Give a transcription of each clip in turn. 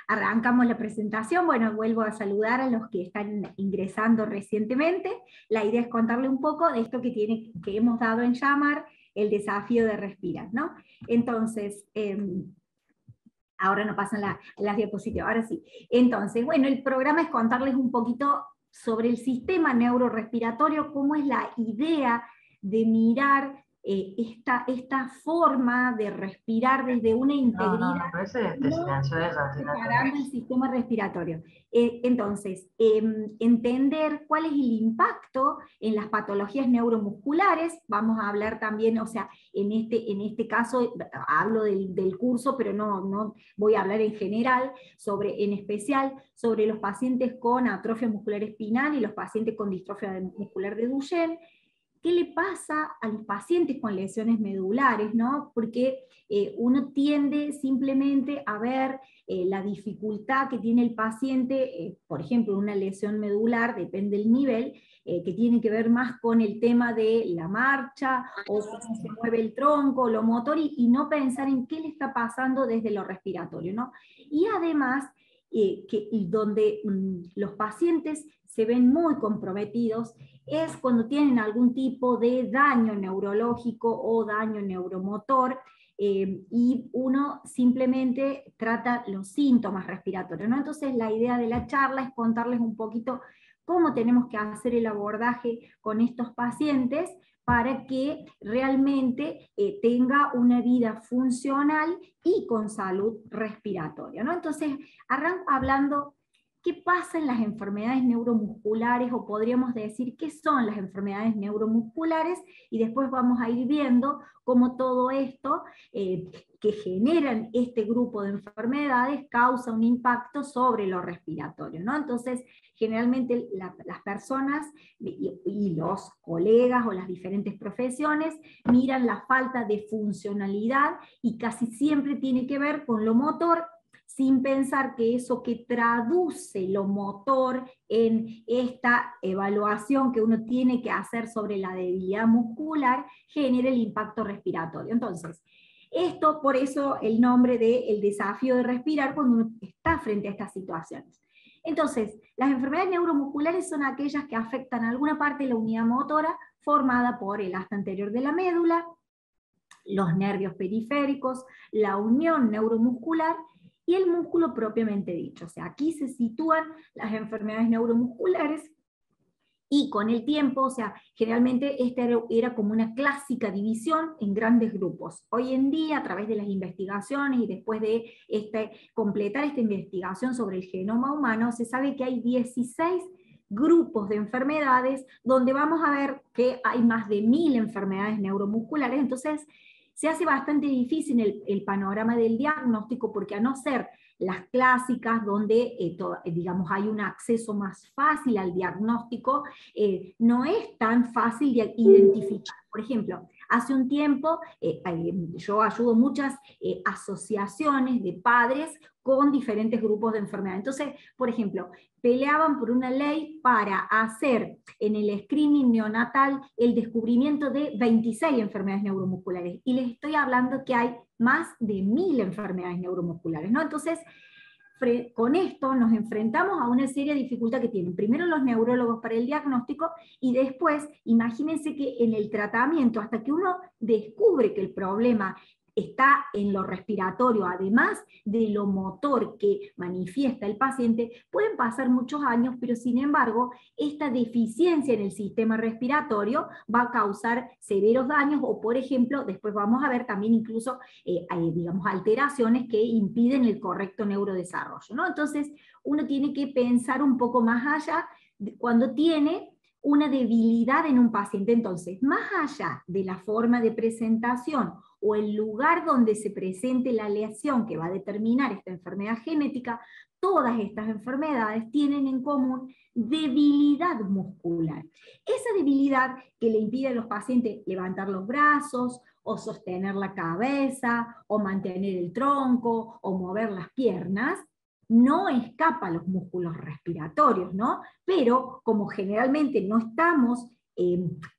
Arrancamos la presentación. Bueno, vuelvo a saludar a los que están ingresando recientemente. La idea es contarle un poco de esto que hemos dado en llamar el desafío de respirar, ¿no? Entonces, ahora no pasan las diapositivas, ahora sí. Entonces, bueno, el programa es contarles un poquito sobre el sistema neurorrespiratorio, cómo es la idea de mirar esta forma de respirar desde una integridad, No, parece te silenció ella, separando el sistema respiratorio. Entonces, entender cuál es el impacto en las patologías neuromusculares. Vamos a hablar también, o sea, en este caso hablo del curso, pero no voy a hablar en general, en especial sobre los pacientes con atrofia muscular espinal y los pacientes con distrofia muscular de Duchenne. ¿Qué le pasa a los pacientes con lesiones medulares, ¿no? Porque uno tiende simplemente a ver la dificultad que tiene el paciente, por ejemplo, una lesión medular, depende del nivel, que tiene que ver más con el tema de la marcha, o cómo se mueve el tronco, lo motor, y no pensar en qué le está pasando desde lo respiratorio, ¿no? Y además, donde los pacientes se ven muy comprometidos es cuando tienen algún tipo de daño neurológico o daño neuromotor, y uno simplemente trata los síntomas respiratorios, ¿no? Entonces la idea de la charla es contarles un poquito cómo tenemos que hacer el abordaje con estos pacientes para que realmente tenga una vida funcional y con salud respiratoria, ¿no? Entonces arranco hablando qué pasa en las enfermedades neuromusculares, o podríamos decir qué son las enfermedades neuromusculares, y después vamos a ir viendo cómo todo esto que generan este grupo de enfermedades causa un impacto sobre lo respiratorio, ¿no? Entonces, generalmente las personas y los colegas o las diferentes profesiones miran la falta de funcionalidad, y casi siempre tiene que ver con lo motor, sin pensar que eso que traduce lo motor en esta evaluación que uno tiene que hacer sobre la debilidad muscular genera el impacto respiratorio. Entonces, esto, por eso el nombre de el desafío de respirar cuando uno está frente a estas situaciones. Entonces, las enfermedades neuromusculares son aquellas que afectan alguna parte de la unidad motora formada por el asta anterior de la médula, los nervios periféricos, la unión neuromuscular y el músculo propiamente dicho. O sea, aquí se sitúan las enfermedades neuromusculares, y con el tiempo, o sea, generalmente esta era como una clásica división en grandes grupos. Hoy en día, a través de las investigaciones y después de completar esta investigación sobre el genoma humano, se sabe que hay 16 grupos de enfermedades donde vamos a ver que hay más de 1000 enfermedades neuromusculares. Entonces se hace bastante difícil el panorama del diagnóstico, porque a no ser las clásicas donde digamos hay un acceso más fácil al diagnóstico, no es tan fácil de identificar. Por ejemplo, hace un tiempo yo ayudo muchas asociaciones de padres con diferentes grupos de enfermedad. Entonces, por ejemplo, peleaban por una ley para hacer en el screening neonatal el descubrimiento de 26 enfermedades neuromusculares, y les estoy hablando que hay más de 1000 enfermedades neuromusculares, ¿no? Entonces, con esto nos enfrentamos a una seria dificultad que tienen primero los neurólogos para el diagnóstico, y después, imagínense que en el tratamiento, hasta que uno descubre que el problema está en lo respiratorio, además de lo motor que manifiesta el paciente, pueden pasar muchos años, pero sin embargo, esta deficiencia en el sistema respiratorio va a causar severos daños, o por ejemplo, después vamos a ver también incluso, digamos, alteraciones que impiden el correcto neurodesarrollo, ¿no? Entonces, uno tiene que pensar un poco más allá cuando tiene una debilidad en un paciente. Entonces, más allá de la forma de presentación o el lugar donde se presente la lesión que va a determinar esta enfermedad genética, todas estas enfermedades tienen en común debilidad muscular. Esa debilidad que le impide a los pacientes levantar los brazos, o sostener la cabeza, o mantener el tronco, o mover las piernas, no escapa a los músculos respiratorios, ¿no? Pero como generalmente no estamos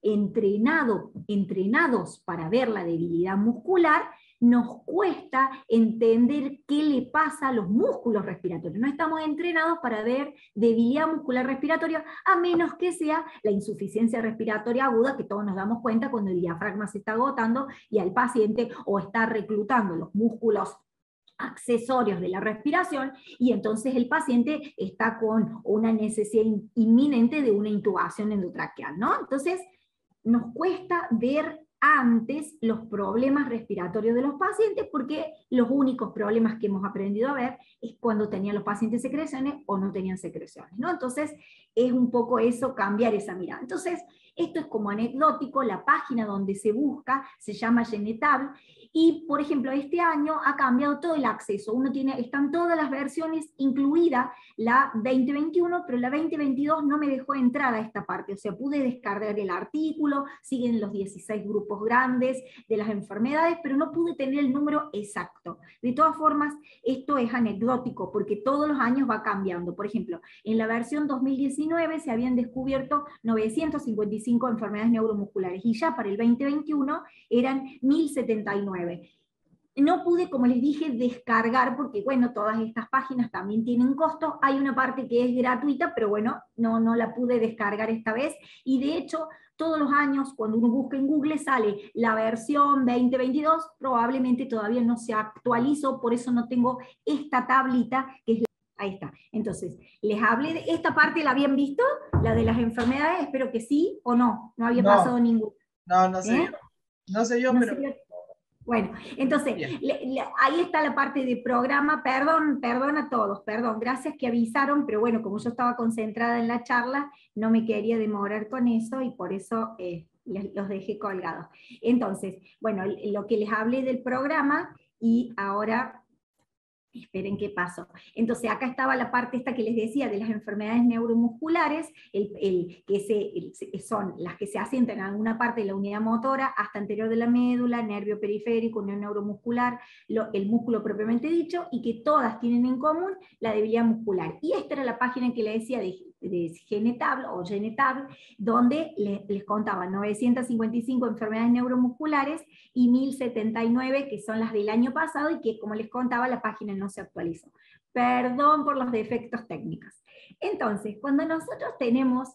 entrenados para ver la debilidad muscular, nos cuesta entender qué le pasa a los músculos respiratorios. No estamos entrenados para ver debilidad muscular respiratoria, a menos que sea la insuficiencia respiratoria aguda, que todos nos damos cuenta cuando el diafragma se está agotando y al paciente o está reclutando los músculos accesorios de la respiración, y entonces el paciente está con una necesidad inminente de una intubación endotraqueal, ¿no? Entonces, nos cuesta ver antes los problemas respiratorios de los pacientes, porque los únicos problemas que hemos aprendido a ver es cuando tenían los pacientes secreciones o no tenían secreciones, ¿no? Entonces, es un poco eso, cambiar esa mirada. Entonces, esto es como anecdótico, la página donde se busca se llama Genetable, y por ejemplo, este año ha cambiado todo el acceso, están todas las versiones, incluida la 2021, pero la 2022 no me dejó entrar a esta parte, o sea, pude descargar el artículo, siguen los 16 grupos grandes de las enfermedades, pero no pude tener el número exacto. De todas formas, esto es anecdótico, porque todos los años va cambiando. Por ejemplo, en la versión 2019 se habían descubierto 955 enfermedades neuromusculares, y ya para el 2021 eran 1079. No pude, como les dije, descargar, porque bueno, todas estas páginas también tienen costo. Hay una parte que es gratuita, pero bueno, no la pude descargar esta vez, y de hecho, todos los años, cuando uno busca en Google, sale la versión 2022, probablemente todavía no se actualizó, por eso no tengo esta tablita, que es ahí está. Entonces, les hablé de esta parte, ¿la habían visto? La de las enfermedades, espero que sí, o no había pasado ninguna. No se vio. No se vio, ¿No pero... se vio? Bueno, entonces, ahí está la parte de programa, perdón a todos, gracias que avisaron, pero bueno, como yo estaba concentrada en la charla, no me quería demorar con eso, y por eso los dejé colgados. Entonces, bueno, lo que les hablé del programa, y ahora... esperen qué pasó. Entonces acá estaba la parte esta que les decía de las enfermedades neuromusculares, son las que se asientan en alguna parte de la unidad motora, hasta anterior de la médula, nervio periférico, unión neuromuscular, el músculo propiamente dicho, y que todas tienen en común la debilidad muscular. Y esta era la página que les decía de Genetable, donde les contaba 955 enfermedades neuromusculares y 1079 que son las del año pasado, y que, como les contaba, la página no se actualizó. Perdón por los defectos técnicos. Entonces, cuando nosotros tenemos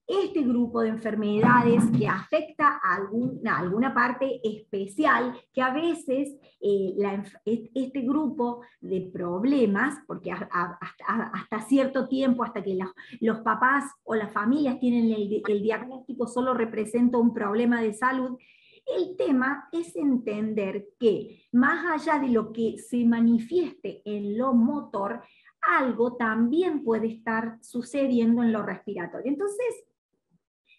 este grupo de enfermedades que afecta a alguna parte especial, que a veces este grupo de problemas, porque hasta cierto tiempo, hasta que los papás o las familias tienen el diagnóstico, solo representa un problema de salud. El tema es entender que, más allá de lo que se manifieste en lo motor, algo también puede estar sucediendo en lo respiratorio. Entonces,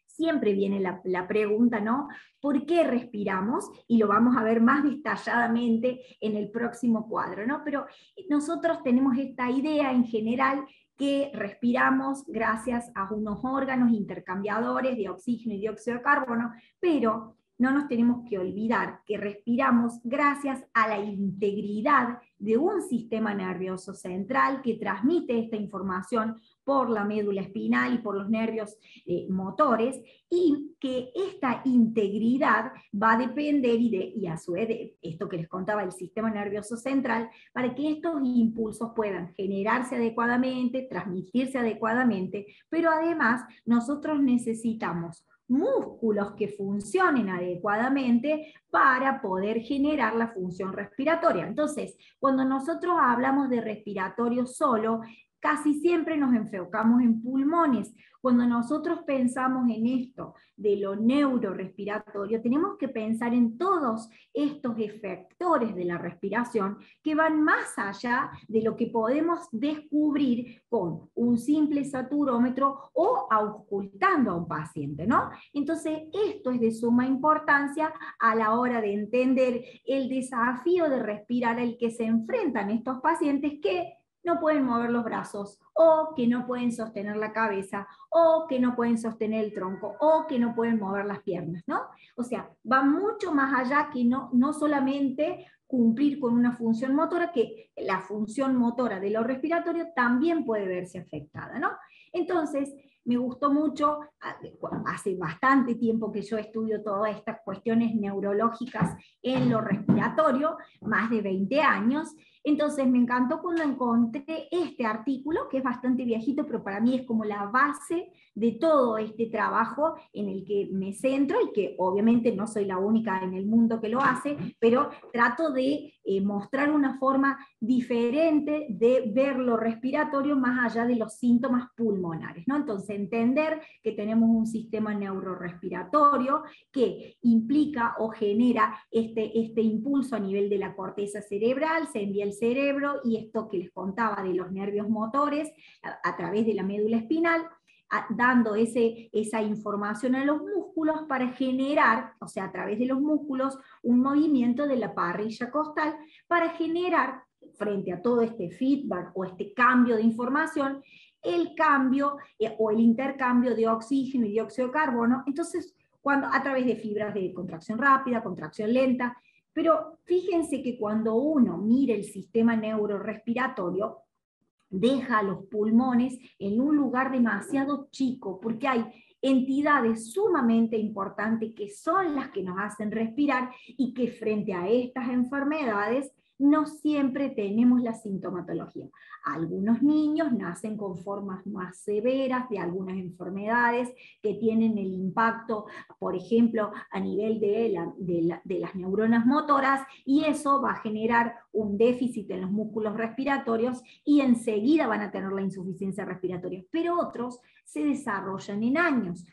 siempre viene la pregunta, ¿no? ¿Por qué respiramos? Y lo vamos a ver más detalladamente en el próximo cuadro, ¿no? Pero nosotros tenemos esta idea en general que respiramos gracias a unos órganos intercambiadores de oxígeno y dióxido de carbono, pero no nos tenemos que olvidar que respiramos gracias a la integridad de un sistema nervioso central que transmite esta información por la médula espinal y por los nervios motores, y que esta integridad va a depender, y a su vez de esto que les contaba, el sistema nervioso central, para que estos impulsos puedan generarse adecuadamente, transmitirse adecuadamente, pero además nosotros necesitamos músculos que funcionen adecuadamente para poder generar la función respiratoria. Entonces, cuando nosotros hablamos de respiratorio solo, casi siempre nos enfocamos en pulmones. Cuando nosotros pensamos en esto de lo neurorespiratorio, tenemos que pensar en todos estos efectores de la respiración que van más allá de lo que podemos descubrir con un simple saturómetro o auscultando a un paciente, ¿no? Entonces, esto es de suma importancia a la hora de entender el desafío de respirar al que se enfrentan estos pacientes que no pueden mover los brazos, o que no pueden sostener la cabeza, o que no pueden sostener el tronco, o que no pueden mover las piernas, ¿no? O sea, va mucho más allá que no solamente cumplir con una función motora, que la función motora de lo respiratorio también puede verse afectada, ¿no? Entonces, me gustó mucho, hace bastante tiempo que yo estudio todas estas cuestiones neurológicas en lo respiratorio, más de 20 años, entonces me encantó cuando encontré este artículo, que es bastante viejito, pero para mí es como la base de todo este trabajo en el que me centro, y que obviamente no soy la única en el mundo que lo hace, pero trato de mostrar una forma diferente de ver lo respiratorio más allá de los síntomas pulmonares, ¿no? Entonces, entender que tenemos un sistema neurorrespiratorio que implica o genera este impulso a nivel de la corteza cerebral, se envía al cerebro, y esto que les contaba de los nervios motores a través de la médula espinal, dando esa información a los músculos para generar, o sea, a través de los músculos, un movimiento de la parrilla costal para generar, frente a todo este feedback o este cambio de información, el cambio o el intercambio de oxígeno y dióxido de carbono, entonces, a través de fibras de contracción rápida, contracción lenta. Pero fíjense que cuando uno mira el sistema neurorrespiratorio, deja a los pulmones en un lugar demasiado chico, porque hay entidades sumamente importantes que son las que nos hacen respirar, y que frente a estas enfermedades no siempre tenemos la sintomatología. Algunos niños nacen con formas más severas de algunas enfermedades que tienen el impacto, por ejemplo, a nivel de las neuronas motoras, y eso va a generar un déficit en los músculos respiratorios y enseguida van a tener la insuficiencia respiratoria. Pero otros se desarrollan en años.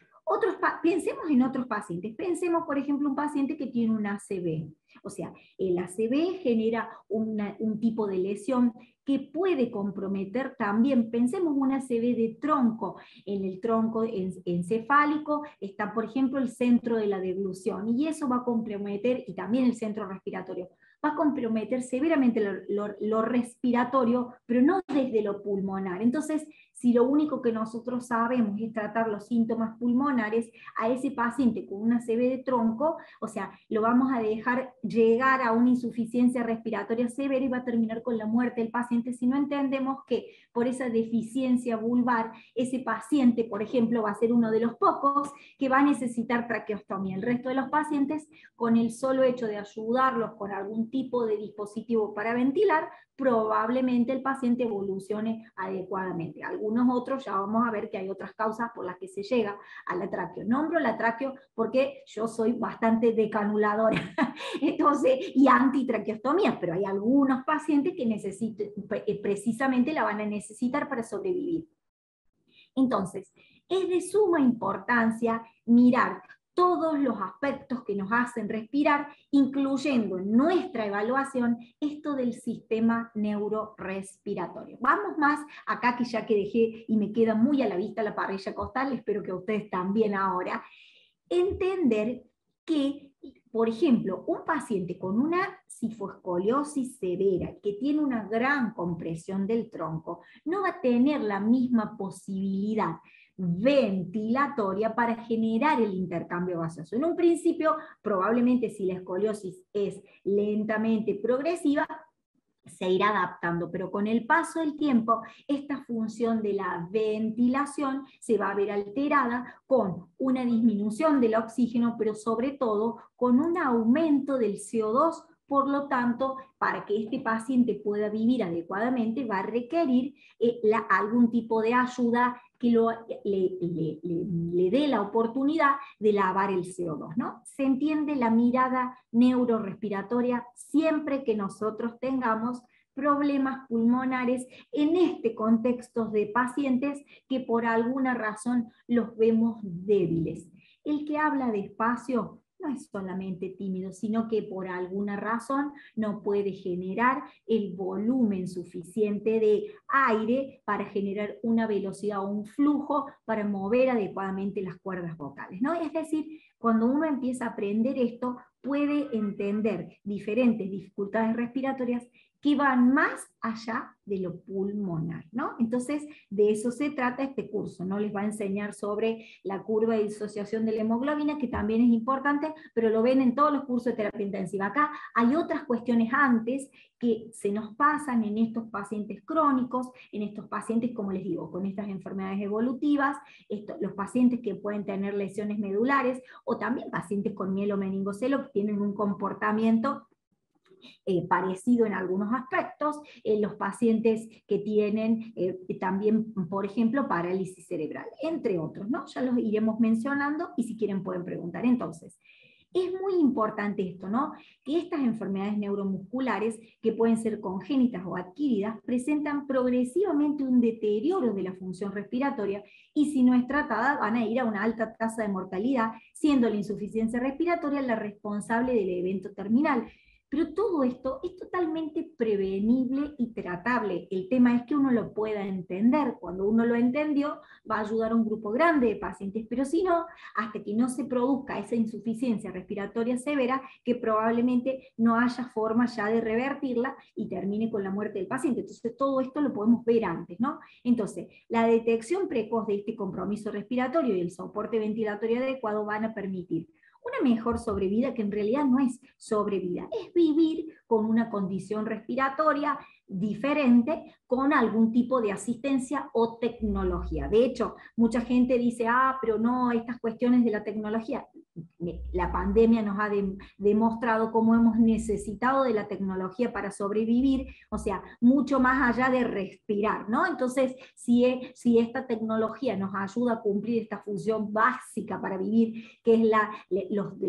Pensemos en otros pacientes. Pensemos, por ejemplo, un paciente que tiene un ACV. O sea, el ACV genera un tipo de lesión que puede comprometer también. Pensemos un ACV de tronco. En el tronco encefálico está, por ejemplo, el centro de la deglución, y eso va a comprometer, y también el centro respiratorio, va a comprometer severamente lo respiratorio, pero no desde lo pulmonar. Entonces, si lo único que nosotros sabemos es tratar los síntomas pulmonares, a ese paciente con una ACV de tronco, o sea, lo vamos a dejar llegar a una insuficiencia respiratoria severa y va a terminar con la muerte del paciente, si no entendemos que por esa deficiencia vulvar, ese paciente, por ejemplo, va a ser uno de los pocos que va a necesitar traqueostomía. El resto de los pacientes, con el solo hecho de ayudarlos con algún tipo de dispositivo para ventilar, probablemente el paciente evolucione adecuadamente. Algunos otros ya vamos a ver que hay otras causas por las que se llega a la tráqueo. Nombro la tráqueo porque yo soy bastante decanuladora entonces, y antitraqueostomía, pero hay algunos pacientes que precisamente la van a necesitar para sobrevivir. Entonces, es de suma importancia mirar todos los aspectos que nos hacen respirar, incluyendo en nuestra evaluación esto del sistema neurorrespiratorio. Vamos más acá, que ya que dejé y me queda muy a la vista la parrilla costal, espero que ustedes también ahora, entender que, por ejemplo, un paciente con una cifoescoliosis severa, que tiene una gran compresión del tronco, no va a tener la misma posibilidad ventilatoria para generar el intercambio gaseoso. En un principio, probablemente, si la escoliosis es lentamente progresiva, se irá adaptando, pero con el paso del tiempo, esta función de la ventilación se va a ver alterada con una disminución del oxígeno, pero sobre todo con un aumento del CO2. Por lo tanto, para que este paciente pueda vivir adecuadamente, va a requerir algún tipo de ayuda que le dé la oportunidad de lavar el CO2, ¿no? Se entiende la mirada neurorrespiratoria siempre que nosotros tengamos problemas pulmonares en este contexto de pacientes que por alguna razón los vemos débiles. El que habla despacio no es solamente tímido, sino que por alguna razón no puede generar el volumen suficiente de aire para generar una velocidad o un flujo para mover adecuadamente las cuerdas vocales, ¿no? Es decir, cuando uno empieza a aprender esto, puede entender diferentes dificultades respiratorias que van más allá de lo pulmonar, ¿no? Entonces, de eso se trata este curso, ¿no? Les va a enseñar sobre la curva de disociación de la hemoglobina, que también es importante, pero lo ven en todos los cursos de terapia intensiva. Acá hay otras cuestiones antes que se nos pasan en estos pacientes crónicos, en estos pacientes, como les digo, con estas enfermedades evolutivas, los pacientes que pueden tener lesiones medulares, o también pacientes con mielomeningocelo que tienen un comportamiento parecido en algunos aspectos, los pacientes que tienen también, por ejemplo, parálisis cerebral, entre otros, ¿no? Ya los iremos mencionando y si quieren pueden preguntar. Entonces, es muy importante esto, ¿no? Que estas enfermedades neuromusculares, que pueden ser congénitas o adquiridas, presentan progresivamente un deterioro de la función respiratoria y si no es tratada van a ir a una alta tasa de mortalidad, siendo la insuficiencia respiratoria la responsable del evento terminal. Pero todo esto es totalmente prevenible y tratable. El tema es que uno lo pueda entender. Cuando uno lo entendió, va a ayudar a un grupo grande de pacientes, pero si no, hasta que no se produzca esa insuficiencia respiratoria severa, que probablemente no haya forma ya de revertirla y termine con la muerte del paciente. Entonces todo esto lo podemos ver antes, ¿no? Entonces, la detección precoz de este compromiso respiratorio y el soporte ventilatorio adecuado van a permitir una mejor sobrevida, que en realidad no es sobrevida, es vivir con una condición respiratoria diferente, con algún tipo de asistencia o tecnología. De hecho, mucha gente dice, pero no, estas cuestiones de la tecnología. La pandemia nos ha demostrado cómo hemos necesitado de la tecnología para sobrevivir, o sea, mucho más allá de respirar, ¿no? Entonces, si esta tecnología nos ayuda a cumplir esta función básica para vivir, que es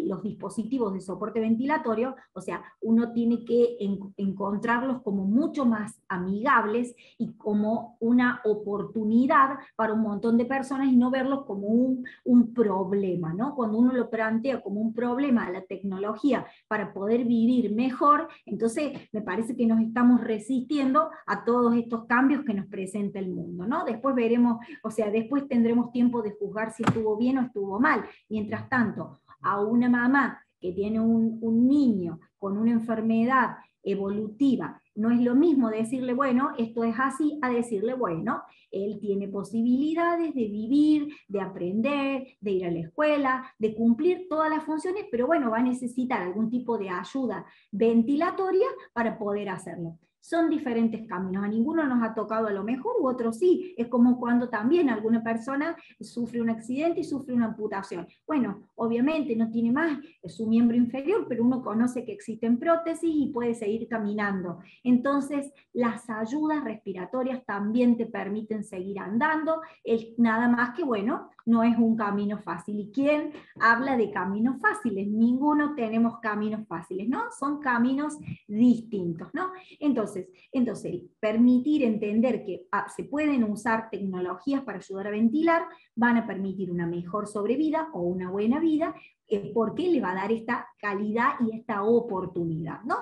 los dispositivos de soporte ventilatorio, o sea, uno tiene que encontrarlos como mucho más amigables y como una oportunidad para un montón de personas y no verlos como un problema, ¿no? Cuando uno lo plantea como un problema a la tecnología para poder vivir mejor, entonces me parece que nos estamos resistiendo a todos estos cambios que nos presenta el mundo, ¿no? Después veremos, o sea, después tendremos tiempo de juzgar si estuvo bien o estuvo mal. Mientras tanto, a una mamá que tiene un niño con una enfermedad evolutiva, no es lo mismo decirle, bueno, esto es así, a decirle, bueno, él tiene posibilidades de vivir, de aprender, de ir a la escuela, de cumplir todas las funciones, pero bueno, va a necesitar algún tipo de ayuda ventilatoria para poder hacerlo. Son diferentes caminos, a ninguno nos ha tocado a lo mejor, u otro sí. Es como cuando también alguna persona sufre un accidente y sufre una amputación. Bueno, obviamente no tiene más su miembro inferior, pero uno conoce que existen prótesis y puede seguir caminando. Entonces, las ayudas respiratorias también te permiten seguir andando, nada más que, bueno, no es un camino fácil. ¿Y quién habla de caminos fáciles? Ninguno tenemos caminos fáciles, ¿no? Son caminos distintos, ¿no? Entonces, permitir entender que se pueden usar tecnologías para ayudar a ventilar, van a permitir una mejor sobrevida o una buena vida, porque le va a dar esta calidad y esta oportunidad, ¿no?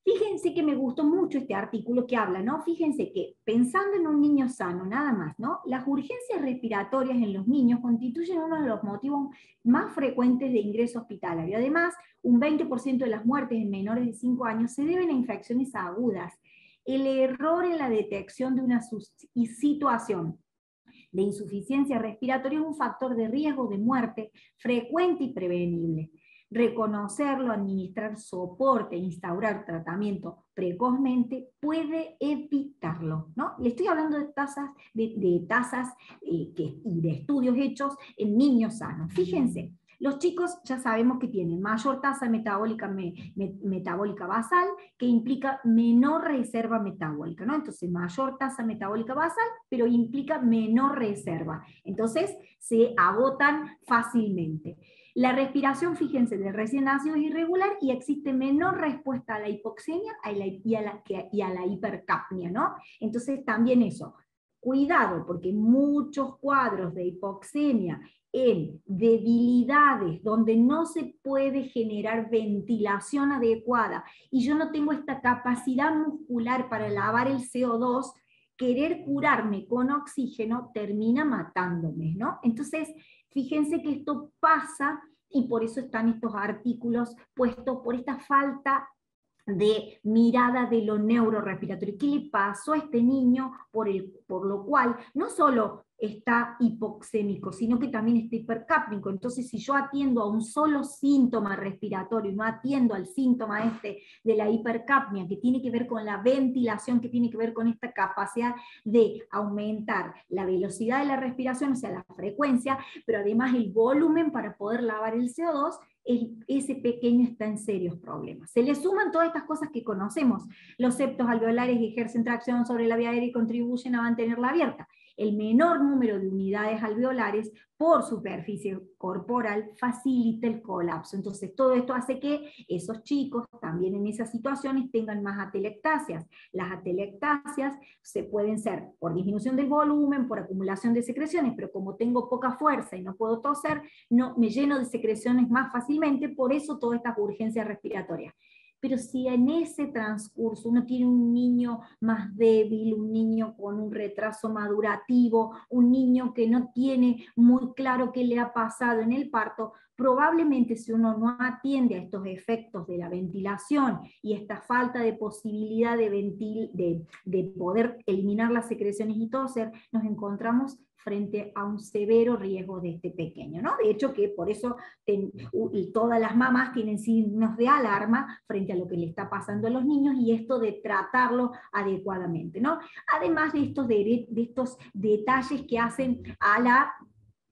Fíjense que me gustó mucho este artículo que habla, ¿no? Fíjense que pensando en un niño sano, nada más, ¿no? Las urgencias respiratorias en los niños constituyen uno de los motivos más frecuentes de ingreso hospitalario. Además, un 20% de las muertes en menores de 5 años se deben a infecciones agudas. El error en la detección de una situación de insuficiencia respiratoria es un factor de riesgo de muerte frecuente y prevenible. Reconocerlo, administrar soporte, instaurar tratamiento precozmente puede evitarlo, ¿no? Le estoy hablando de tasas, y de estudios hechos en niños sanos. Fíjense, los chicos ya sabemos que tienen mayor tasa metabólica, metabólica basal, que implica menor reserva metabólica, ¿no? Entonces, mayor tasa metabólica basal, pero implica menor reserva. Entonces, se agotan fácilmente. La respiración, fíjense, del recién nacido es irregular y existe menor respuesta a la hipoxemia y a la hipercapnia, ¿no? Entonces, también eso. Cuidado, porque muchos cuadros de hipoxemia en debilidades donde no se puede generar ventilación adecuada y yo no tengo esta capacidad muscular para lavar el CO2, querer curarme con oxígeno termina matándome, ¿no? Entonces, fíjense que esto pasa y por eso están estos artículos puestos por esta falta de mirada de lo neurorrespiratorio. ¿Qué le pasó a este niño por lo cual no solo está hipoxémico, sino que también está hipercápnico? Entonces, si yo atiendo a un solo síntoma respiratorio y no atiendo al síntoma de la hipercapnia, que tiene que ver con la ventilación, que tiene que ver con esta capacidad de aumentar la velocidad de la respiración, o sea, la frecuencia, pero además el volumen para poder lavar el CO2, ese pequeño está en serios problemas. Se le suman todas estas cosas que conocemos. Los septos alveolares ejercen tracción sobre la vía aérea y contribuyen a mantenerla abierta. El menor número de unidades alveolares por superficie corporal facilita el colapso. Entonces todo esto hace que esos chicos también en esas situaciones tengan más atelectasias. Las atelectasias se pueden ser por disminución del volumen, por acumulación de secreciones, pero como tengo poca fuerza y no puedo toser, no, me lleno de secreciones más fácilmente, por eso todas estas urgencias respiratorias. Pero si en ese transcurso uno tiene un niño más débil, un niño con un retraso madurativo, un niño que no tiene muy claro qué le ha pasado en el parto, probablemente si uno no atiende a estos efectos de la ventilación y esta falta de posibilidad de poder eliminar las secreciones y toser, nos encontramos frente a un severo riesgo de este pequeño, ¿no? De hecho que por eso todas las mamás tienen signos de alarma frente a lo que le está pasando a los niños y esto de tratarlo adecuadamente, ¿no? Además de estos detalles que hacen a la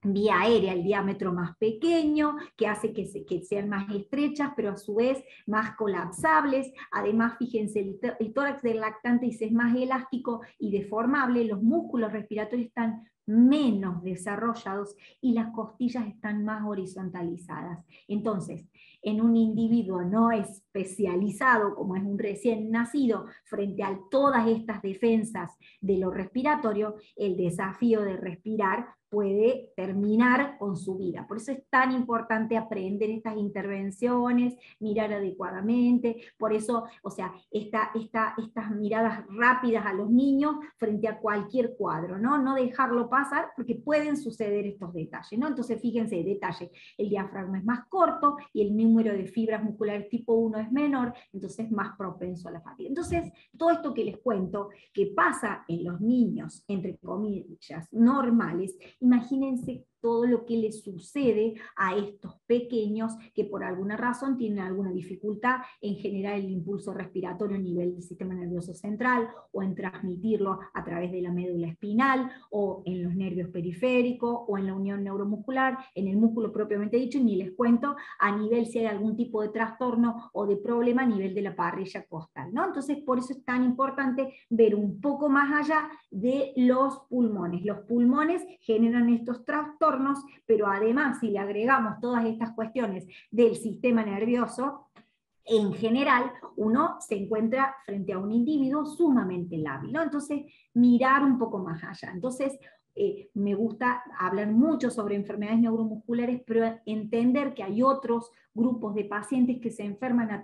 vía aérea, el diámetro más pequeño, que hace que sean más estrechas, pero a su vez más colapsables. Además, fíjense, el tórax del lactante es más elástico y deformable, los músculos respiratorios están menos desarrollados y las costillas están más horizontalizadas. Entonces, en un individuo no especializado, como es un recién nacido, frente a todas estas defensas de lo respiratorio, el desafío de respirar puede terminar con su vida. Por eso es tan importante aprender estas intervenciones, mirar adecuadamente, por eso, o sea, estas miradas rápidas a los niños frente a cualquier cuadro, ¿no? No dejarlo pasar porque pueden suceder estos detalles, ¿no? Entonces fíjense, detalle, el diafragma es más corto y el número de fibras musculares tipo 1 es menor, entonces es más propenso a la fatiga. Entonces, todo esto que les cuento, que pasa en los niños, entre comillas, normales, imagínense todo lo que les sucede a estos pequeños que por alguna razón tienen alguna dificultad en generar el impulso respiratorio a nivel del sistema nervioso central, o en transmitirlo a través de la médula espinal, o en los nervios periféricos, o en la unión neuromuscular, en el músculo propiamente dicho, y ni les cuento a nivel si hay algún tipo de trastorno o de problema a nivel de la parrilla costal, ¿no? Entonces por eso es tan importante ver un poco más allá de los pulmones. Los pulmones generan estos trastornos, pero además si le agregamos todas estas cuestiones del sistema nervioso, en general uno se encuentra frente a un individuo sumamente lábil, ¿no? Entonces mirar un poco más allá. Entonces me gusta hablar mucho sobre enfermedades neuromusculares, pero entender que hay otros grupos de pacientes que se enfrentan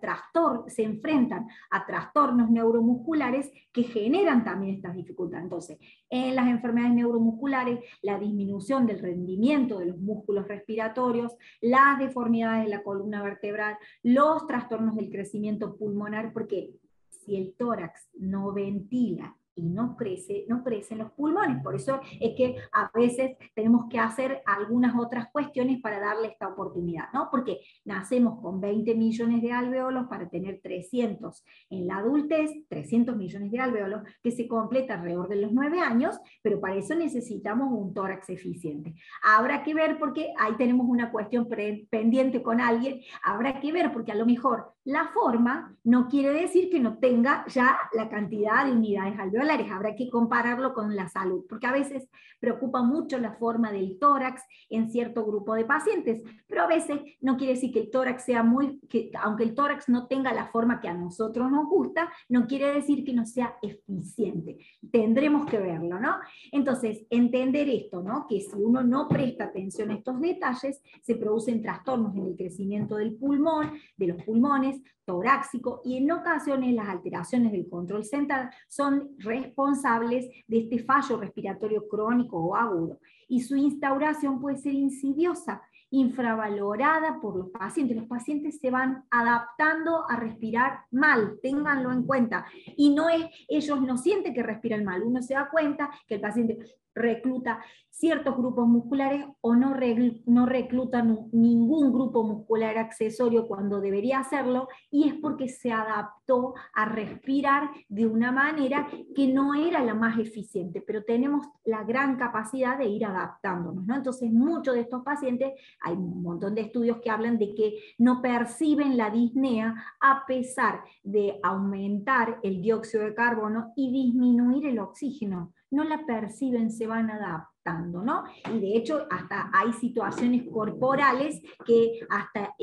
a trastornos neuromusculares que generan también estas dificultades. Entonces, en las enfermedades neuromusculares, la disminución del rendimiento de los músculos respiratorios, las deformidades de la columna vertebral, los trastornos del crecimiento pulmonar, porque si el tórax no ventila y no crecen los pulmones. Por eso es que a veces tenemos que hacer algunas otras cuestiones para darle esta oportunidad, ¿no? Porque nacemos con 20 millones de alvéolos para tener 300 en la adultez, 300 millones de alvéolos, que se completa alrededor de los 9 años, pero para eso necesitamos un tórax eficiente. Habrá que ver, porque ahí tenemos una cuestión pendiente con alguien, habrá que ver, porque a lo mejor la forma no quiere decir que no tenga ya la cantidad de unidades alveolares. Habrá que compararlo con la salud, porque a veces preocupa mucho la forma del tórax en cierto grupo de pacientes, pero a veces no quiere decir que el tórax sea aunque el tórax no tenga la forma que a nosotros nos gusta, no quiere decir que no sea eficiente. Tendremos que verlo, ¿no? Entonces, entender esto, ¿no? Que si uno no presta atención a estos detalles, se producen trastornos en el crecimiento del pulmón, de los pulmones, torácico, y en ocasiones las alteraciones del control central son responsables de este fallo respiratorio crónico o agudo, y su instauración puede ser insidiosa infravalorada por los pacientes. Los pacientes se van adaptando a respirar mal, ténganlo en cuenta. Y no es, ellos no sienten que respiran mal, uno se da cuenta que el paciente recluta ciertos grupos musculares o no recluta ningún grupo muscular accesorio cuando debería hacerlo, y es porque se adaptó a respirar de una manera que no era la más eficiente, pero tenemos la gran capacidad de ir adaptándonos, ¿no? Entonces muchos de estos pacientes, hay un montón de estudios que hablan de que no perciben la disnea a pesar de aumentar el dióxido de carbono y disminuir el oxígeno. No la perciben, se van adaptando, ¿no? Y de hecho hasta hay situaciones corporales que hasta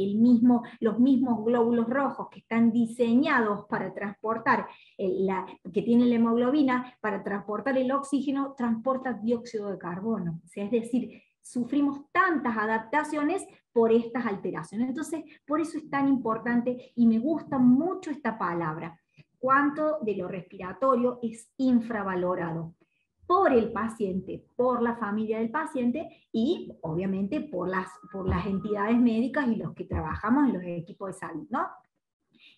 los mismos glóbulos rojos que están diseñados para transportar, que tienen la hemoglobina, para transportar el oxígeno, transportan dióxido de carbono. O sea, es decir, sufrimos tantas adaptaciones por estas alteraciones. Entonces, por eso es tan importante y me gusta mucho esta palabra. Cuánto de lo respiratorio es infravalorado por el paciente, por la familia del paciente y obviamente por las entidades médicas y los que trabajamos en los equipos de salud, ¿no?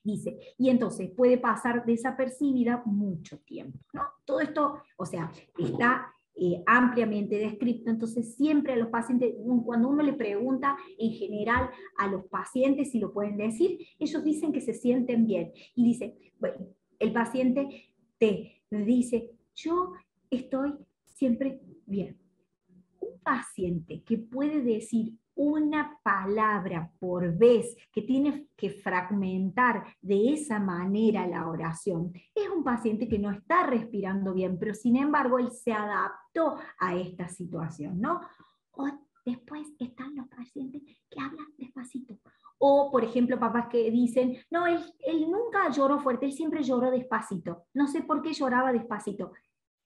Dice, y entonces puede pasar desapercibida mucho tiempo, ¿no? Todo esto, o sea, está ampliamente descrito, entonces siempre a los pacientes, cuando uno le pregunta en general a los pacientes si lo pueden decir, ellos dicen que se sienten bien, y dice, bueno, el paciente te dice, yo estoy siempre bien. Un paciente que puede decir una palabra por vez, que tiene que fragmentar de esa manera la oración, es un paciente que no está respirando bien, pero sin embargo él se adaptó a esta situación, ¿no? O después están los pacientes que hablan despacito. O, por ejemplo, papás que dicen, no, él nunca lloró fuerte, él siempre lloró despacito. No sé por qué lloraba despacito.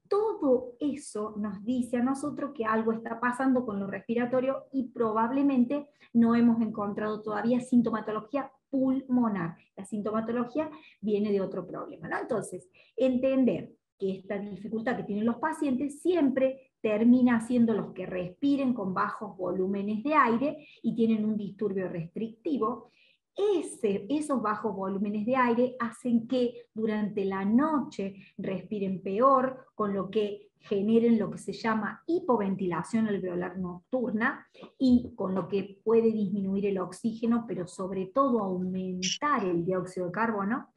Todo eso nos dice a nosotros que algo está pasando con lo respiratorio y probablemente no hemos encontrado todavía sintomatología pulmonar. La sintomatología viene de otro problema, ¿no? Entonces, entender que esta dificultad que tienen los pacientes siempre termina haciendo los que respiren con bajos volúmenes de aire y tienen un disturbio restrictivo. Esos bajos volúmenes de aire hacen que durante la noche respiren peor, con lo que generen lo que se llama hipoventilación alveolar nocturna, y con lo que puede disminuir el oxígeno, pero sobre todo aumentar el dióxido de carbono.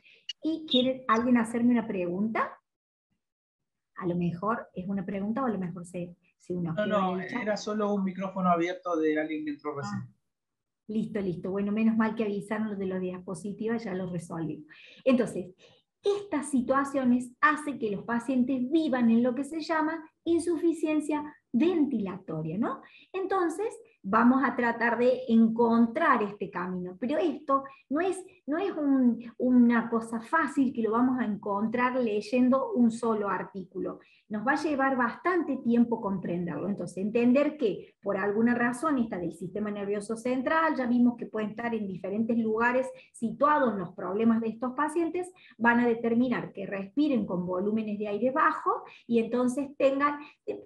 ¿Y quiere alguien hacerme una pregunta? A lo mejor es una pregunta o a lo mejor si uno No, escribe en no, el chat. era solo un micrófono abierto de alguien que entró recién. Listo, listo. Bueno, menos mal que avisaron los de las diapositivas, ya los resolví. Entonces, estas situaciones hacen que los pacientes vivan en lo que se llama insuficiencia ventilatoria, ¿no? Entonces, vamos a tratar de encontrar este camino, pero esto no es una cosa fácil que lo vamos a encontrar leyendo un solo artículo. Nos va a llevar bastante tiempo comprenderlo. Entonces, entender que por alguna razón esta del sistema nervioso central, ya vimos que pueden estar en diferentes lugares situados los problemas de estos pacientes, van a determinar que respiren con volúmenes de aire bajos y entonces tengan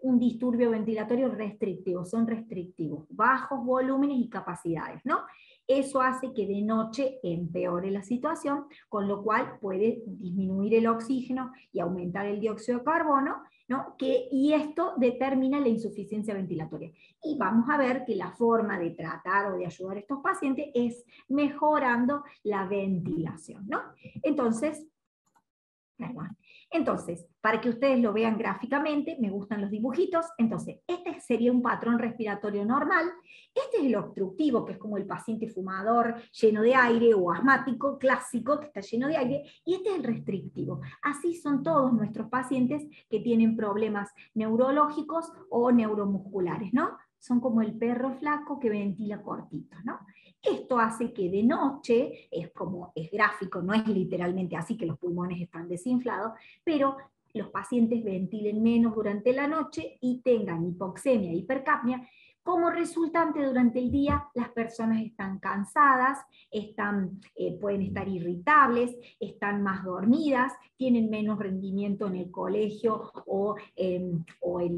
un disturbio ventilatorio restrictivo, son restrictivos, bajos volúmenes y capacidades, ¿no? Eso hace que de noche empeore la situación, con lo cual puede disminuir el oxígeno y aumentar el dióxido de carbono, ¿no? Y esto determina la insuficiencia ventilatoria. Y vamos a ver que la forma de tratar o de ayudar a estos pacientes es mejorando la ventilación, ¿no? Entonces, para que ustedes lo vean gráficamente, me gustan los dibujitos. Entonces, este sería un patrón respiratorio normal. Este es el obstructivo, que es como el paciente fumador lleno de aire, o asmático clásico, que está lleno de aire, y este es el restrictivo. Así son todos nuestros pacientes que tienen problemas neurológicos o neuromusculares, ¿no? Son como el perro flaco que ventila cortito, ¿no? Esto hace que de noche, es gráfico, no es literalmente así que los pulmones están desinflados, pero los pacientes ventilen menos durante la noche y tengan hipoxemia, hipercapnia, Como resultante, durante el día las personas están cansadas, pueden estar irritables, están más dormidas, tienen menos rendimiento en el colegio o en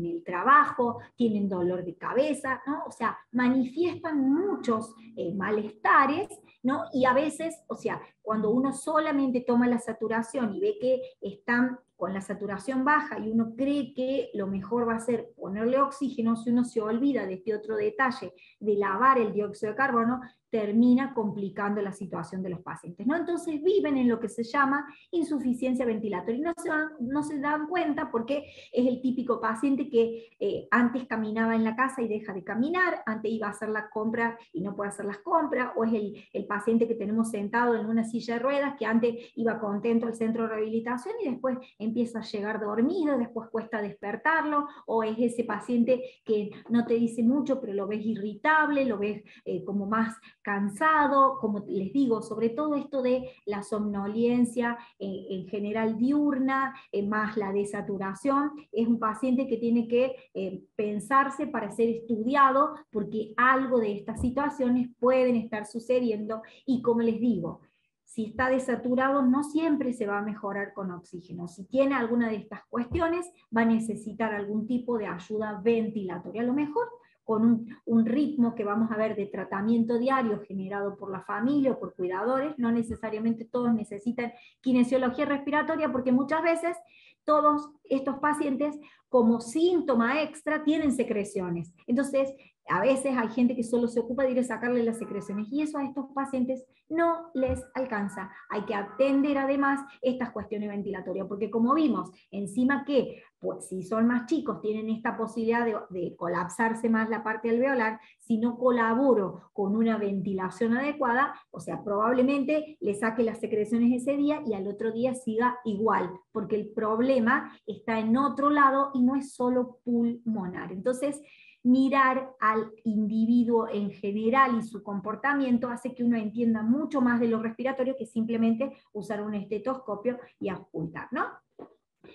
el trabajo, tienen dolor de cabeza, ¿no? O sea, manifiestan muchos malestares, ¿no? Y a veces, o sea, cuando uno solamente toma la saturación y ve que están con la saturación baja y uno cree que lo mejor va a ser ponerle oxígeno, si uno se olvida de este otro detalle de lavar el dióxido de carbono, termina complicando la situación de los pacientes, ¿no? Entonces viven en lo que se llama insuficiencia ventilatoria y no se dan cuenta porque es el típico paciente que antes caminaba en la casa y deja de caminar, antes iba a hacer la compra y no puede hacer las compras, o es el paciente que tenemos sentado en una silla de ruedas que antes iba contento al centro de rehabilitación y después empieza a llegar dormido, después cuesta despertarlo, o es ese paciente que no te dice mucho pero lo ves irritable, lo ves como más cansado, como les digo, sobre todo esto de la somnolencia en general diurna, más la desaturación, es un paciente que tiene que pensarse para ser estudiado porque algo de estas situaciones pueden estar sucediendo y como les digo, si está desaturado no siempre se va a mejorar con oxígeno. Si tiene alguna de estas cuestiones va a necesitar algún tipo de ayuda ventilatoria. A lo mejor con un ritmo que vamos a ver de tratamiento diario generado por la familia o por cuidadores, no necesariamente todos necesitan kinesiología respiratoria porque muchas veces todos estos pacientes como síntoma extra tienen secreciones. Entonces, a veces hay gente que solo se ocupa de ir a sacarle las secreciones y eso a estos pacientes no les alcanza. Hay que atender además estas cuestiones ventilatorias, porque como vimos, encima que pues, si son más chicos tienen esta posibilidad de colapsarse más la parte alveolar, si no colaboro con una ventilación adecuada, o sea, probablemente le saque las secreciones ese día y al otro día siga igual, porque el problema está en otro lado y no es solo pulmonar. Entonces, mirar al individuo en general y su comportamiento hace que uno entienda mucho más de lo respiratorio que simplemente usar un estetoscopio y auscultar, ¿no?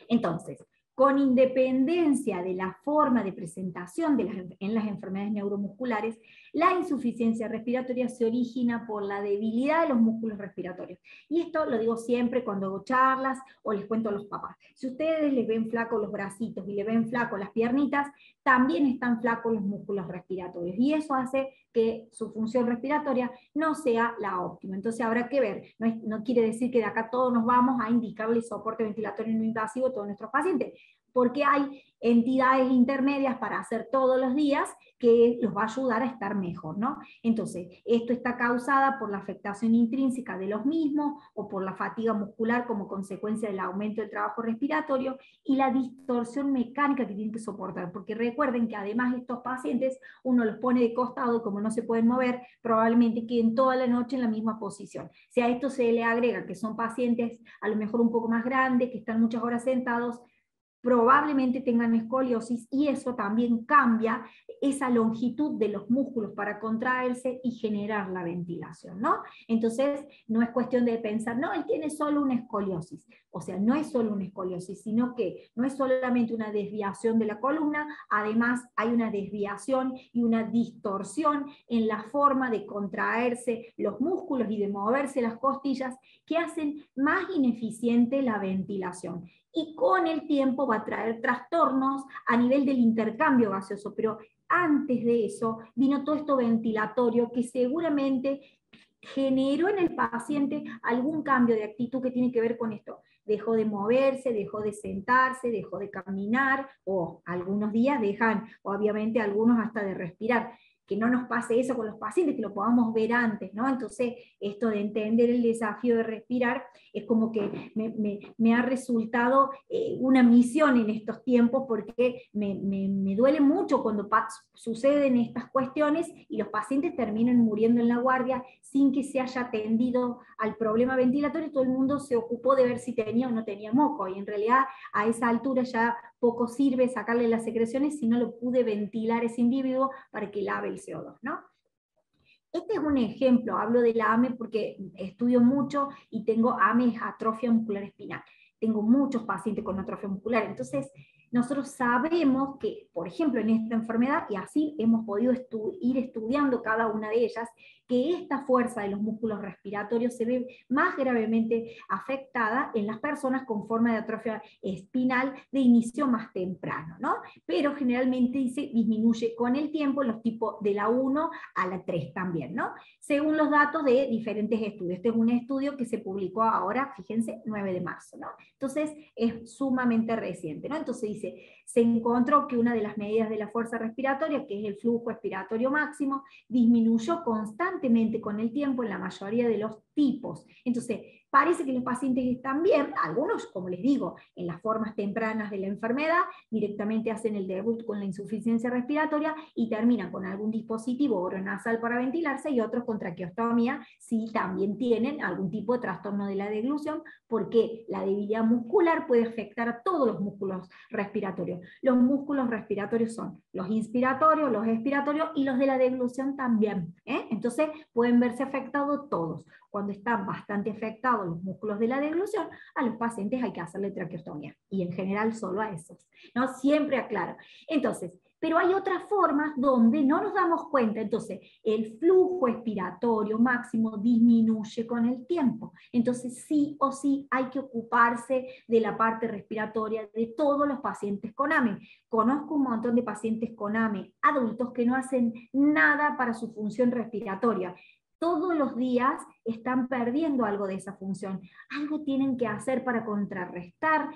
Entonces, con independencia de la forma de presentación en las enfermedades neuromusculares, la insuficiencia respiratoria se origina por la debilidad de los músculos respiratorios. Y esto lo digo siempre cuando hago charlas o les cuento a los papás. Si ustedes les ven flacos los bracitos y les ven flacos las piernitas, también están flacos los músculos respiratorios. Y eso hace que su función respiratoria no sea la óptima. Entonces habrá que ver. No quiere decir que de acá todos nos vamos a indicarle soporte ventilatorio no invasivo a todos nuestros pacientes, porque hay entidades intermedias para hacer todos los días que los va a ayudar a estar mejor, ¿no? Entonces, esto está causada por la afectación intrínseca de los mismos o por la fatiga muscular como consecuencia del aumento del trabajo respiratorio y la distorsión mecánica que tienen que soportar, porque recuerden que además estos pacientes uno los pone de costado y como no se pueden mover, probablemente queden toda la noche en la misma posición. Si a esto se le agrega que son pacientes a lo mejor un poco más grandes, que están muchas horas sentados, probablemente tengan escoliosis y eso también cambia esa longitud de los músculos para contraerse y generar la ventilación, ¿no? Entonces, no es cuestión de pensar, no, él tiene solo una escoliosis. O sea, no es solo una escoliosis, sino que no es solamente una desviación de la columna, además hay una desviación y una distorsión en la forma de contraerse los músculos y de moverse las costillas que hacen más ineficiente la ventilación. Y con el tiempo va a traer trastornos a nivel del intercambio gaseoso, pero antes de eso vino todo esto ventilatorio que seguramente generó en el paciente algún cambio de actitud que tiene que ver con esto. Dejó de moverse, dejó de sentarse, dejó de caminar, o algunos días dejan, obviamente algunos hasta de respirar. Que no nos pase eso con los pacientes, que lo podamos ver antes, ¿no? Entonces, esto de entender el desafío de respirar es como que me ha resultado una misión en estos tiempos, porque me duele mucho cuando suceden estas cuestiones y los pacientes terminan muriendo en la guardia sin que se haya atendido al problema ventilatorio, y todo el mundo se ocupó de ver si tenía o no tenía moco, y en realidad a esa altura ya poco sirve sacarle las secreciones si no lo pude ventilar ese individuo para que lave el CO2, ¿no? Este es un ejemplo, hablo de la AME porque estudio mucho y tengo AME, atrofia muscular espinal. Tengo muchos pacientes con atrofia muscular, entonces nosotros sabemos que, por ejemplo, en esta enfermedad, y así hemos podido ir estudiando cada una de ellas, que esta fuerza de los músculos respiratorios se ve más gravemente afectada en las personas con forma de atrofia espinal de inicio más temprano, ¿no? Pero generalmente disminuye con el tiempo en los tipos de la 1 a la 3 también, ¿no? Según los datos de diferentes estudios. Este es un estudio que se publicó ahora, fíjense, 9 de marzo, ¿no? Entonces es sumamente reciente, ¿no? Entonces dice, se encontró que una de las medidas de la fuerza respiratoria, que es el flujo expiratorio máximo, disminuyó constantemente con el tiempo en la mayoría de los tipos. Entonces, parece que los pacientes están bien, algunos, como les digo, en las formas tempranas de la enfermedad, directamente hacen el debut con la insuficiencia respiratoria y terminan con algún dispositivo oronasal para ventilarse, y otros con traqueostomía si también tienen algún tipo de trastorno de la deglución, porque la debilidad muscular puede afectar a todos los músculos respiratorios. Los músculos respiratorios son los inspiratorios, los expiratorios y los de la deglución también, ¿eh? Entonces pueden verse afectados todos. Cuando están bastante afectados los músculos de la deglución, a los pacientes hay que hacerle traqueostomía, y en general solo a esos, ¿no? Siempre aclaro. Entonces, pero hay otras formas donde no nos damos cuenta. Entonces, el flujo expiratorio máximo disminuye con el tiempo. Entonces, sí o sí hay que ocuparse de la parte respiratoria de todos los pacientes con AME. Conozco un montón de pacientes con AME, adultos que no hacen nada para su función respiratoria. Todos los días están perdiendo algo de esa función. Algo tienen que hacer para contrarrestar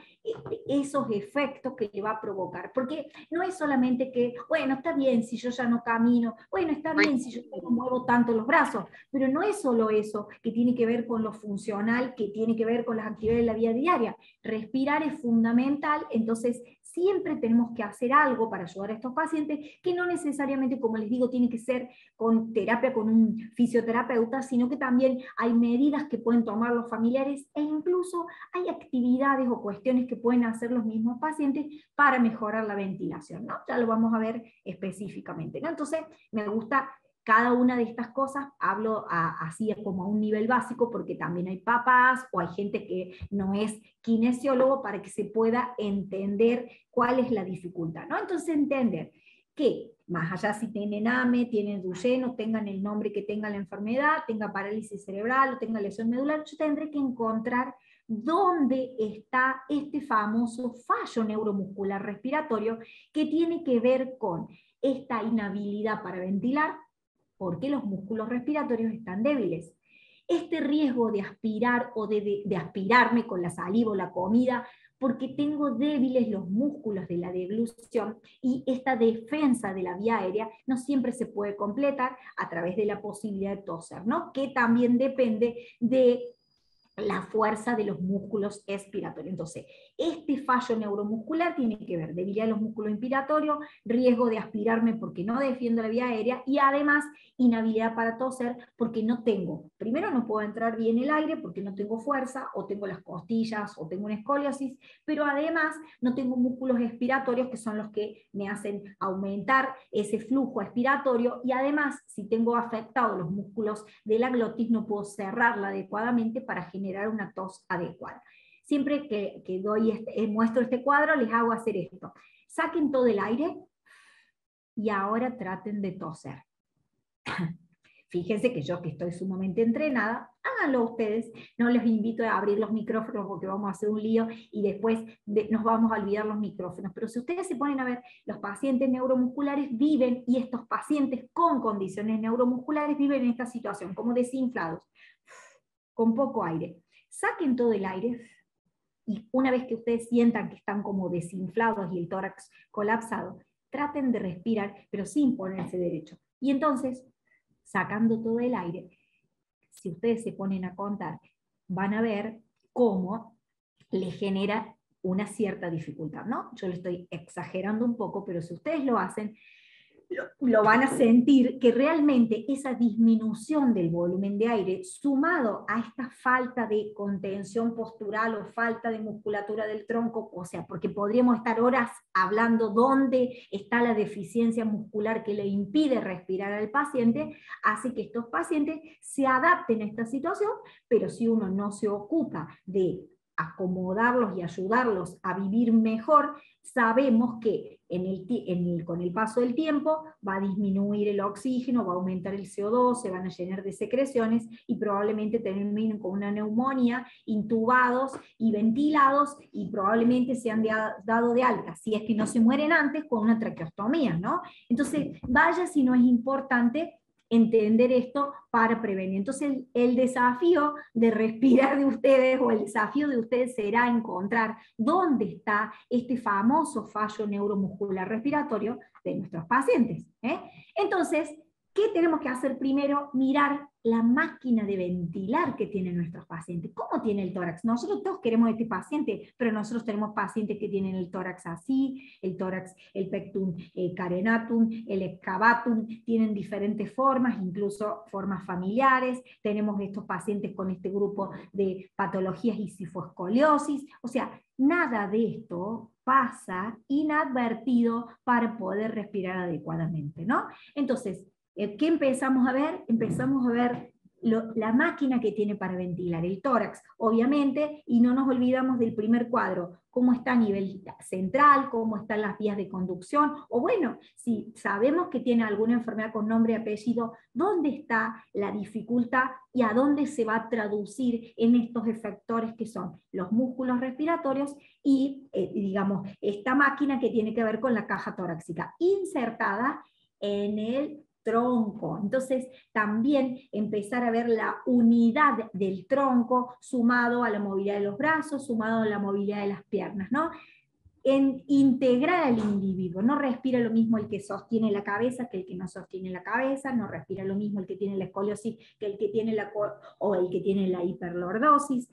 esos efectos que le va a provocar. Porque no es solamente que, bueno, está bien si yo ya no camino, bueno, está bien si yo ya no muevo tanto los brazos, pero no es solo eso que tiene que ver con lo funcional, que tiene que ver con las actividades de la vida diaria. Respirar es fundamental, entonces siempre tenemos que hacer algo para ayudar a estos pacientes, que no necesariamente, como les digo, tiene que ser con terapia con un fisioterapeuta, sino que también hay medidas que pueden tomar los familiares, e incluso hay actividades o cuestiones que pueden hacer los mismos pacientes para mejorar la ventilación, ¿no? Ya lo vamos a ver específicamente, ¿no? Entonces, me gusta cada una de estas cosas, hablo así como a un nivel básico, porque también hay papás o hay gente que no es kinesiólogo, para que se pueda entender cuál es la dificultad, ¿no? Entonces, entender que más allá si tienen AME, tienen Duchenne, o tengan el nombre que tenga la enfermedad, tenga parálisis cerebral o tenga lesión medular, yo tendré que encontrar dónde está este famoso fallo neuromuscular respiratorio, que tiene que ver con esta inhabilidad para ventilar, porque los músculos respiratorios están débiles. Este riesgo de aspirar o de aspirarme con la saliva o la comida, porque tengo débiles los músculos de la deglución, y esta defensa de la vía aérea no siempre se puede completar a través de la posibilidad de toser, ¿no? Que también depende de la fuerza de los músculos expiratorios. Entonces, este fallo neuromuscular tiene que ver debilidad de los músculos inspiratorios, riesgo de aspirarme porque no defiendo la vía aérea, y además inhabilidad para toser porque no tengo, primero no puedo entrar bien el aire porque no tengo fuerza, o tengo las costillas, o tengo una escoliosis, pero además no tengo músculos expiratorios, que son los que me hacen aumentar ese flujo expiratorio, y además si tengo afectados los músculos de la glotis no puedo cerrarla adecuadamente para generar una tos adecuada. Siempre que muestro este cuadro, les hago hacer esto. Saquen todo el aire y ahora traten de toser. Fíjense que yo, que estoy sumamente entrenada, háganlo ustedes. No les invito a abrir los micrófonos porque vamos a hacer un lío y después nos vamos a olvidar los micrófonos. Pero si ustedes se ponen a ver, los pacientes neuromusculares viven, y estos pacientes con condiciones neuromusculares viven en esta situación, como desinflados, con poco aire. Saquen todo el aire, y una vez que ustedes sientan que están como desinflados y el tórax colapsado, traten de respirar, pero sin ponerse derecho. Y entonces, sacando todo el aire, si ustedes se ponen a contar, van a ver cómo les genera una cierta dificultad, ¿no? Yo lo estoy exagerando un poco, pero si ustedes lo hacen, lo van a sentir, que realmente esa disminución del volumen de aire, sumado a esta falta de contención postural o falta de musculatura del tronco, o sea, porque podríamos estar horas hablando dónde está la deficiencia muscular que le impide respirar al paciente, hace que estos pacientes se adapten a esta situación, pero si uno no se ocupa de acomodarlos y ayudarlos a vivir mejor, sabemos que con el paso del tiempo va a disminuir el oxígeno, va a aumentar el CO2, se van a llenar de secreciones y probablemente terminen con una neumonía, intubados y ventilados, y probablemente se han dado de alta, si es que no se mueren antes, con una traqueostomía, ¿no? Entonces, vaya si no es importante entender esto para prevenir. Entonces el desafío de respirar de ustedes, o el desafío de ustedes, será encontrar dónde está este famoso fallo neuromuscular respiratorio de nuestros pacientes. Entonces, ¿qué tenemos que hacer primero? Mirar la máquina de ventilar que tienen nuestros pacientes. ¿Cómo tiene el tórax? Nosotros todos queremos este paciente, pero nosotros tenemos pacientes que tienen el tórax así, el tórax, el pectum carenatum, el excavatum, tienen diferentes formas, incluso formas familiares. Tenemos estos pacientes con este grupo de patologías y cifoescoliosis. O sea, nada de esto pasa inadvertido para poder respirar adecuadamente, ¿no? Entonces, ¿qué empezamos a ver? Empezamos a ver la máquina que tiene para ventilar, el tórax, obviamente, y no nos olvidamos del primer cuadro, cómo está a nivel central, cómo están las vías de conducción, o bueno, si sabemos que tiene alguna enfermedad con nombre y apellido, ¿dónde está la dificultad y a dónde se va a traducir en estos efectores que son los músculos respiratorios y, digamos, esta máquina que tiene que ver con la caja torácica, insertada en el tronco? Entonces, también empezar a ver la unidad del tronco sumado a la movilidad de los brazos, sumado a la movilidad de las piernas, ¿no? En integrar al individuo. No respira lo mismo el que sostiene la cabeza que el que no sostiene la cabeza, no respira lo mismo el que tiene la escoliosis que el que tiene o el que tiene la hiperlordosis.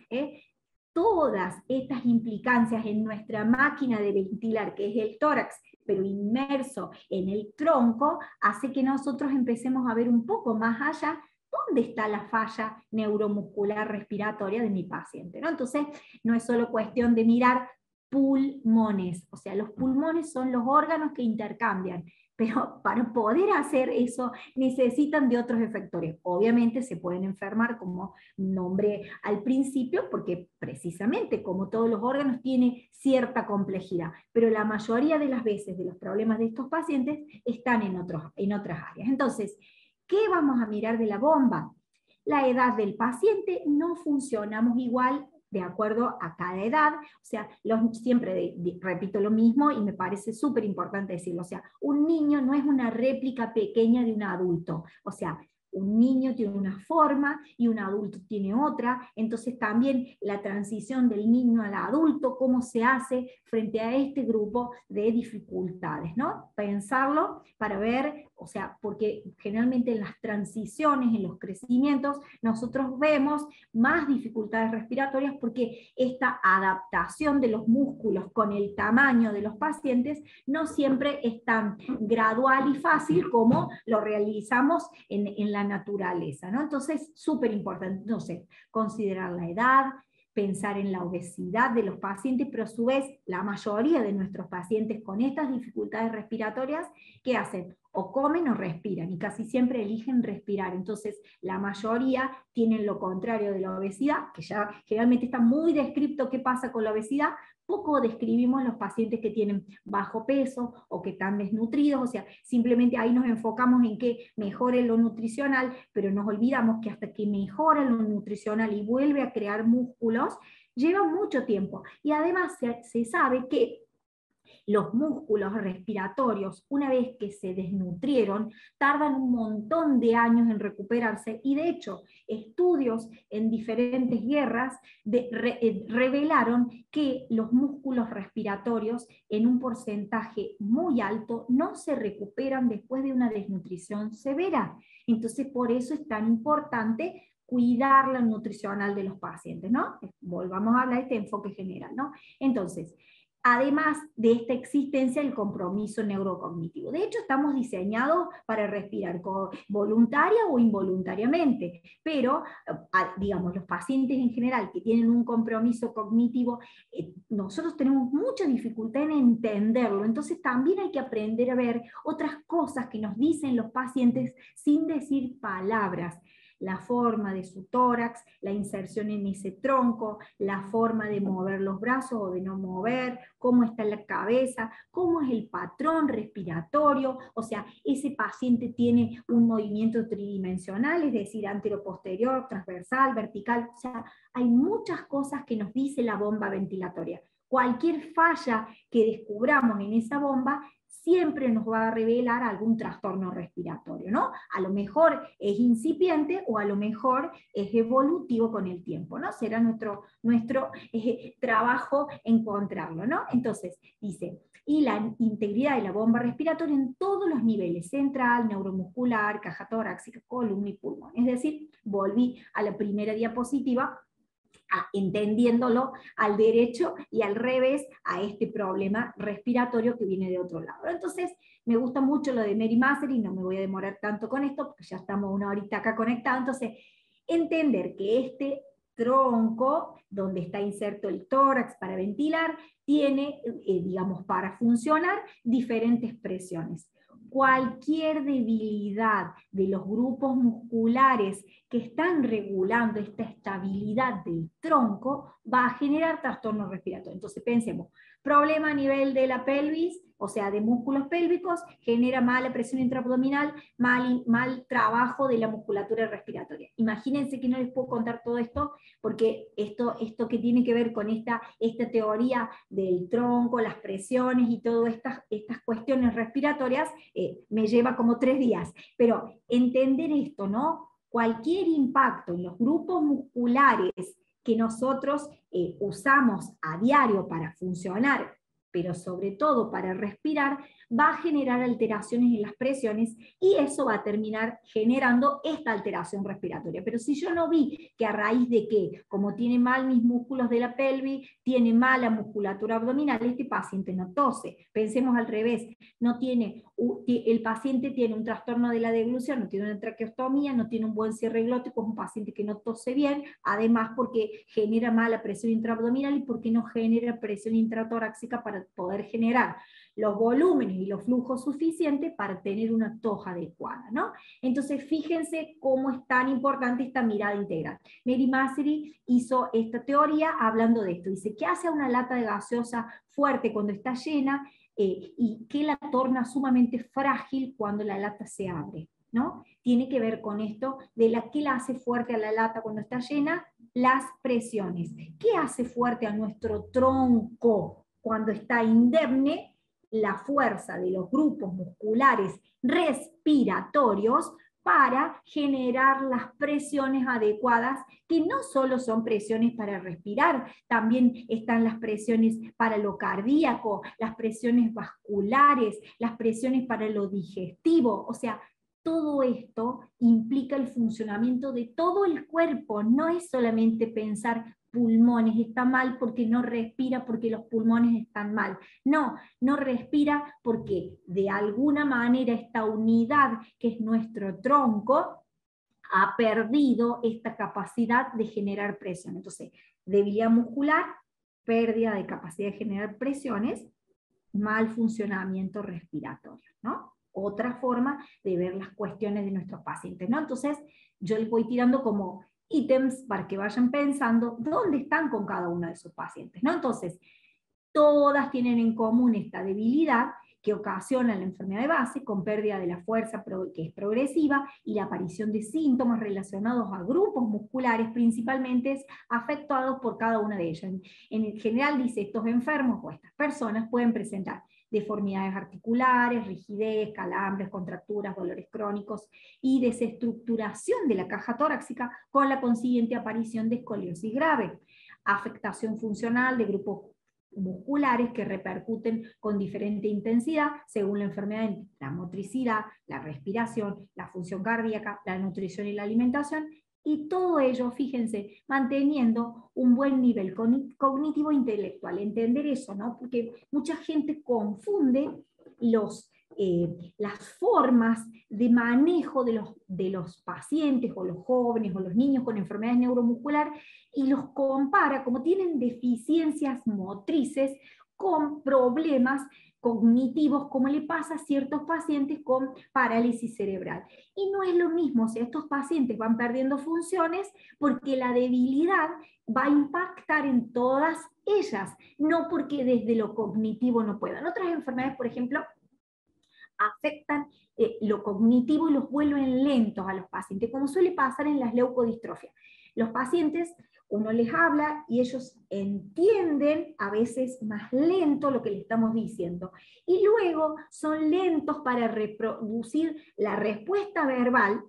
Todas estas implicancias en nuestra máquina de ventilar, que es el tórax, pero inmerso en el tronco, hace que nosotros empecemos a ver un poco más allá dónde está la falla neuromuscular respiratoria de mi paciente, ¿no? Entonces, no es solo cuestión de mirar pulmones, o sea, los pulmones son los órganos que intercambian, pero para poder hacer eso necesitan de otros efectores. Obviamente se pueden enfermar, como nombré al principio, porque precisamente como todos los órganos tiene cierta complejidad, pero la mayoría de las veces de los problemas de estos pacientes están en otras áreas. Entonces, ¿qué vamos a mirar de la bomba? La edad del paciente, no funcionamos igual de acuerdo a cada edad, o sea, siempre repito lo mismo y me parece súper importante decirlo, o sea, un niño no es una réplica pequeña de un adulto, o sea, un niño tiene una forma y un adulto tiene otra, entonces también la transición del niño al adulto, cómo se hace frente a este grupo de dificultades, ¿no? Pensarlo para ver, o sea, porque generalmente en las transiciones, en los crecimientos, nosotros vemos más dificultades respiratorias porque esta adaptación de los músculos con el tamaño de los pacientes no siempre es tan gradual y fácil como lo realizamos en la naturaleza, ¿no? Entonces, súper importante, entonces, considerar la edad, pensar en la obesidad de los pacientes, pero a su vez la mayoría de nuestros pacientes con estas dificultades respiratorias, ¿qué hacen? O comen o respiran, y casi siempre eligen respirar. Entonces la mayoría tienen lo contrario de la obesidad, que ya generalmente está muy descrito qué pasa con la obesidad. Poco describimos los pacientes que tienen bajo peso o que están desnutridos, o sea, simplemente ahí nos enfocamos en que mejore lo nutricional, pero nos olvidamos que hasta que mejora lo nutricional y vuelve a crear músculos, lleva mucho tiempo. Y además se sabe que los músculos respiratorios, una vez que se desnutrieron, tardan un montón de años en recuperarse, y de hecho, estudios en diferentes guerras revelaron que los músculos respiratorios, en un porcentaje muy alto, no se recuperan después de una desnutrición severa. Entonces, por eso es tan importante cuidar la nutricional de los pacientes, ¿no? Volvamos a hablar de este enfoque general, ¿no? Entonces, además de esta existencia, el compromiso neurocognitivo. De hecho, estamos diseñados para respirar voluntaria o involuntariamente, pero, digamos, los pacientes en general que tienen un compromiso cognitivo, nosotros tenemos mucha dificultad en entenderlo, entonces también hay que aprender a ver otras cosas que nos dicen los pacientes sin decir palabras. la forma de su tórax, la inserción en ese tronco, la forma de mover los brazos o de no mover, cómo está la cabeza, cómo es el patrón respiratorio, o sea, ese paciente tiene un movimiento tridimensional, es decir, antero-posterior, transversal, vertical, o sea, hay muchas cosas que nos dice la bomba ventilatoria. Cualquier falla que descubramos en esa bomba siempre nos va a revelar algún trastorno respiratorio, ¿no? A lo mejor es incipiente o a lo mejor es evolutivo con el tiempo, ¿no? Será nuestro trabajo encontrarlo, ¿no? Entonces, dice, y la integridad de la bomba respiratoria en todos los niveles, central, neuromuscular, caja torácica, columna y pulmón. Es decir, volví a la primera diapositiva, entendiéndolo al derecho y al revés a este problema respiratorio que viene de otro lado. Entonces, me gusta mucho lo de Mary Massery, no me voy a demorar tanto con esto, porque ya estamos una horita acá conectados. Entonces, entender que este tronco, donde está inserto el tórax para ventilar, tiene, digamos, para funcionar, diferentes presiones. Cualquier debilidad de los grupos musculares que están regulando esta estabilidad del tronco va a generar trastorno respiratorio. Entonces pensemos, problema a nivel de la pelvis, o sea, de músculos pélvicos, genera mala presión intraabdominal, mal trabajo de la musculatura respiratoria. Imagínense que no les puedo contar todo esto, porque esto que tiene que ver con esta teoría del tronco, las presiones y todas estas cuestiones respiratorias, me lleva como 3 días. Pero entender esto, ¿no? Cualquier impacto en los grupos musculares que nosotros usamos a diario para funcionar, pero sobre todo para respirar, va a generar alteraciones en las presiones y eso va a terminar generando esta alteración respiratoria. Pero si yo no vi que a raíz de que, como tiene mal mis músculos de la pelvis, tiene mala musculatura abdominal, este paciente no tose. Pensemos al revés, el paciente tiene un trastorno de la deglución, no tiene una traqueostomía, no tiene un buen cierre glótico, es un paciente que no tose bien, además porque genera mala presión intraabdominal y porque no genera presión intratorácica para poder generar los volúmenes y los flujos suficientes para tener una tos adecuada, ¿no? Entonces, fíjense cómo es tan importante esta mirada integral. Mary Massery hizo esta teoría hablando de esto. Dice, ¿qué hace a una lata de gaseosa fuerte cuando está llena y qué la torna sumamente frágil cuando la lata se abre? ¿No? Tiene que ver con esto de qué la hace fuerte a la lata cuando está llena, las presiones. ¿Qué hace fuerte a nuestro tronco cuando está indemne? La fuerza de los grupos musculares respiratorios para generar las presiones adecuadas, que no solo son presiones para respirar, también están las presiones para lo cardíaco, las presiones vasculares, las presiones para lo digestivo, o sea, todo esto implica el funcionamiento de todo el cuerpo, no es solamente pensar pulmones, está mal porque no respira porque los pulmones están mal. No respira porque de alguna manera esta unidad que es nuestro tronco ha perdido esta capacidad de generar presión. Entonces, debilidad muscular, pérdida de capacidad de generar presiones, mal funcionamiento respiratorio, ¿no? Otra forma de ver las cuestiones de nuestros pacientes, ¿no? Entonces, yo les voy tirando como ítems para que vayan pensando dónde están con cada uno de sus pacientes, ¿no? Entonces, todas tienen en común esta debilidad que ocasiona la enfermedad de base con pérdida de la fuerza que es progresiva y la aparición de síntomas relacionados a grupos musculares principalmente afectados por cada una de ellas. En general dice, estos enfermos o estas personas pueden presentar deformidades articulares, rigidez, calambres, contracturas, dolores crónicos y desestructuración de la caja torácica con la consiguiente aparición de escoliosis grave, afectación funcional de grupos musculares que repercuten con diferente intensidad según la enfermedad, la motricidad, la respiración, la función cardíaca, la nutrición y la alimentación, y todo ello, fíjense, manteniendo un buen nivel cognitivo e intelectual. Entender eso, ¿no? Porque mucha gente confunde las formas de manejo de los pacientes o los jóvenes o los niños con enfermedades neuromusculares y los compara, como tienen deficiencias motrices, con problemas cognitivos, como le pasa a ciertos pacientes con parálisis cerebral. Y no es lo mismo si estos pacientes van perdiendo funciones, porque la debilidad va a impactar en todas ellas, no porque desde lo cognitivo no puedan. Otras enfermedades, por ejemplo, afectan lo cognitivo y los vuelven lentos a los pacientes, como suele pasar en las leucodistrofias. Los pacientes, uno les habla y ellos entienden a veces más lento lo que le estamos diciendo, y luego son lentos para reproducir la respuesta verbal,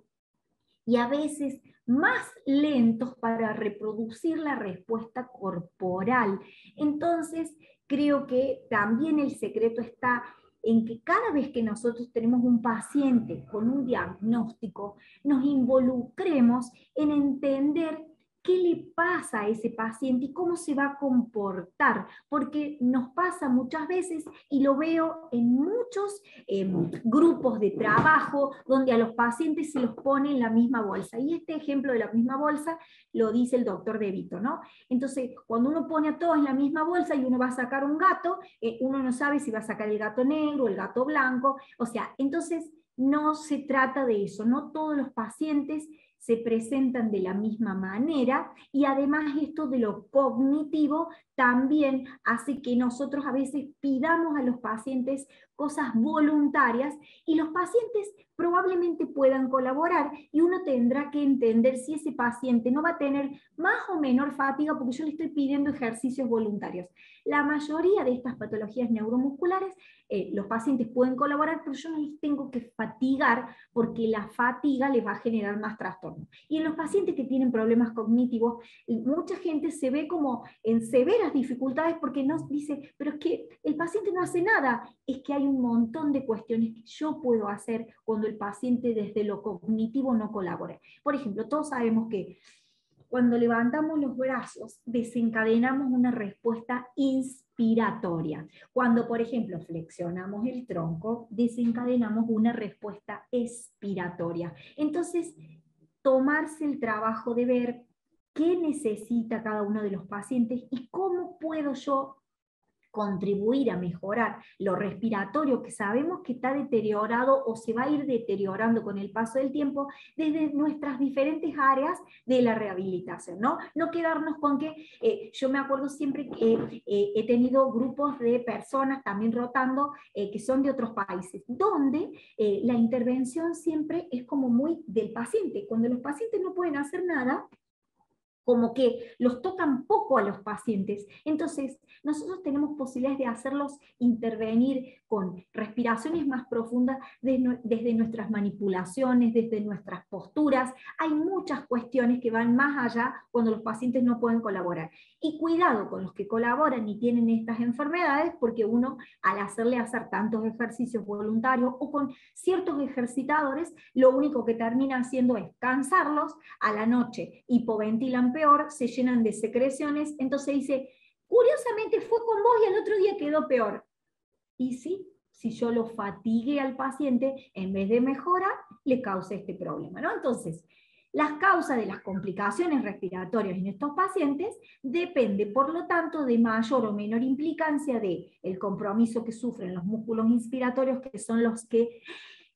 y a veces más lentos para reproducir la respuesta corporal. Entonces, creo que también el secreto está en que cada vez que nosotros tenemos un paciente con un diagnóstico, nos involucremos en entender qué le pasa a ese paciente y cómo se va a comportar, porque nos pasa muchas veces, y lo veo en muchos grupos de trabajo, donde a los pacientes se los pone en la misma bolsa, y este ejemplo de la misma bolsa lo dice el doctor De Vito, ¿no? Entonces, cuando uno pone a todos en la misma bolsa y uno va a sacar un gato, uno no sabe si va a sacar el gato negro o el gato blanco, o sea, entonces no se trata de eso, no todos los pacientes se presentan de la misma manera, y además esto de lo cognitivo también hace que nosotros a veces pidamos a los pacientes cosas voluntarias, y los pacientes probablemente puedan colaborar, y uno tendrá que entender si ese paciente no va a tener más o menor fatiga porque yo le estoy pidiendo ejercicios voluntarios. La mayoría de estas patologías neuromusculares, los pacientes pueden colaborar, pero yo no les tengo que fatigar, porque la fatiga les va a generar más trastorno. Y en los pacientes que tienen problemas cognitivos, mucha gente se ve como en severas dificultades porque nos dice, pero es que el paciente no hace nada. Es que hay un montón de cuestiones que yo puedo hacer cuando el paciente desde lo cognitivo no colabora. Por ejemplo, todos sabemos que cuando levantamos los brazos desencadenamos una respuesta inspiratoria. Cuando, por ejemplo, flexionamos el tronco, desencadenamos una respuesta expiratoria. Entonces, tomarse el trabajo de ver qué necesita cada uno de los pacientes y cómo puedo yo contribuir a mejorar lo respiratorio, que sabemos que está deteriorado o se va a ir deteriorando con el paso del tiempo, desde nuestras diferentes áreas de la rehabilitación, ¿no? No quedarnos con que, yo me acuerdo siempre que he tenido grupos de personas también rotando, que son de otros países, donde la intervención siempre es como muy del paciente. Cuando los pacientes no pueden hacer nada, como que los tocan poco a los pacientes. Entonces, nosotros tenemos posibilidades de hacerlos intervenir con respiraciones más profundas desde nuestras manipulaciones, desde nuestras posturas. Hay muchas cuestiones que van más allá cuando los pacientes no pueden colaborar. Y cuidado con los que colaboran y tienen estas enfermedades, porque uno, al hacerle hacer tantos ejercicios voluntarios o con ciertos ejercitadores, lo único que termina haciendo es cansarlos, a la noche hipoventilan peor, se llenan de secreciones, entonces dice, curiosamente fue con vos y al otro día quedó peor. Y sí, si yo lo fatigué al paciente, en vez de mejorar, le causé este problema, ¿no? Entonces, las causas de las complicaciones respiratorias en estos pacientes depende, por lo tanto, de mayor o menor implicancia del compromiso que sufren los músculos inspiratorios, que son los que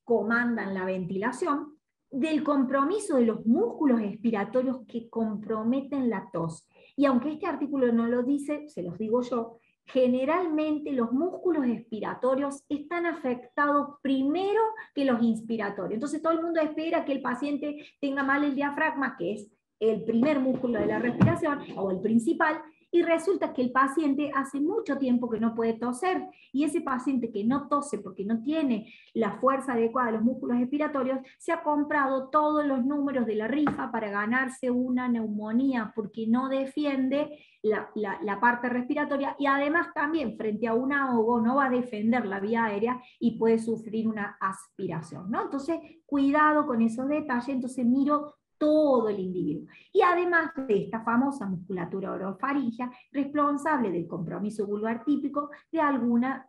comandan la ventilación, del compromiso de los músculos expiratorios que comprometen la tos. Y aunque este artículo no lo dice, se los digo yo, generalmente los músculos expiratorios están afectados primero que los inspiratorios. Entonces todo el mundo espera que el paciente tenga mal el diafragma, que es el primer músculo de la respiración, o el principal, y resulta que el paciente hace mucho tiempo que no puede toser, y ese paciente que no tose porque no tiene la fuerza adecuada de los músculos expiratorios, se ha comprado todos los números de la rifa para ganarse una neumonía, porque no defiende la parte respiratoria, y además también frente a un ahogo no va a defender la vía aérea y puede sufrir una aspiración, ¿no? Entonces, cuidado con esos detalles. Entonces miro todo el individuo. Y además de esta famosa musculatura orofaringea, responsable del compromiso vulvar típico de algunas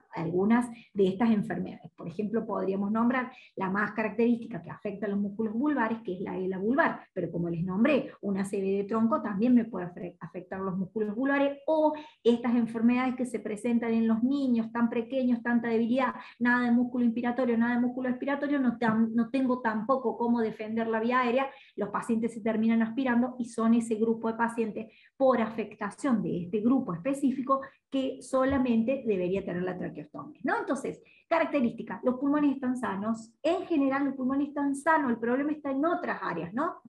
de estas enfermedades. Por ejemplo, podríamos nombrar la más característica que afecta a los músculos vulvares, que es la ELA vulvar, pero como les nombré, una ACV de tronco también me puede afectar los músculos vulvares, o estas enfermedades que se presentan en los niños tan pequeños, tanta debilidad, nada de músculo inspiratorio, nada de músculo expiratorio, no tengo tampoco cómo defender la vía aérea, los pacientes se terminan aspirando y son ese grupo de pacientes por afectación de este grupo específico que solamente debería tener la traqueostomía, ¿no? Entonces, características, los pulmones están sanos, en general los pulmones están sanos, el problema está en otras áreas, ¿no?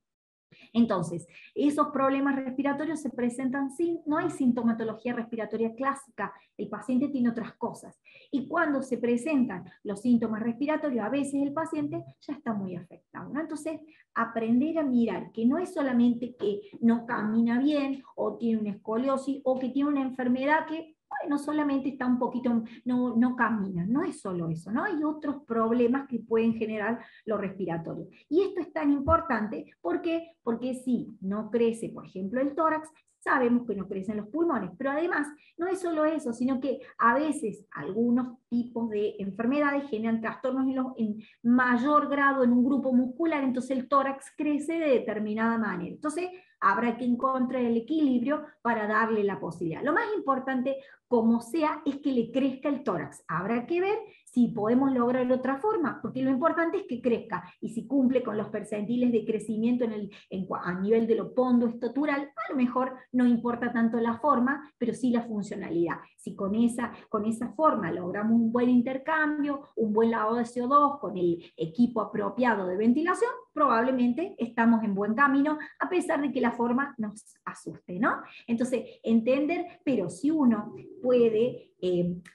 Entonces, esos problemas respiratorios se presentan no hay sintomatología respiratoria clásica, el paciente tiene otras cosas. Y cuando se presentan los síntomas respiratorios, a veces el paciente ya está muy afectado, ¿no? Entonces, aprender a mirar que no es solamente que no camina bien, o tiene una escoliosis, o que tiene una enfermedad que no solamente está un poquito, no camina, no es solo eso, ¿no? Hay otros problemas que pueden generar lo respiratorio. Y esto es tan importante, ¿por qué? Porque si no crece, por ejemplo, el tórax, sabemos que no crecen los pulmones, pero además no es solo eso, sino que a veces algunos tipos de enfermedades generan trastornos en mayor grado en un grupo muscular, entonces el tórax crece de determinada manera. Entonces habrá que encontrar el equilibrio para darle la posibilidad. Lo más importante, como sea, es que le crezca el tórax. Habrá que ver si podemos lograr de otra forma, porque lo importante es que crezca, y si cumple con los percentiles de crecimiento a nivel de lo pondoestructural, a lo mejor no importa tanto la forma, pero sí la funcionalidad. Si con esa forma logramos un buen intercambio, un buen lavado de CO2, con el equipo apropiado de ventilación, probablemente estamos en buen camino, a pesar de que la forma nos asuste, ¿no? Entonces, entender, pero si uno puede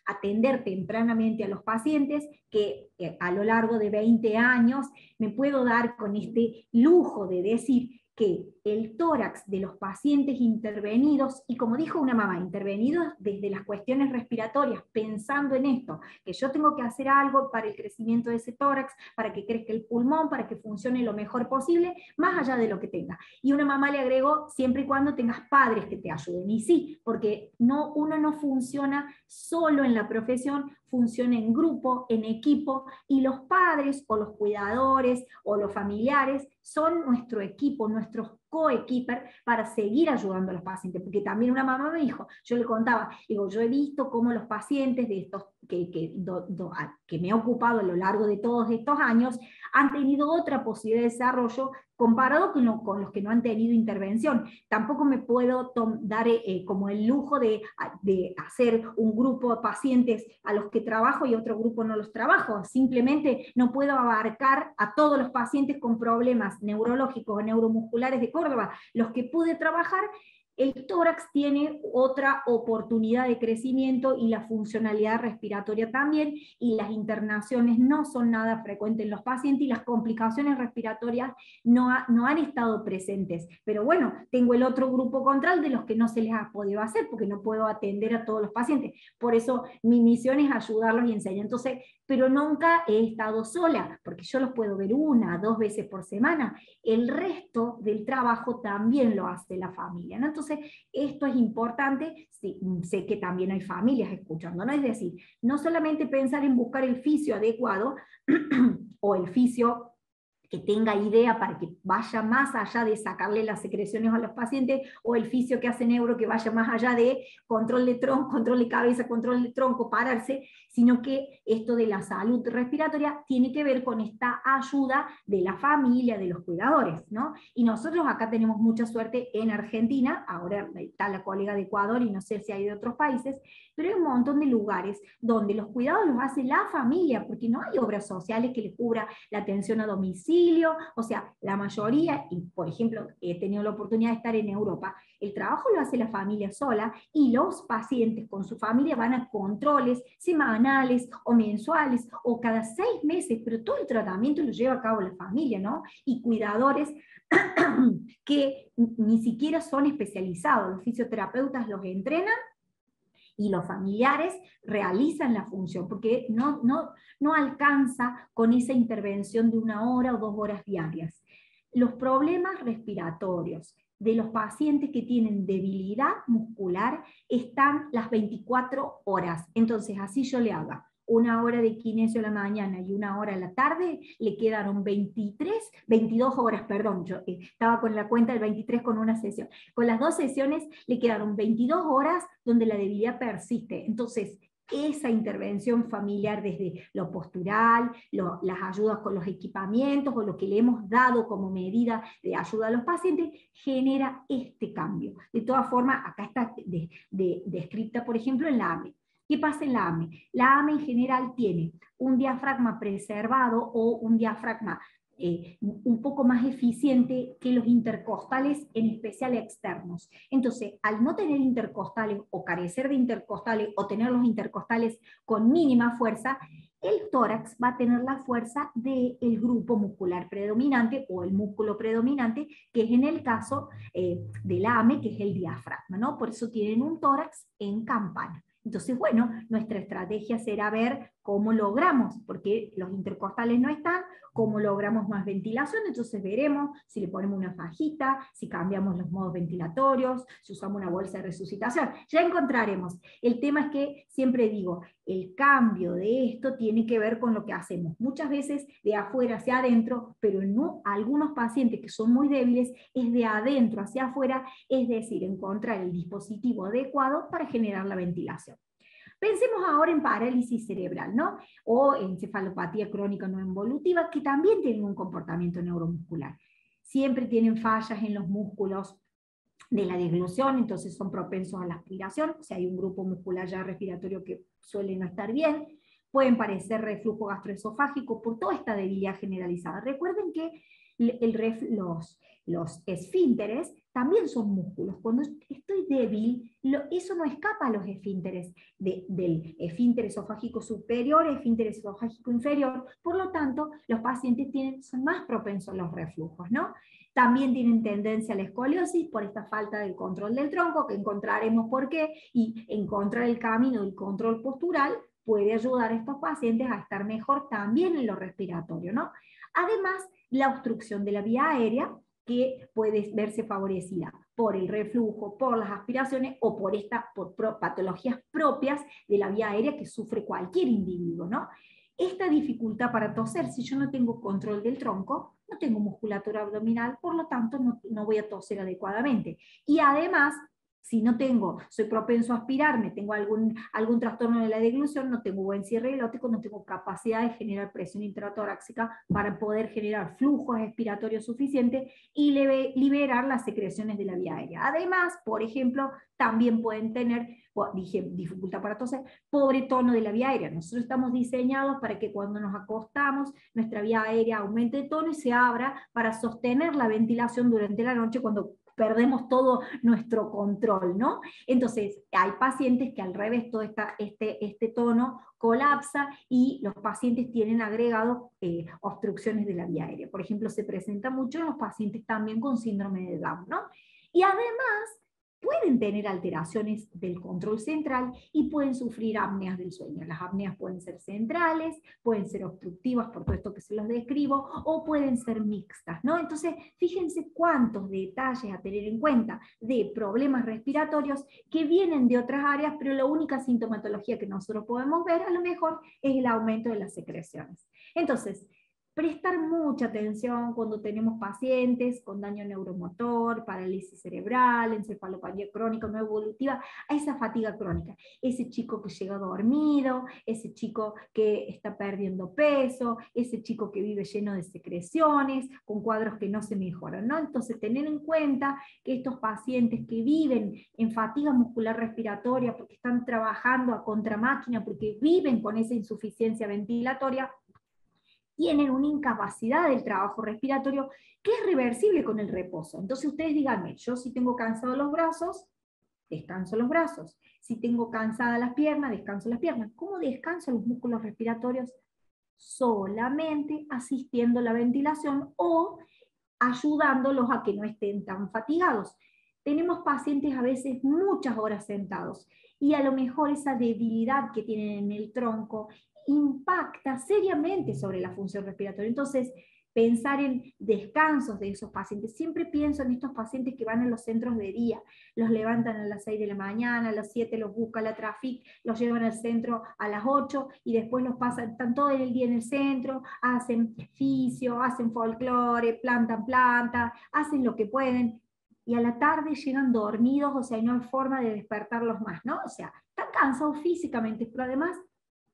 atender tempranamente a los pacientes, que a lo largo de 20 años me puedo dar con este lujo de decir que el tórax de los pacientes intervenidos, y como dijo una mamá, intervenidos desde las cuestiones respiratorias, pensando en esto, que yo tengo que hacer algo para el crecimiento de ese tórax, para que crezca el pulmón, para que funcione lo mejor posible, más allá de lo que tenga. Y una mamá le agregó, siempre y cuando tengas padres que te ayuden. Y sí, porque uno no funciona solo en la profesión, funciona en grupo, en equipo, y los padres o los cuidadores o los familiares son nuestro equipo, nuestros coequiper para seguir ayudando a los pacientes, porque también una mamá me dijo, yo le contaba, digo, yo he visto cómo los pacientes de estos que me he ocupado a lo largo de todos estos años han tenido otra posibilidad de desarrollo comparado con los que no han tenido intervención. Tampoco me puedo dar como el lujo de hacer un grupo de pacientes a los que trabajo y otro grupo no los trabajo. Simplemente no puedo abarcar a todos los pacientes con problemas neurológicos o neuromusculares de Córdoba. Los que pude trabajar, el tórax tiene otra oportunidad de crecimiento y la funcionalidad respiratoria también, y las internaciones no son nada frecuentes en los pacientes y las complicaciones respiratorias no han estado presentes. Pero bueno, tengo el otro grupo control de los que no se les ha podido hacer porque no puedo atender a todos los pacientes. Por eso mi misión es ayudarlos y enseñar. Entonces, pero nunca he estado sola, porque yo los puedo ver 1 o 2 veces por semana. El resto del trabajo también lo hace la familia, ¿no? Entonces, esto es importante. Sí, sé que también hay familias escuchando, ¿no? Es decir, no solamente pensar en buscar el fisio adecuado o el fisio que tenga idea para que vaya más allá de sacarle las secreciones a los pacientes, o el fisio que hace neuro que vaya más allá de control de tronco, control de cabeza, control de tronco, pararse, sino que esto de la salud respiratoria tiene que ver con esta ayuda de la familia, de los cuidadores, ¿no? Y nosotros acá tenemos mucha suerte en Argentina, ahora está la colega de Ecuador y no sé si hay de otros países, pero hay un montón de lugares donde los cuidados los hace la familia, porque no hay obras sociales que les cubra la atención a domicilio, o sea, la mayoría, y por ejemplo, he tenido la oportunidad de estar en Europa, el trabajo lo hace la familia sola, y los pacientes con su familia van a controles semanales o mensuales, o cada 6 meses, pero todo el tratamiento lo lleva a cabo la familia, ¿no? Y cuidadores que ni siquiera son especializados, los fisioterapeutas los entrenan, y los familiares realizan la función, porque no alcanza con esa intervención de 1 hora o 2 horas diarias. los problemas respiratorios de los pacientes que tienen debilidad muscular están las 24 horas. Entonces, así yo le haga 1 hora de kinesio a la mañana y 1 hora a la tarde, le quedaron 22 horas, perdón, yo estaba con la cuenta del 23 con una sesión. Con las 2 sesiones le quedaron 22 horas donde la debilidad persiste. Entonces, esa intervención familiar desde lo postural, las ayudas con los equipamientos o lo que le hemos dado como medida de ayuda a los pacientes, genera este cambio. De todas formas, acá está descrita, por ejemplo, en la AME. ¿Qué pasa en la AME? La AME en general tiene un diafragma preservado o un diafragma un poco más eficiente que los intercostales, en especial externos. Entonces, al no tener intercostales o carecer de intercostales o tener los intercostales con mínima fuerza, el tórax va a tener la fuerza del grupo muscular predominante o el músculo predominante, que es en el caso del AME, que es el diafragma, ¿no? Por eso tienen un tórax en campana. Entonces, bueno, nuestra estrategia será ver cómo logramos, porque los intercostales no están, cómo logramos más ventilación. Entonces veremos si le ponemos una fajita, si cambiamos los modos ventilatorios, si usamos una bolsa de resucitación. Ya encontraremos. El tema es que, siempre digo, el cambio de esto tiene que ver con lo que hacemos. Muchas veces de afuera hacia adentro, pero en algunos pacientes que son muy débiles, es de adentro hacia afuera, es decir, encontrar el dispositivo adecuado para generar la ventilación. Pensemos ahora en parálisis cerebral, ¿no? O encefalopatía crónica no involutiva, que también tienen un comportamiento neuromuscular. Siempre tienen fallas en los músculos de la deglución, entonces son propensos a la aspiración. Si hay un grupo muscular ya respiratorio que suele no estar bien, pueden padecer reflujo gastroesofágico por toda esta debilidad generalizada. Recuerden que los esfínteres también son músculos. Cuando estoy débil, eso no escapa a los esfínteres, del esfínter esofágico superior, esfínter esofágico inferior. Por lo tanto, los pacientes son más propensos a los reflujos, ¿no? También tienen tendencia a la escoliosis por esta falta del control del tronco, que encontraremos por qué, y encontrar el camino del control postural puede ayudar a estos pacientes a estar mejor también en lo respiratorio, ¿no? Además, la obstrucción de la vía aérea, que puede verse favorecida por el reflujo, por las aspiraciones o por patologías propias de la vía aérea que sufre cualquier individuo, ¿no? Esta dificultad para toser, si yo no tengo control del tronco, no tengo musculatura abdominal, por lo tanto no voy a toser adecuadamente. Y además, si no soy propenso a aspirarme, tengo algún trastorno de la deglución, no tengo buen cierre glótico, no tengo capacidad de generar presión intratorácica para poder generar flujos expiratorios suficientes y liberar las secreciones de la vía aérea. Además, por ejemplo, también pueden tener, dificultad para toser, pobre tono de la vía aérea. Nosotros estamos diseñados para que cuando nos acostamos, nuestra vía aérea aumente de tono y se abra para sostener la ventilación durante la noche cuando perdemos todo nuestro control, ¿no? Entonces, hay pacientes que al revés, todo este tono colapsa y los pacientes tienen agregado obstrucciones de la vía aérea. Por ejemplo, se presenta mucho en los pacientes también con síndrome de Down, ¿no? Y además, pueden tener alteraciones del control central y pueden sufrir apneas del sueño. Las apneas pueden ser centrales, pueden ser obstructivas por todo esto que se los describo, o pueden ser mixtas, ¿no? Entonces, fíjense cuántos detalles a tener en cuenta de problemas respiratorios que vienen de otras áreas, pero la única sintomatología que nosotros podemos ver a lo mejor es el aumento de las secreciones. Entonces, prestar mucha atención cuando tenemos pacientes con daño neuromotor, parálisis cerebral, encefalopatía crónica no evolutiva, a esa fatiga crónica. Ese chico que llega dormido, ese chico que está perdiendo peso, ese chico que vive lleno de secreciones, con cuadros que no se mejoran, ¿no? Entonces, tener en cuenta que estos pacientes que viven en fatiga muscular respiratoria porque están trabajando a contramáquina, porque viven con esa insuficiencia ventilatoria, tienen una incapacidad del trabajo respiratorio que es reversible con el reposo. Entonces ustedes díganme, yo si tengo cansados los brazos, descanso los brazos. Si tengo cansadas las piernas, descanso las piernas. ¿Cómo descanso los músculos respiratorios? Solamente asistiendo a la ventilación o ayudándolos a que no estén tan fatigados. Tenemos pacientes a veces muchas horas sentados y a lo mejor esa debilidad que tienen en el tronco impacta seriamente sobre la función respiratoria. Entonces, pensar en descansos de esos pacientes. Siempre pienso en estos pacientes que van a los centros de día, los levantan a las 6 de la mañana, a las 7 los busca la Trafic, los llevan al centro a las 8 y después los pasan, están todo el día en el centro, hacen fisio, hacen folclore, plantan plantas, hacen lo que pueden, y a la tarde llegan dormidos, o sea, y no hay forma de despertarlos más, ¿no? O sea, están cansados físicamente, pero además,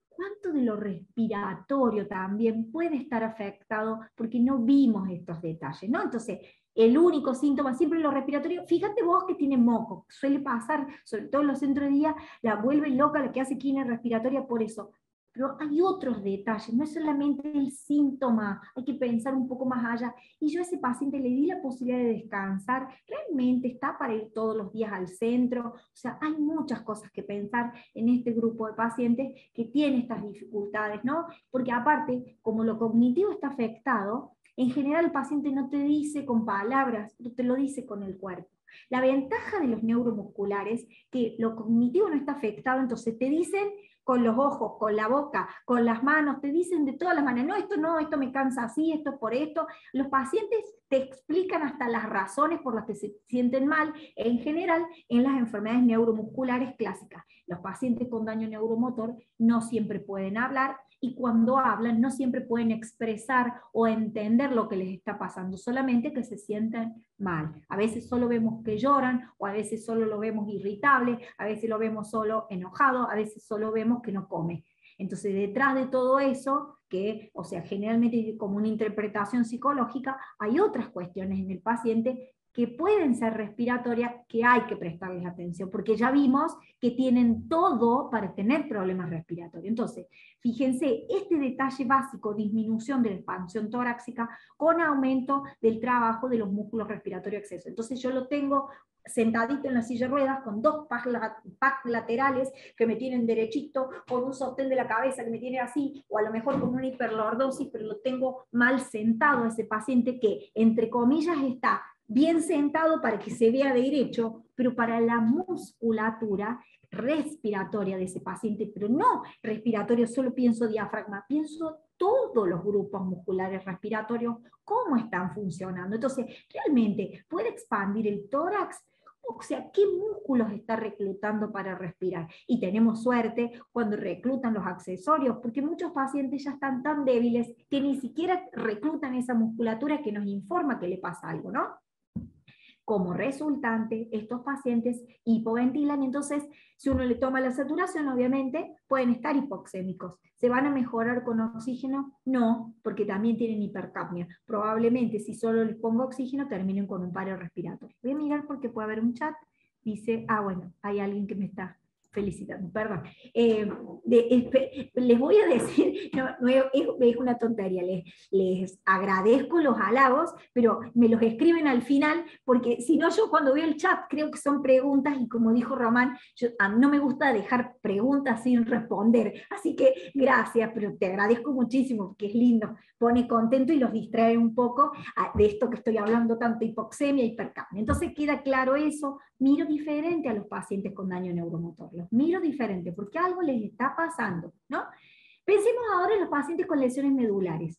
¿cuánto de lo respiratorio también puede estar afectado? Porque no vimos estos detalles, ¿no? Entonces, el único síntoma, siempre lo respiratorio, fíjate vos que tiene moco, suele pasar, sobre todo en los centros de día, la vuelve loca la que hace quina respiratoria por eso. Pero hay otros detalles, no es solamente el síntoma, hay que pensar un poco más allá. Y yo a ese paciente le di la posibilidad de descansar, realmente está para ir todos los días al centro, o sea, hay muchas cosas que pensar en este grupo de pacientes que tiene estas dificultades, ¿no? Porque aparte, como lo cognitivo está afectado, en general el paciente no te dice con palabras, te lo dice con el cuerpo. La ventaja de los neuromusculares, que lo cognitivo no está afectado, entonces te dicen con los ojos, con la boca, con las manos, te dicen de todas las maneras, no, esto me cansa así, esto es por esto. Los pacientes te explican hasta las razones por las que se sienten mal, en general, en las enfermedades neuromusculares clásicas. Los pacientes con daño neuromotor no siempre pueden hablar, y cuando hablan no siempre pueden expresar o entender lo que les está pasando, solamente que se sienten mal. A veces solo vemos que lloran, o a veces solo lo vemos irritable, a veces lo vemos solo enojado, a veces solo vemos que no come. Entonces, detrás de todo eso, que, o sea, generalmente como una interpretación psicológica, hay otras cuestiones en el paciente que pueden ser respiratorias, que hay que prestarles atención, porque ya vimos que tienen todo para tener problemas respiratorios. Entonces, fíjense, este detalle básico, disminución de la expansión torácica con aumento del trabajo de los músculos respiratorios exceso. Entonces yo lo tengo sentadito en la silla de ruedas, con dos packs laterales que me tienen derechito, con un sostén de la cabeza que me tiene así, o a lo mejor con una hiperlordosis, pero lo tengo mal sentado a ese paciente que, entre comillas, está bien sentado para que se vea derecho, pero para la musculatura respiratoria de ese paciente, pero no respiratorio, solo pienso diafragma, pienso todos los grupos musculares respiratorios, cómo están funcionando. Entonces, realmente puede expandir el tórax, o sea, ¿qué músculos está reclutando para respirar? Y tenemos suerte cuando reclutan los accesorios, porque muchos pacientes ya están tan débiles que ni siquiera reclutan esa musculatura que nos informa que le pasa algo, ¿no? Como resultante, estos pacientes hipoventilan, y entonces, si uno le toma la saturación, obviamente, pueden estar hipoxémicos. ¿Se van a mejorar con oxígeno? No, porque también tienen hipercapnia. Probablemente, si solo les pongo oxígeno, terminen con un paro respiratorio. Voy a mirar porque puede haber un chat. Dice, bueno, hay alguien que me está felicitando, perdón. Les voy a decir, es una tontería, les agradezco los halagos, pero me los escriben al final, porque si no, yo cuando veo el chat creo que son preguntas, y como dijo Román, a mí no me gusta dejar preguntas sin responder, así que gracias, pero te agradezco muchísimo, porque es lindo, pone contento y los distrae un poco de esto que estoy hablando, tanto hipoxemia, hipercapnia. Entonces queda claro eso. Miro diferente a los pacientes con daño neuromotor, los miro diferente, porque algo les está pasando, ¿no? Pensemos ahora en los pacientes con lesiones medulares.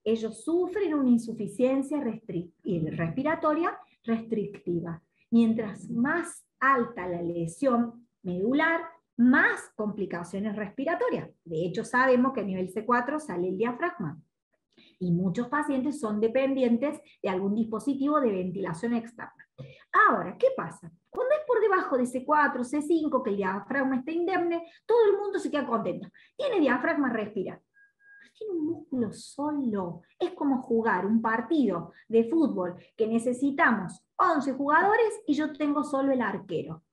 Ellos sufren una insuficiencia respiratoria restrictiva. Mientras más alta la lesión medular, más complicaciones respiratorias. De hecho, sabemos que a nivel C4 sale el diafragma. Y muchos pacientes son dependientes de algún dispositivo de ventilación externa. Ahora, ¿qué pasa? Cuando es por debajo de C4, C5, que el diafragma está indemne, todo el mundo se queda contento. Tiene diafragma, respira. Pero tiene un músculo solo. Es como jugar un partido de fútbol que necesitamos 11 jugadores y yo tengo solo el arquero.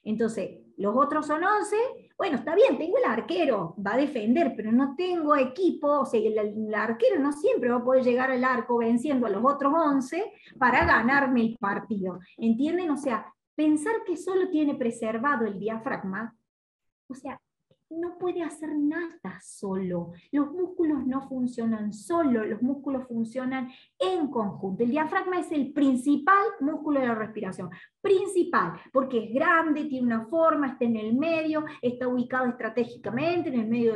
Entonces, los otros son 11, bueno, está bien, tengo el arquero, va a defender, pero no tengo equipo, o sea, el arquero no siempre va a poder llegar al arco venciendo a los otros 11 para ganarme el partido, ¿entienden? O sea, pensar que solo tiene preservado el diafragma, o sea, no puede hacer nada solo. Los músculos no funcionan solo, los músculos funcionan en conjunto. El diafragma es el principal músculo de la respiración. Principal, porque es grande, tiene una forma, está en el medio, está ubicado estratégicamente en el medio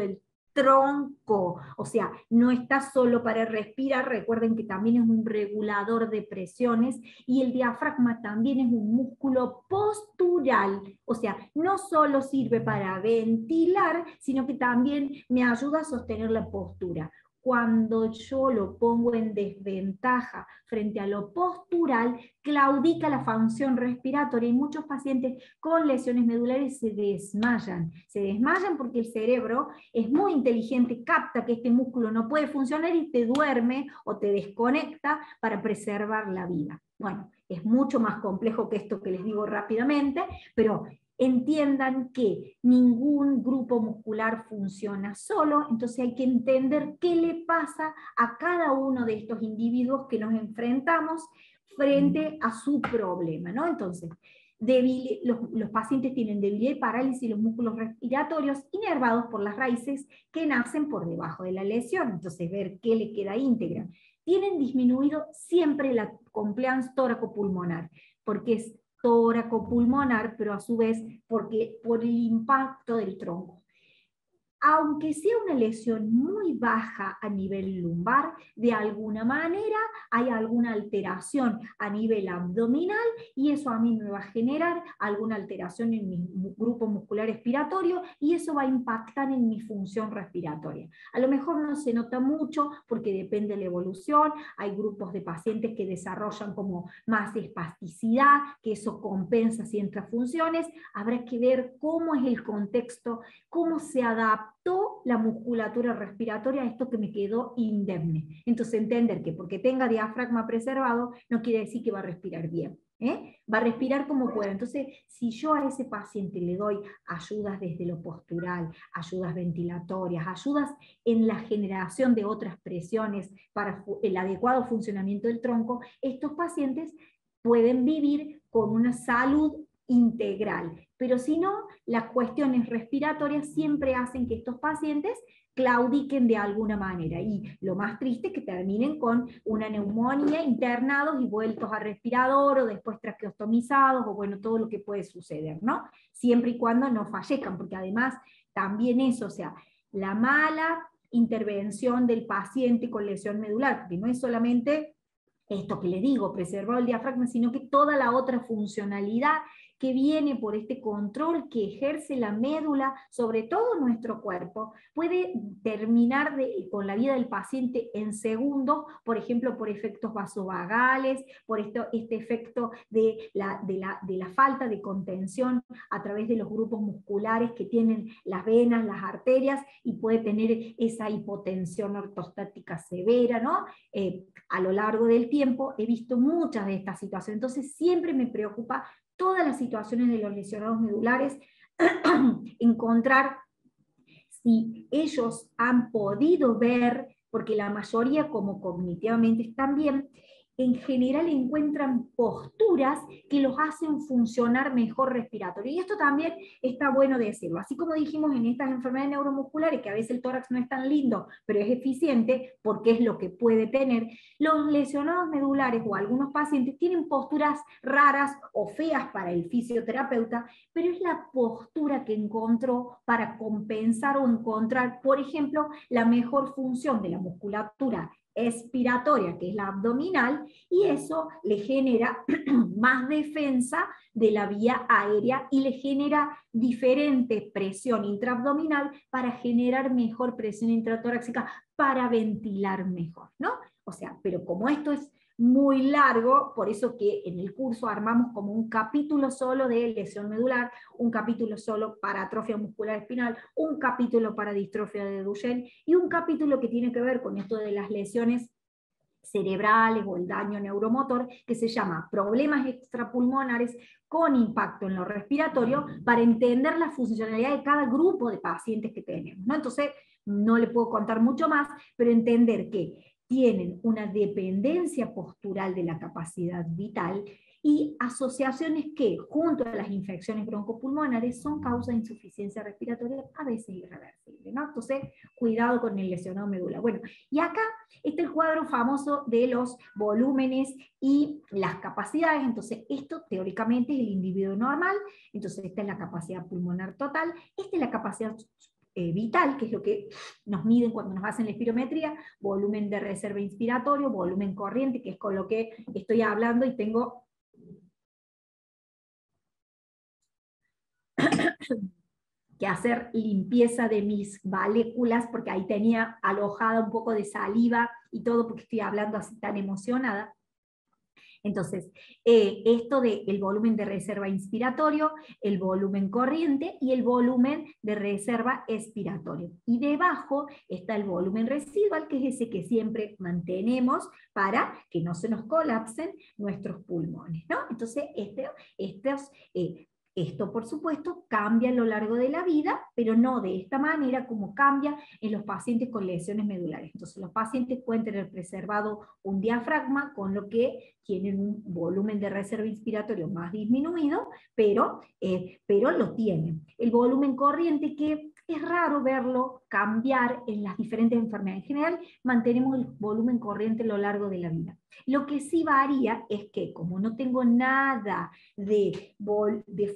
tronco, o sea, no está solo para respirar, recuerden que también es un regulador de presiones, y el diafragma también es un músculo postural, o sea, no solo sirve para ventilar, sino que también me ayuda a sostener la postura. Cuando yo lo pongo en desventaja frente a lo postural, claudica la función respiratoria y muchos pacientes con lesiones medulares se desmayan. Se desmayan porque el cerebro es muy inteligente, capta que este músculo no puede funcionar y te duerme o te desconecta para preservar la vida. Bueno, es mucho más complejo que esto que les digo rápidamente, pero entiendan que ningún grupo muscular funciona solo, entonces hay que entender qué le pasa a cada uno de estos individuos que nos enfrentamos frente a su problema, ¿no? Entonces, los pacientes tienen debilidad y parálisis de los músculos respiratorios inervados por las raíces que nacen por debajo de la lesión, entonces ver qué le queda íntegra. Tienen disminuido siempre la compliance tóraco-pulmonar, porque es tóraco-pulmonar, pero a su vez porque por el impacto del tronco. Aunque sea una lesión muy baja a nivel lumbar, de alguna manera hay alguna alteración a nivel abdominal y eso a mí me va a generar alguna alteración en mi grupo muscular respiratorio y eso va a impactar en mi función respiratoria. A lo mejor no se nota mucho porque depende de la evolución, hay grupos de pacientes que desarrollan como más espasticidad, que eso compensa ciertas funciones, habrá que ver cómo es el contexto, cómo se adapta la musculatura respiratoria a esto que me quedó indemne. Entonces entender que porque tenga diafragma preservado no quiere decir que va a respirar bien. Va a respirar como pueda. Entonces, si yo a ese paciente le doy ayudas desde lo postural, ayudas ventilatorias, ayudas en la generación de otras presiones para el adecuado funcionamiento del tronco, estos pacientes pueden vivir con una salud integral. Pero si no, las cuestiones respiratorias siempre hacen que estos pacientes claudiquen de alguna manera. Y lo más triste es que terminen con una neumonía, internados y vueltos a respirador, o después traqueostomizados, o bueno, todo lo que puede suceder, ¿no? Siempre y cuando no fallezcan, porque además también eso, o sea, la mala intervención del paciente con lesión medular, porque no es solamente esto que les digo, preservar el diafragma, sino que toda la otra funcionalidad que viene por este control que ejerce la médula sobre todo nuestro cuerpo, puede terminar con la vida del paciente en segundos, por ejemplo, por efectos vasovagales, por este efecto de la falta de contención a través de los grupos musculares que tienen las venas, las arterias, y puede tener esa hipotensión ortostática severa, ¿no? A lo largo del tiempo he visto muchas de estas situaciones, entonces siempre me preocupa todas las situaciones de los lesionados medulares, encontrar si ellos han podido ver, porque la mayoría como cognitivamente están bien, en general encuentran posturas que los hacen funcionar mejor respiratorio. Y esto también está bueno decirlo. Así como dijimos en estas enfermedades neuromusculares, que a veces el tórax no es tan lindo, pero es eficiente, porque es lo que puede tener, los lesionados medulares o algunos pacientes tienen posturas raras o feas para el fisioterapeuta, pero es la postura que encontró para compensar o encontrar, por ejemplo, la mejor función de la musculatura expiratoria, que es la abdominal, y eso le genera más defensa de la vía aérea y le genera diferente presión intraabdominal para generar mejor presión intratorácica para ventilar mejor, ¿no? O sea, pero como esto es muy largo, por eso que en el curso armamos como un capítulo solo de lesión medular, un capítulo solo para atrofia muscular espinal, un capítulo para distrofia de Duchenne y un capítulo que tiene que ver con esto de las lesiones cerebrales o el daño neuromotor, que se llama problemas extrapulmonares con impacto en lo respiratorio, para entender la funcionalidad de cada grupo de pacientes que tenemos, ¿no? Entonces, no le puedo contar mucho más, pero entender que tienen una dependencia postural de la capacidad vital y asociaciones que, junto a las infecciones broncopulmonares, son causa de insuficiencia respiratoria, a veces irreversible, ¿no? Entonces, cuidado con el lesionado medular. Bueno, y acá está el cuadro famoso de los volúmenes y las capacidades. Entonces, esto teóricamente es el individuo normal. Entonces, esta es la capacidad pulmonar total, esta es la capacidad vital, que es lo que nos miden cuando nos hacen la espirometría, volumen de reserva inspiratorio, volumen corriente, que es con lo que estoy hablando y tengo que hacer limpieza de mis valéculas, porque ahí tenía alojada un poco de saliva y todo, porque estoy hablando así tan emocionada. Entonces, esto del volumen de reserva inspiratorio, el volumen corriente y el volumen de reserva expiratorio. Y debajo está el volumen residual, que es ese que siempre mantenemos para que no se nos colapsen nuestros pulmones, ¿no? Entonces, esto, por supuesto, cambia a lo largo de la vida, pero no de esta manera como cambia en los pacientes con lesiones medulares. Entonces, los pacientes pueden tener preservado un diafragma, con lo que tienen un volumen de reserva inspiratorio más disminuido, pero lo tienen. El volumen corriente, que es raro verlo cambiar en las diferentes enfermedades. En general, mantenemos el volumen corriente a lo largo de la vida. Lo que sí varía es que, como no tengo nada de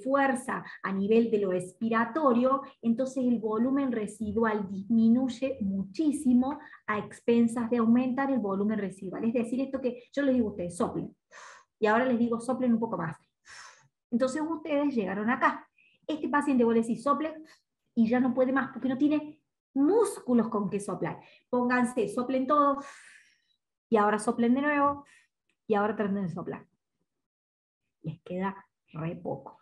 fuerza a nivel de lo expiratorio, entonces el volumen residual disminuye muchísimo a expensas de aumentar el volumen residual. Es decir, esto que yo les digo a ustedes, soplen. Y ahora les digo, soplen un poco más. Entonces ustedes llegaron acá. Este paciente, vos le decís, soplen, y ya no puede más, porque no tiene músculos con que soplar. Pónganse, soplen todo, y ahora soplen de nuevo, y ahora traten de soplar. Les queda re poco.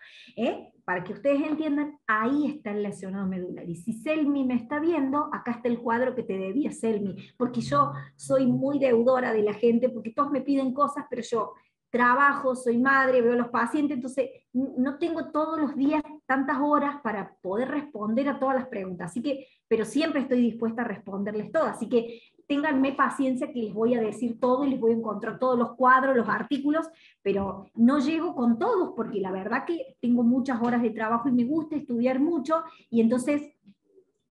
Para que ustedes entiendan, ahí está el lesionado medular. Y si Selmi me está viendo, acá está el cuadro que te debía Selmi, porque yo soy muy deudora de la gente, porque todos me piden cosas, pero yo trabajo, soy madre, veo a los pacientes, entonces no tengo todos los días tantas horas para poder responder a todas las preguntas, así que, pero siempre estoy dispuesta a responderles todas, así que ténganme paciencia que les voy a decir todo y les voy a encontrar todos los cuadros, los artículos, pero no llego con todos, porque la verdad que tengo muchas horas de trabajo y me gusta estudiar mucho, y entonces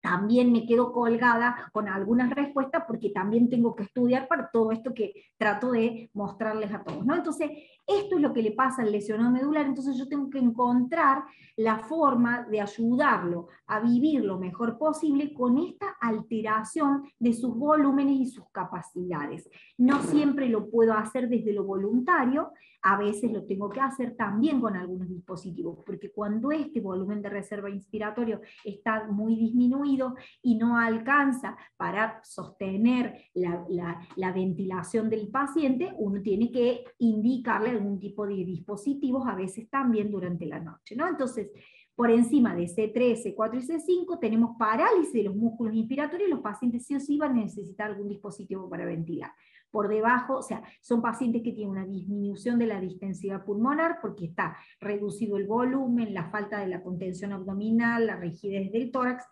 también me quedo colgada con algunas respuestas, porque también tengo que estudiar para todo esto que trato de mostrarles a todos, ¿no? Entonces, esto es lo que le pasa al lesionado medular, entonces yo tengo que encontrar la forma de ayudarlo a vivir lo mejor posible con esta alteración de sus volúmenes y sus capacidades. No siempre lo puedo hacer desde lo voluntario, a veces lo tengo que hacer también con algunos dispositivos, porque cuando este volumen de reserva inspiratorio está muy disminuido y no alcanza para sostener la ventilación del paciente, uno tiene que indicarle algún tipo de dispositivos, a veces también durante la noche, ¿no? Entonces, por encima de C3, C4 y C5 tenemos parálisis de los músculos inspiratorios, y los pacientes sí o sí van a necesitar algún dispositivo para ventilar. Por debajo, o sea, son pacientes que tienen una disminución de la distensidad pulmonar porque está reducido el volumen, la falta de la contención abdominal, la rigidez del tórax,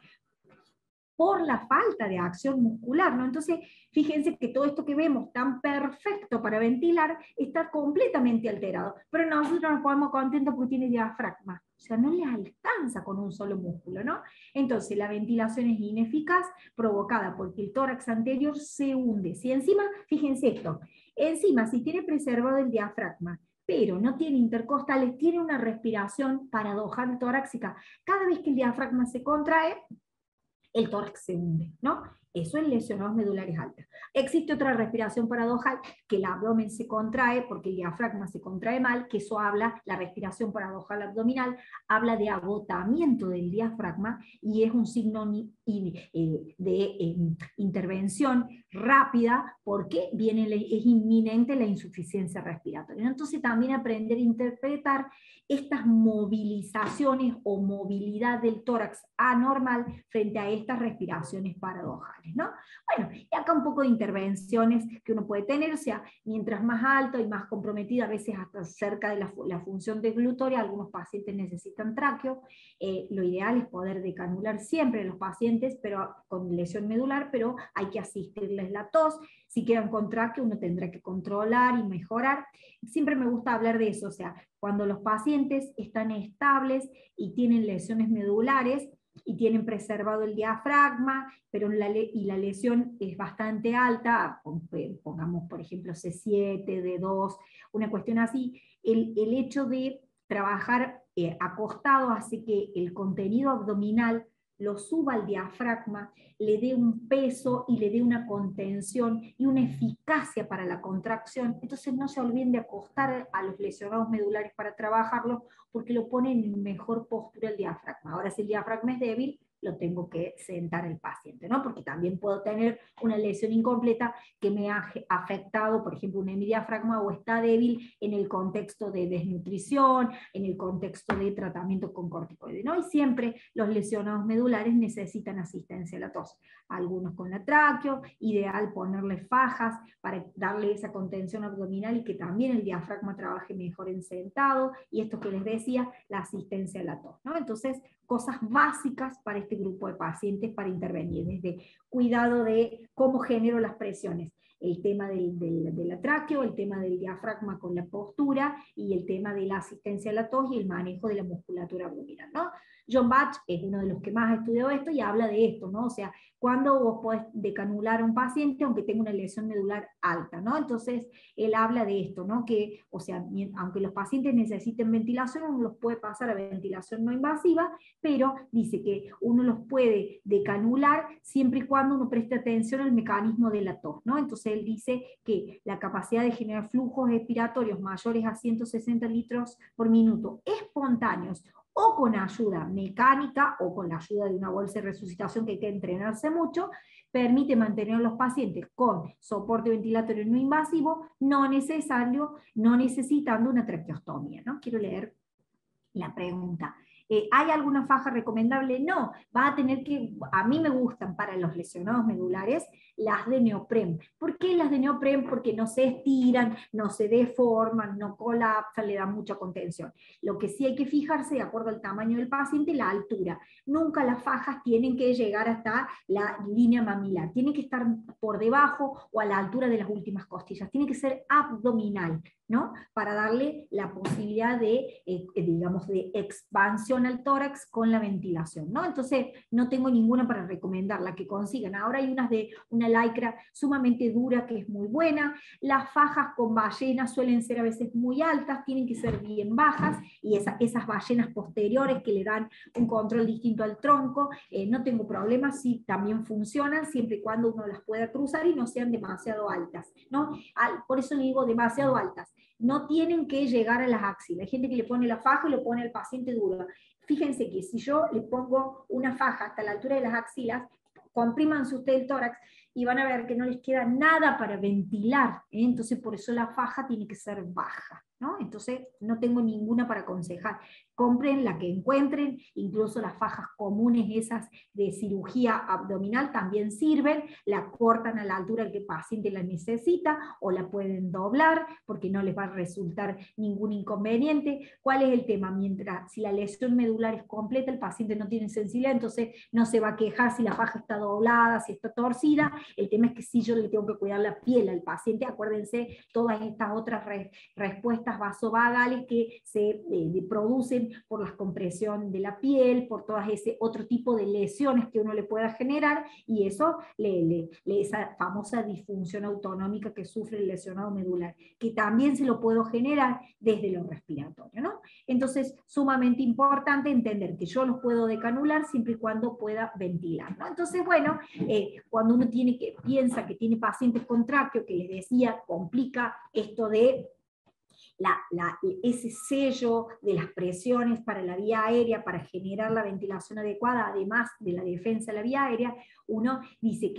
por la falta de acción muscular, ¿no? Entonces, fíjense que todo esto que vemos tan perfecto para ventilar está completamente alterado, pero nosotros nos ponemos contentos porque tiene diafragma, o sea, no le alcanza con un solo músculo, ¿no? Entonces, la ventilación es ineficaz, provocada porque el tórax anterior se hunde. Si encima, fíjense esto, encima si tiene preservado el diafragma, pero no tiene intercostales, tiene una respiración paradojal torácica. Cada vez que el diafragma se contrae, el tórax se hunde, ¿no? Eso en lesionados medulares altas. Existe otra respiración paradojal, que el abdomen se contrae porque el diafragma se contrae mal, que eso habla, la respiración paradojal abdominal, habla de agotamiento del diafragma y es un signo de intervención rápida porque es inminente la insuficiencia respiratoria. Entonces también aprender a interpretar estas movilizaciones o movilidad del tórax anormal frente a estas respiraciones paradojales, ¿no? Bueno, y acá un poco de intervenciones que uno puede tener, o sea, mientras más alto y más comprometida, a veces hasta cerca de la función deglutoria, algunos pacientes necesitan tráqueo, lo ideal es poder decanular siempre a los pacientes pero con lesión medular, pero hay que asistirles la tos. Si quedan con tráqueo, uno tendrá que controlar y mejorar. Siempre me gusta hablar de eso, o sea, cuando los pacientes están estables y tienen lesiones medulares y tienen preservado el diafragma, pero la lesión es bastante alta, pongamos por ejemplo C7, D2, una cuestión así, el hecho de trabajar acostado hace que el contenido abdominal lo suba al diafragma, le dé un peso y le dé una contención y una eficacia para la contracción. Entonces no se olviden de acostar a los lesionados medulares para trabajarlo, porque lo ponen en mejor postura el diafragma. Ahora, si el diafragma es débil, lo tengo que sentar el paciente, ¿no? Porque también puedo tener una lesión incompleta que me ha afectado, por ejemplo, un hemidiafragma, o está débil en el contexto de desnutrición, en el contexto de tratamiento con corticoides, ¿no? Y siempre los lesionados medulares necesitan asistencia a la tos. Algunos con la tráqueo, ideal ponerle fajas para darle esa contención abdominal y que también el diafragma trabaje mejor en sentado, y esto que les decía, la asistencia a la tos, ¿no? Entonces, cosas básicas para este grupo de pacientes para intervenir, desde cuidado de cómo genero las presiones, el tema del tráqueo, el tema del diafragma con la postura, y el tema de la asistencia a la tos y el manejo de la musculatura abdominal, ¿no? John Batch es uno de los que más ha estudiado esto y habla de esto, ¿no? O sea, cuando vos podés decanular a un paciente aunque tenga una lesión medular alta, ¿no? Entonces, él habla de esto, ¿no? Que, o sea, aunque los pacientes necesiten ventilación, uno los puede pasar a ventilación no invasiva, pero dice que uno los puede decanular siempre y cuando uno preste atención al mecanismo de la tos, ¿no? Entonces él dice que la capacidad de generar flujos expiratorios mayores a 160 litros por minuto espontáneos, o con ayuda mecánica, o con la ayuda de una bolsa de resucitación que hay que entrenarse mucho, permite mantener a los pacientes con soporte ventilatorio no invasivo, no necesitando una traqueostomía, ¿no? Quiero leer la pregunta. ¿Hay alguna faja recomendable? No, va a tener que, a mí me gustan para los lesionados medulares las de neopren. ¿Por qué las de neopren? Porque no se estiran, no se deforman, no colapsan, le dan mucha contención. Lo que sí hay que fijarse, de acuerdo al tamaño del paciente, la altura. Nunca las fajas tienen que llegar hasta la línea mamilar, tienen que estar por debajo o a la altura de las últimas costillas, tiene que ser abdominal, ¿no? Para darle la posibilidad de, digamos, de expansión al tórax con la ventilación, ¿no? Entonces, no tengo ninguna para recomendar, la que consigan. Ahora hay unas de una lycra sumamente dura que es muy buena. Las fajas con ballenas suelen ser a veces muy altas, tienen que ser bien bajas, y esas ballenas posteriores que le dan un control distinto al tronco, no tengo problemas, sí, también funcionan, siempre y cuando uno las pueda cruzar y no sean demasiado altas, ¿no? Por eso le digo demasiado altas. No tienen que llegar a las axilas. Hay gente que le pone la faja y lo pone al paciente duro. Fíjense que si yo le pongo una faja hasta la altura de las axilas, comprímanse ustedes el tórax y van a ver que no les queda nada para ventilar, ¿eh? Entonces por eso la faja tiene que ser baja, ¿no? Entonces no tengo ninguna para aconsejar. Compren la que encuentren, incluso las fajas comunes esas de cirugía abdominal también sirven, la cortan a la altura que el paciente la necesita, o la pueden doblar porque no les va a resultar ningún inconveniente. ¿Cuál es el tema? Mientras, si la lesión medular es completa, el paciente no tiene sensibilidad, entonces no se va a quejar si la faja está doblada, si está torcida. El tema es que si yo le tengo que cuidar la piel al paciente, acuérdense todas estas otras respuestas vasovagales que se producen por la compresión de la piel, por todo ese otro tipo de lesiones que uno le pueda generar, y eso, esa famosa disfunción autonómica que sufre el lesionado medular, que también se lo puedo generar desde lo respiratorio, ¿no? Entonces, sumamente importante entender que yo los puedo decanular siempre y cuando pueda ventilar, ¿no? Entonces, bueno, cuando uno piensa que tiene pacientes con tráqueo, que les decía, complica esto de ese sello de las presiones para la vía aérea, para generar la ventilación adecuada, además de la defensa de la vía aérea. Uno dice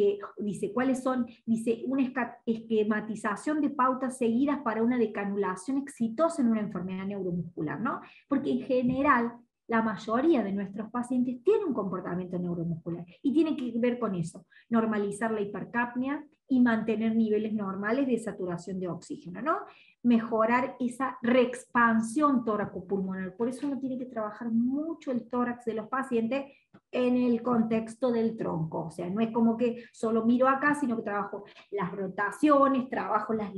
cuáles son, dice una esquematización de pautas seguidas para una decanulación exitosa en una enfermedad neuromuscular, ¿no? Porque en general la mayoría de nuestros pacientes tienen un comportamiento neuromuscular y tiene que ver con eso, normalizar la hipercapnia y mantener niveles normales de saturación de oxígeno, ¿no? Mejorar esa reexpansión tóraco-pulmonar. Por eso uno tiene que trabajar mucho el tórax de los pacientes en el contexto del tronco. O sea, no es como que solo miro acá, sino que trabajo las rotaciones, trabajo las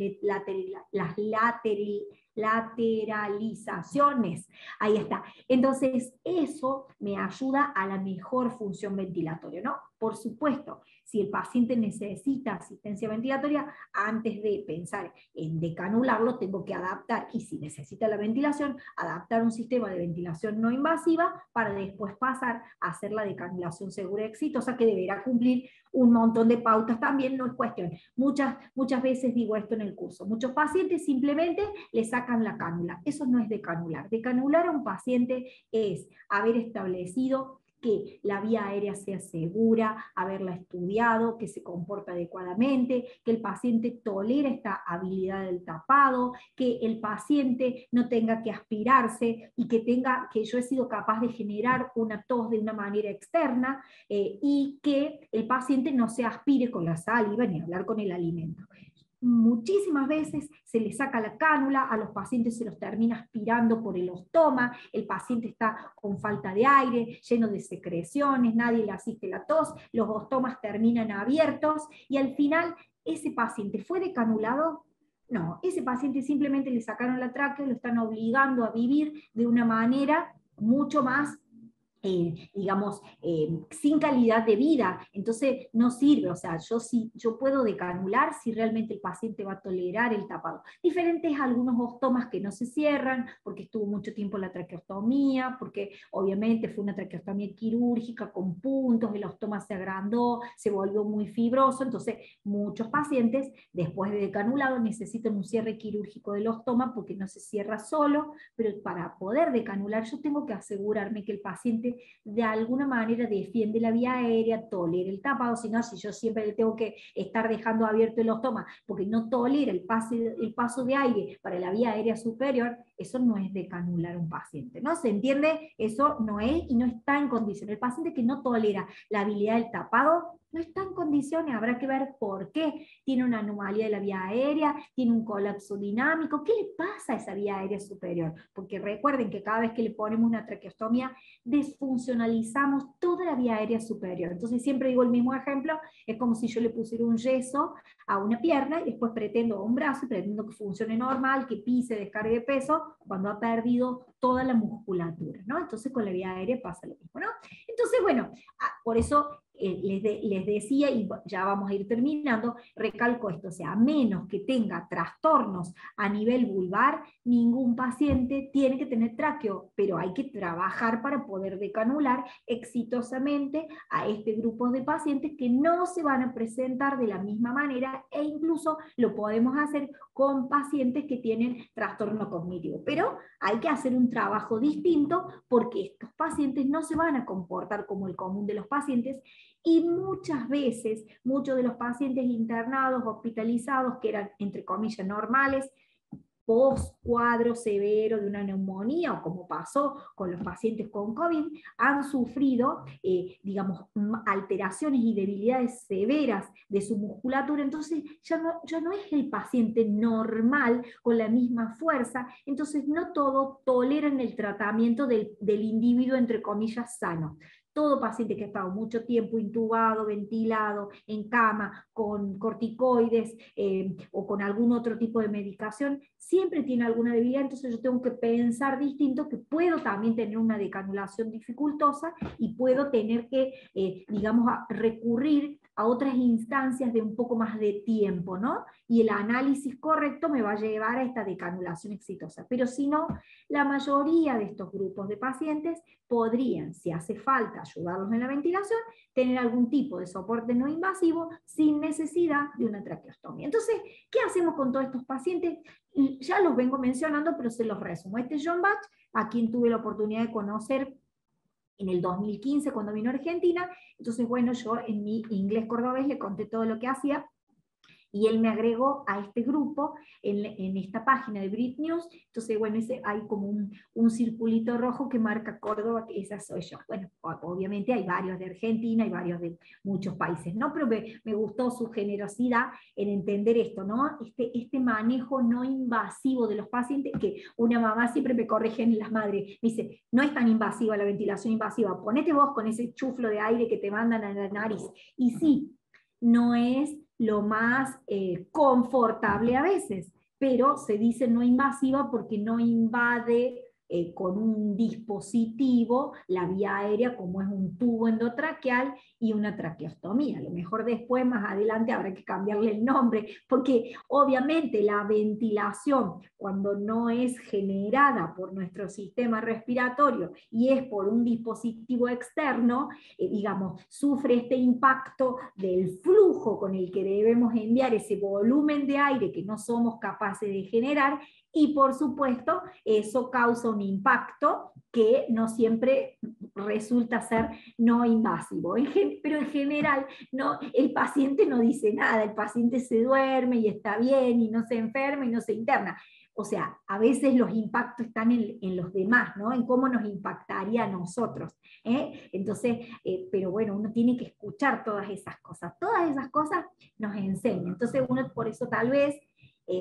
lateralizaciones. Ahí está. Entonces, eso me ayuda a la mejor función ventilatoria, ¿no? Por supuesto, si el paciente necesita asistencia ventilatoria, antes de pensar en decanularlo, tengo que adaptar, y si necesita la ventilación, adaptar un sistema de ventilación no invasiva para después pasar a hacer la decanulación segura y exitosa, que deberá cumplir un montón de pautas también, no es cuestión. Muchas veces digo esto en el curso. Muchos pacientes simplemente le sacan la cánula. Eso no es decanular. Decanular a un paciente es haber establecido que la vía aérea sea segura, haberla estudiado, que se comporta adecuadamente, que el paciente tolera esta habilidad del tapado, que el paciente no tenga que aspirarse y que yo he sido capaz de generar una tos de una manera externa, y que el paciente no se aspire con la saliva ni hablar con el alimento. Muchísimas veces se le saca la cánula, a los pacientes se los termina aspirando por el ostoma, el paciente está con falta de aire, lleno de secreciones, nadie le asiste la tos, los ostomas terminan abiertos, y al final, ¿ese paciente fue decanulado? No, ese paciente simplemente le sacaron la tráquea, lo están obligando a vivir de una manera mucho más digamos, sin calidad de vida. Entonces no sirve. O sea, yo puedo decanular si realmente el paciente va a tolerar el tapado. Diferentes algunos ostomas que no se cierran, porque estuvo mucho tiempo la traqueostomía, porque obviamente fue una traqueostomía quirúrgica con puntos, el ostoma se agrandó, se volvió muy fibroso, entonces muchos pacientes después de decanulado necesitan un cierre quirúrgico del ostoma porque no se cierra solo, pero para poder decanular yo tengo que asegurarme que el paciente de alguna manera defiende la vía aérea, tolera el tapado, si no, si yo siempre le tengo que estar dejando abierto el ostoma porque no tolera el paso de aire para la vía aérea superior, eso no es decanular un paciente, ¿no? ¿Se entiende? Eso no es y no está en condiciones. El paciente que no tolera la habilidad del tapado no está en condiciones, habrá que ver por qué. Tiene una anomalía de la vía aérea, tiene un colapso dinámico, ¿qué le pasa a esa vía aérea superior? Porque recuerden que cada vez que le ponemos una traqueostomía, desfuncionalizamos toda la vía aérea superior. Entonces siempre digo el mismo ejemplo, es como si yo le pusiera un yeso a una pierna y después pretendo un brazo y pretendo que funcione normal, que pise, descargue peso, cuando ha perdido toda la musculatura, ¿no? Entonces con la vía aérea pasa lo mismo, ¿no? Entonces, bueno, por eso les decía, y ya vamos a ir terminando, recalco esto, o sea, a menos que tenga trastornos a nivel vulvar, ningún paciente tiene que tener tráqueo, pero hay que trabajar para poder decanular exitosamente a este grupo de pacientes que no se van a presentar de la misma manera, e incluso lo podemos hacer con pacientes que tienen trastorno cognitivo, pero hay que hacer un trabajo distinto porque estos pacientes no se van a comportar como el común de los pacientes, y muchas veces, muchos de los pacientes internados, hospitalizados, que eran, entre comillas, normales, post cuadro severo de una neumonía, o como pasó con los pacientes con COVID, han sufrido, digamos, alteraciones y debilidades severas de su musculatura, entonces ya no es el paciente normal con la misma fuerza, entonces no todos toleran el tratamiento del individuo, entre comillas, sano. Todo paciente que ha estado mucho tiempo intubado, ventilado, en cama, con corticoides o con algún otro tipo de medicación, siempre tiene alguna debilidad, entonces yo tengo que pensar distinto, que puedo también tener una decanulación dificultosa y puedo tener que, digamos, recurrir a otras instancias de un poco más de tiempo, ¿no? Y el análisis correcto me va a llevar a esta decanulación exitosa. Pero si no, la mayoría de estos grupos de pacientes podrían, si hace falta ayudarlos en la ventilación, tener algún tipo de soporte no invasivo sin necesidad de una traqueostomía. Entonces, ¿qué hacemos con todos estos pacientes? Ya los vengo mencionando, pero se los resumo. Este es John Bach, a quien tuve la oportunidad de conocer en el 2015 cuando vino a Argentina. Entonces, bueno, yo en mi inglés cordobés le conté todo lo que hacía, y él me agregó a este grupo en esta página de Brit News. Entonces, bueno, hay como un circulito rojo que marca Córdoba, que esa soy yo. Bueno, obviamente hay varios de Argentina, hay varios de muchos países, ¿no? Pero me gustó su generosidad en entender esto, ¿no? Este manejo no invasivo de los pacientes, que una mamá siempre me corrige en las madres, me dice, no es tan invasiva la ventilación invasiva, ponete vos con ese chuflo de aire que te mandan a la nariz. Y sí, no es lo más confortable a veces, pero se dice no invasiva porque no invade con un dispositivo la vía aérea, como es un tubo endotraqueal y una traqueostomía. A lo mejor después, más adelante, habrá que cambiarle el nombre, porque obviamente la ventilación, cuando no es generada por nuestro sistema respiratorio y es por un dispositivo externo, digamos, sufre este impacto del flujo con el que debemos enviar ese volumen de aire que no somos capaces de generar, y por supuesto eso causa un impacto que no siempre resulta ser no invasivo. Pero en general no, el paciente no dice nada, el paciente se duerme y está bien y no se enferma y no se interna. O sea, a veces los impactos están en los demás, ¿no? En cómo nos impactaría a nosotros. Entonces, pero bueno, uno tiene que escuchar todas esas cosas. Todas esas cosas nos enseñan. Entonces, uno por eso tal vez,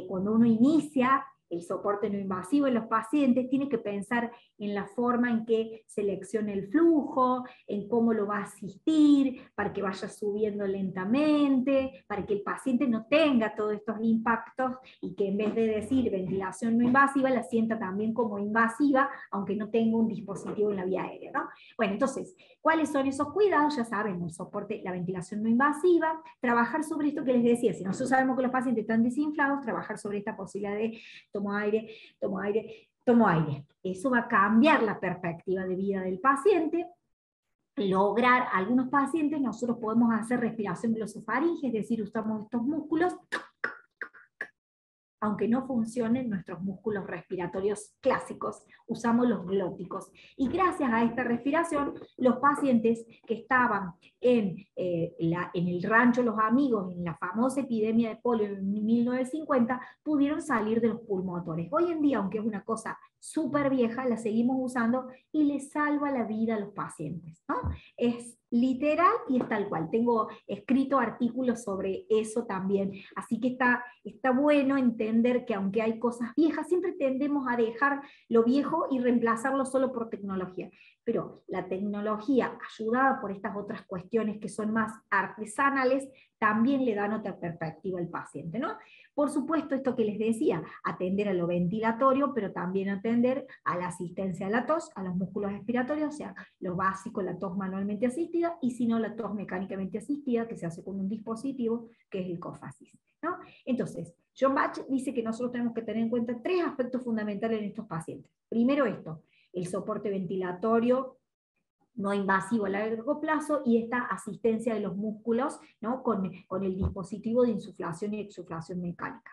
cuando uno inicia el soporte no invasivo en los pacientes, tiene que pensar en la forma en que selecciona el flujo, en cómo lo va a asistir, para que vaya subiendo lentamente, para que el paciente no tenga todos estos impactos y que en vez de decir ventilación no invasiva, la sienta también como invasiva, aunque no tenga un dispositivo en la vía aérea, ¿no? Bueno, entonces, ¿cuáles son esos cuidados? Ya saben, el soporte, la ventilación no invasiva, trabajar sobre esto que les decía, si nosotros sabemos que los pacientes están desinflados, trabajar sobre esta posibilidad de tomo aire, tomo aire, tomo aire. Eso va a cambiar la perspectiva de vida del paciente. Lograr, algunos pacientes nosotros podemos hacer respiración glosofaringe, es decir, usamos estos músculos, aunque no funcionen nuestros músculos respiratorios clásicos, usamos los glóticos. Y gracias a esta respiración, los pacientes que estaban en el rancho Los Amigos, en la famosa epidemia de polio en 1950, pudieron salir de los pulmotores. Hoy en día, aunque es una cosa súper vieja, la seguimos usando y le salva la vida a los pacientes, ¿no? Es literal y es tal cual. Tengo escrito artículos sobre eso también. Así que está bueno entender que aunque hay cosas viejas, siempre tendemos a dejar lo viejo y reemplazarlo solo por tecnología. Pero la tecnología, ayudada por estas otras cuestiones que son más artesanales, también le dan otra perspectiva al paciente, ¿no? Por supuesto, esto que les decía, atender a lo ventilatorio, pero también atender a la asistencia a la tos, a los músculos respiratorios, o sea, lo básico, la tos manualmente asistida, y si no, la tos mecánicamente asistida, que se hace con un dispositivo, que es el COFASIS, ¿no? Entonces, John Bach dice que nosotros tenemos que tener en cuenta 3 aspectos fundamentales en estos pacientes. Primero esto, el soporte ventilatorio no invasivo a largo plazo, y esta asistencia de los músculos, ¿no? con el dispositivo de insuflación y exsuflación mecánica.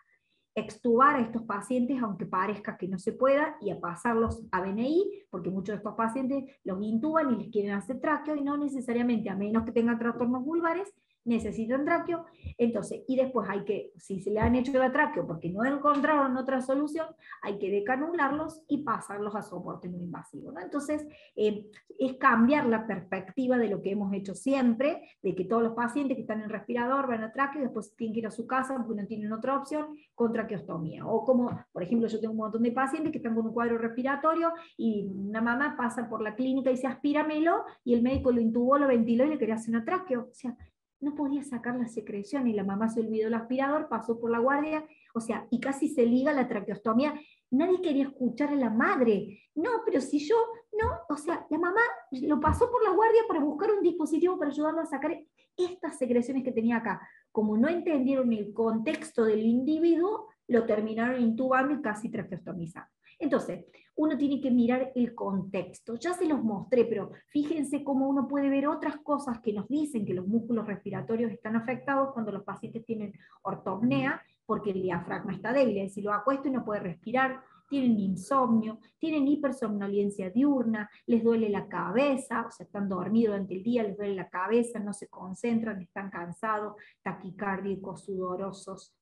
Extubar a estos pacientes, aunque parezca que no se pueda, y a pasarlos a BNI, porque muchos de estos pacientes los intuban y les quieren hacer tráqueo, y no necesariamente, a menos que tengan trastornos vulvares, necesitan tráqueo. Entonces, y después hay que, si se le han hecho la tráqueo porque no encontraron otra solución, hay que decanularlos y pasarlos a soporte no invasivo, ¿no? Entonces, es cambiar la perspectiva de lo que hemos hecho siempre, de que todos los pacientes que están en respirador van a tráqueo y después tienen que ir a su casa porque no tienen otra opción, con traqueostomía. O como, por ejemplo, yo tengo un montón de pacientes que están con un cuadro respiratorio y una mamá pasa por la clínica y dice aspíramelo, y el médico lo intubó, lo ventiló y le quería hacer una tráqueo. O sea, no podía sacar la secreción y la mamá se olvidó el aspirador, pasó por la guardia, o sea, y casi se liga la traqueostomía. Nadie quería escuchar a la madre. No, pero si yo, no, o sea, la mamá lo pasó por la guardia para buscar un dispositivo para ayudarlo a sacar estas secreciones que tenía acá. Como no entendieron el contexto del individuo, lo terminaron intubando y casi traqueostomizando. Entonces, uno tiene que mirar el contexto. Ya se los mostré, pero fíjense cómo uno puede ver otras cosas que nos dicen que los músculos respiratorios están afectados cuando los pacientes tienen ortopnea, porque el diafragma está débil. Si lo acuesto y no puede respirar, tienen insomnio, tienen hipersomnolencia diurna, les duele la cabeza, o sea, están dormidos durante el día, les duele la cabeza, no se concentran, están cansados, taquicárdicos, sudorosos,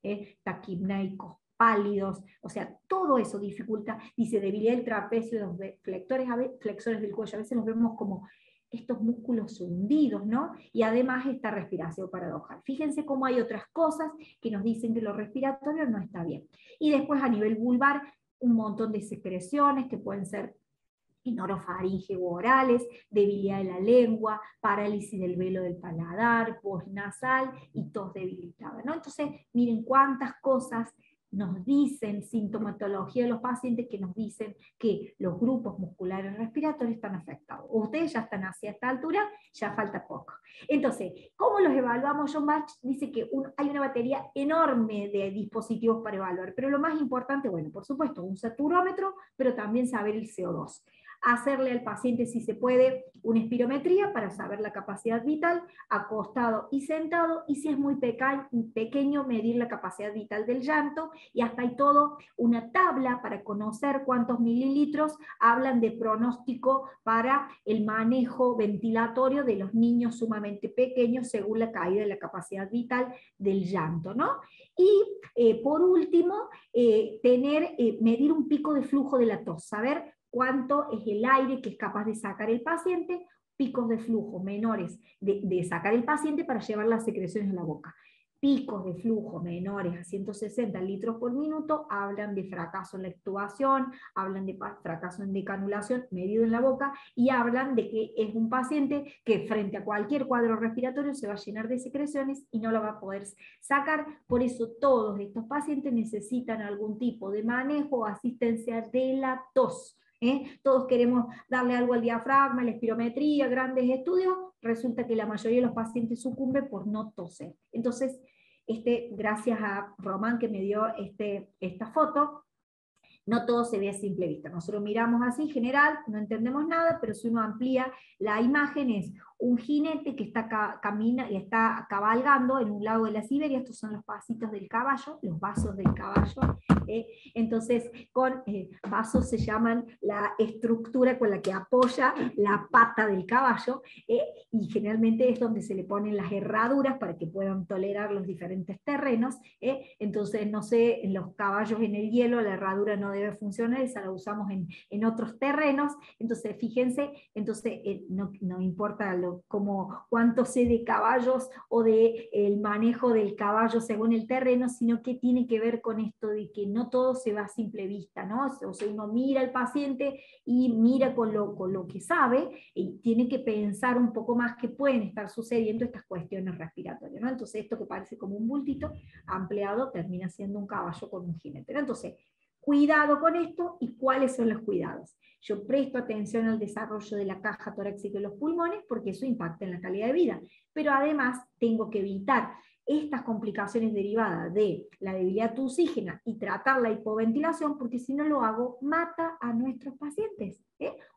taquipneicos, pálidos, o sea, todo eso dificulta, dice debilidad del trapecio, los flexores del cuello, a veces los vemos como estos músculos hundidos, ¿no? Y además esta respiración paradojal. Fíjense cómo hay otras cosas que nos dicen que lo respiratorio no está bien. Y después a nivel vulvar, un montón de secreciones que pueden ser orofaringe u orales, debilidad de la lengua, parálisis del velo del paladar, postnasal y tos debilitada, ¿no? Entonces, miren cuántas cosas nos dicen, sintomatología de los pacientes que nos dicen que los grupos musculares respiratorios están afectados. Ustedes ya están hacia esta altura, ya falta poco. Entonces, ¿cómo los evaluamos? John Bach dice que hay una batería enorme de dispositivos para evaluar, pero lo más importante, bueno, por supuesto, un saturómetro, pero también saber el CO2. Hacerle al paciente, si se puede, una espirometría para saber la capacidad vital, acostado y sentado, y si es muy pequeño, medir la capacidad vital del llanto, y hasta hay todo una tabla para conocer cuántos mililitros hablan de pronóstico para el manejo ventilatorio de los niños sumamente pequeños según la caída de la capacidad vital del llanto, ¿no? Y por último, medir un pico de flujo de la tos, saber cuánto es el aire que es capaz de sacar el paciente, picos de flujo menores de sacar el paciente para llevar las secreciones a la boca. Picos de flujo menores a 160 litros por minuto hablan de fracaso en la extubación, hablan de fracaso en decanulación medido en la boca, y hablan de que es un paciente que frente a cualquier cuadro respiratorio se va a llenar de secreciones y no lo va a poder sacar. Por eso todos estos pacientes necesitan algún tipo de manejo o asistencia de la tos. Todos queremos darle algo al diafragma, la espirometría, grandes estudios, resulta que la mayoría de los pacientes sucumben por no toser. Entonces, gracias a Román que me dio esta foto, no todo se ve a simple vista. Nosotros miramos así en general, no entendemos nada, pero si uno amplía la imagen es un jinete que camina y está cabalgando en un lago de la Siberia. Estos son los pasitos del caballo, los vasos del caballo. Entonces, con vasos se llaman la estructura con la que apoya la pata del caballo, y generalmente es donde se le ponen las herraduras para que puedan tolerar los diferentes terrenos. Entonces, no sé, en los caballos en el hielo la herradura no debe funcionar, esa la usamos en otros terrenos. Entonces, fíjense, no importa cuánto sé de caballos o del manejo del caballo según el terreno, sino que tiene que ver con esto de que no todo se va a simple vista, ¿no? O sea, uno mira al paciente y mira con lo que sabe, y tiene que pensar un poco más que pueden estar sucediendo estas cuestiones respiratorias, ¿no? Entonces esto que parece como un bultito ampliado termina siendo un caballo con un jinete, ¿no? Entonces, cuidado con esto. ¿Y cuáles son los cuidados? Yo presto atención al desarrollo de la caja torácica y los pulmones porque eso impacta en la calidad de vida, pero además tengo que evitar estas complicaciones derivadas de la debilidad tusígena y tratar la hipoventilación, porque si no lo hago, mata a nuestros pacientes,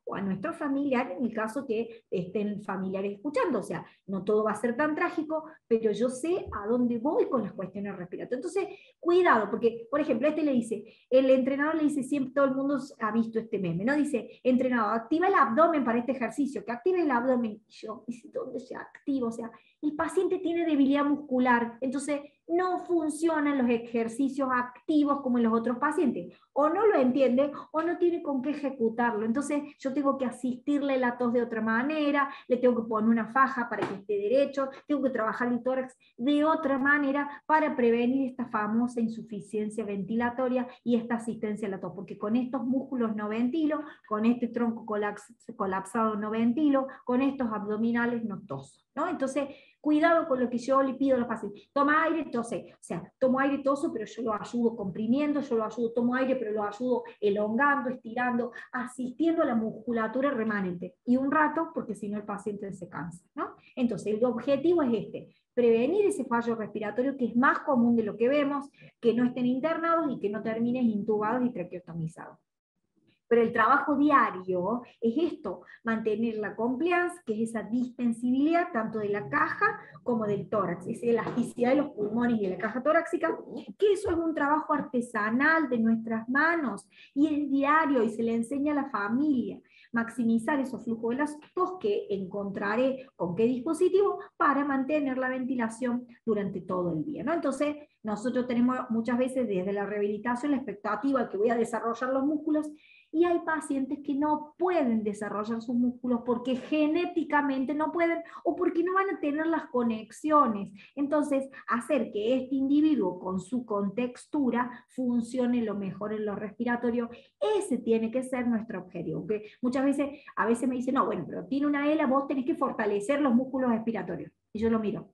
o a nuestros familiares, en el caso que estén familiares escuchando. O sea, no todo va a ser tan trágico, pero yo sé a dónde voy con las cuestiones respiratorias. Entonces, cuidado, porque, por ejemplo, el entrenador le dice siempre, todo el mundo ha visto este meme, ¿no? Dice, entrenador, activa el abdomen para este ejercicio, que active el abdomen. Y yo, ¿dónde se activa? O sea, el paciente tiene debilidad muscular, entonces no funcionan los ejercicios activos como en los otros pacientes. O no lo entiende o no tiene con qué ejecutarlo. Entonces yo tengo que asistirle la tos de otra manera, le tengo que poner una faja para que esté derecho, tengo que trabajar el tórax de otra manera para prevenir esta famosa insuficiencia ventilatoria y esta asistencia a la tos, porque con estos músculos no ventilo, con este tronco colapsado no ventilo, con estos abdominales no toso, ¿no? Entonces, cuidado con lo que yo le pido a los pacientes. Toma aire, tose. O sea, tomo aire, toso, pero yo lo ayudo comprimiendo, yo lo ayudo, tomo aire, pero lo ayudo elongando, estirando, asistiendo a la musculatura remanente. Y un rato, porque si no el paciente se cansa, ¿no? Entonces, el objetivo es prevenir ese fallo respiratorio, que es más común de lo que vemos, que no estén internados y que no terminen intubados y traqueotomizados. Pero el trabajo diario es esto, mantener la compliance, que es esa distensibilidad tanto de la caja como del tórax, esa elasticidad de los pulmones y de la caja torácica, que eso es un trabajo artesanal de nuestras manos, y es diario, y se le enseña a la familia. Maximizar esos flujos de las tos, que encontraré con qué dispositivo, para mantener la ventilación durante todo el día, ¿no? Entonces, nosotros tenemos muchas veces desde la rehabilitación la expectativa de que voy a desarrollar los músculos, y hay pacientes que no pueden desarrollar sus músculos porque genéticamente no pueden o porque no van a tener las conexiones. Entonces, hacer que este individuo con su contextura funcione lo mejor en lo respiratorio, ese tiene que ser nuestro objetivo. Que muchas veces, a veces me dicen, no, bueno, pero tiene una ELA, vos tenés que fortalecer los músculos respiratorios. Y yo lo miro.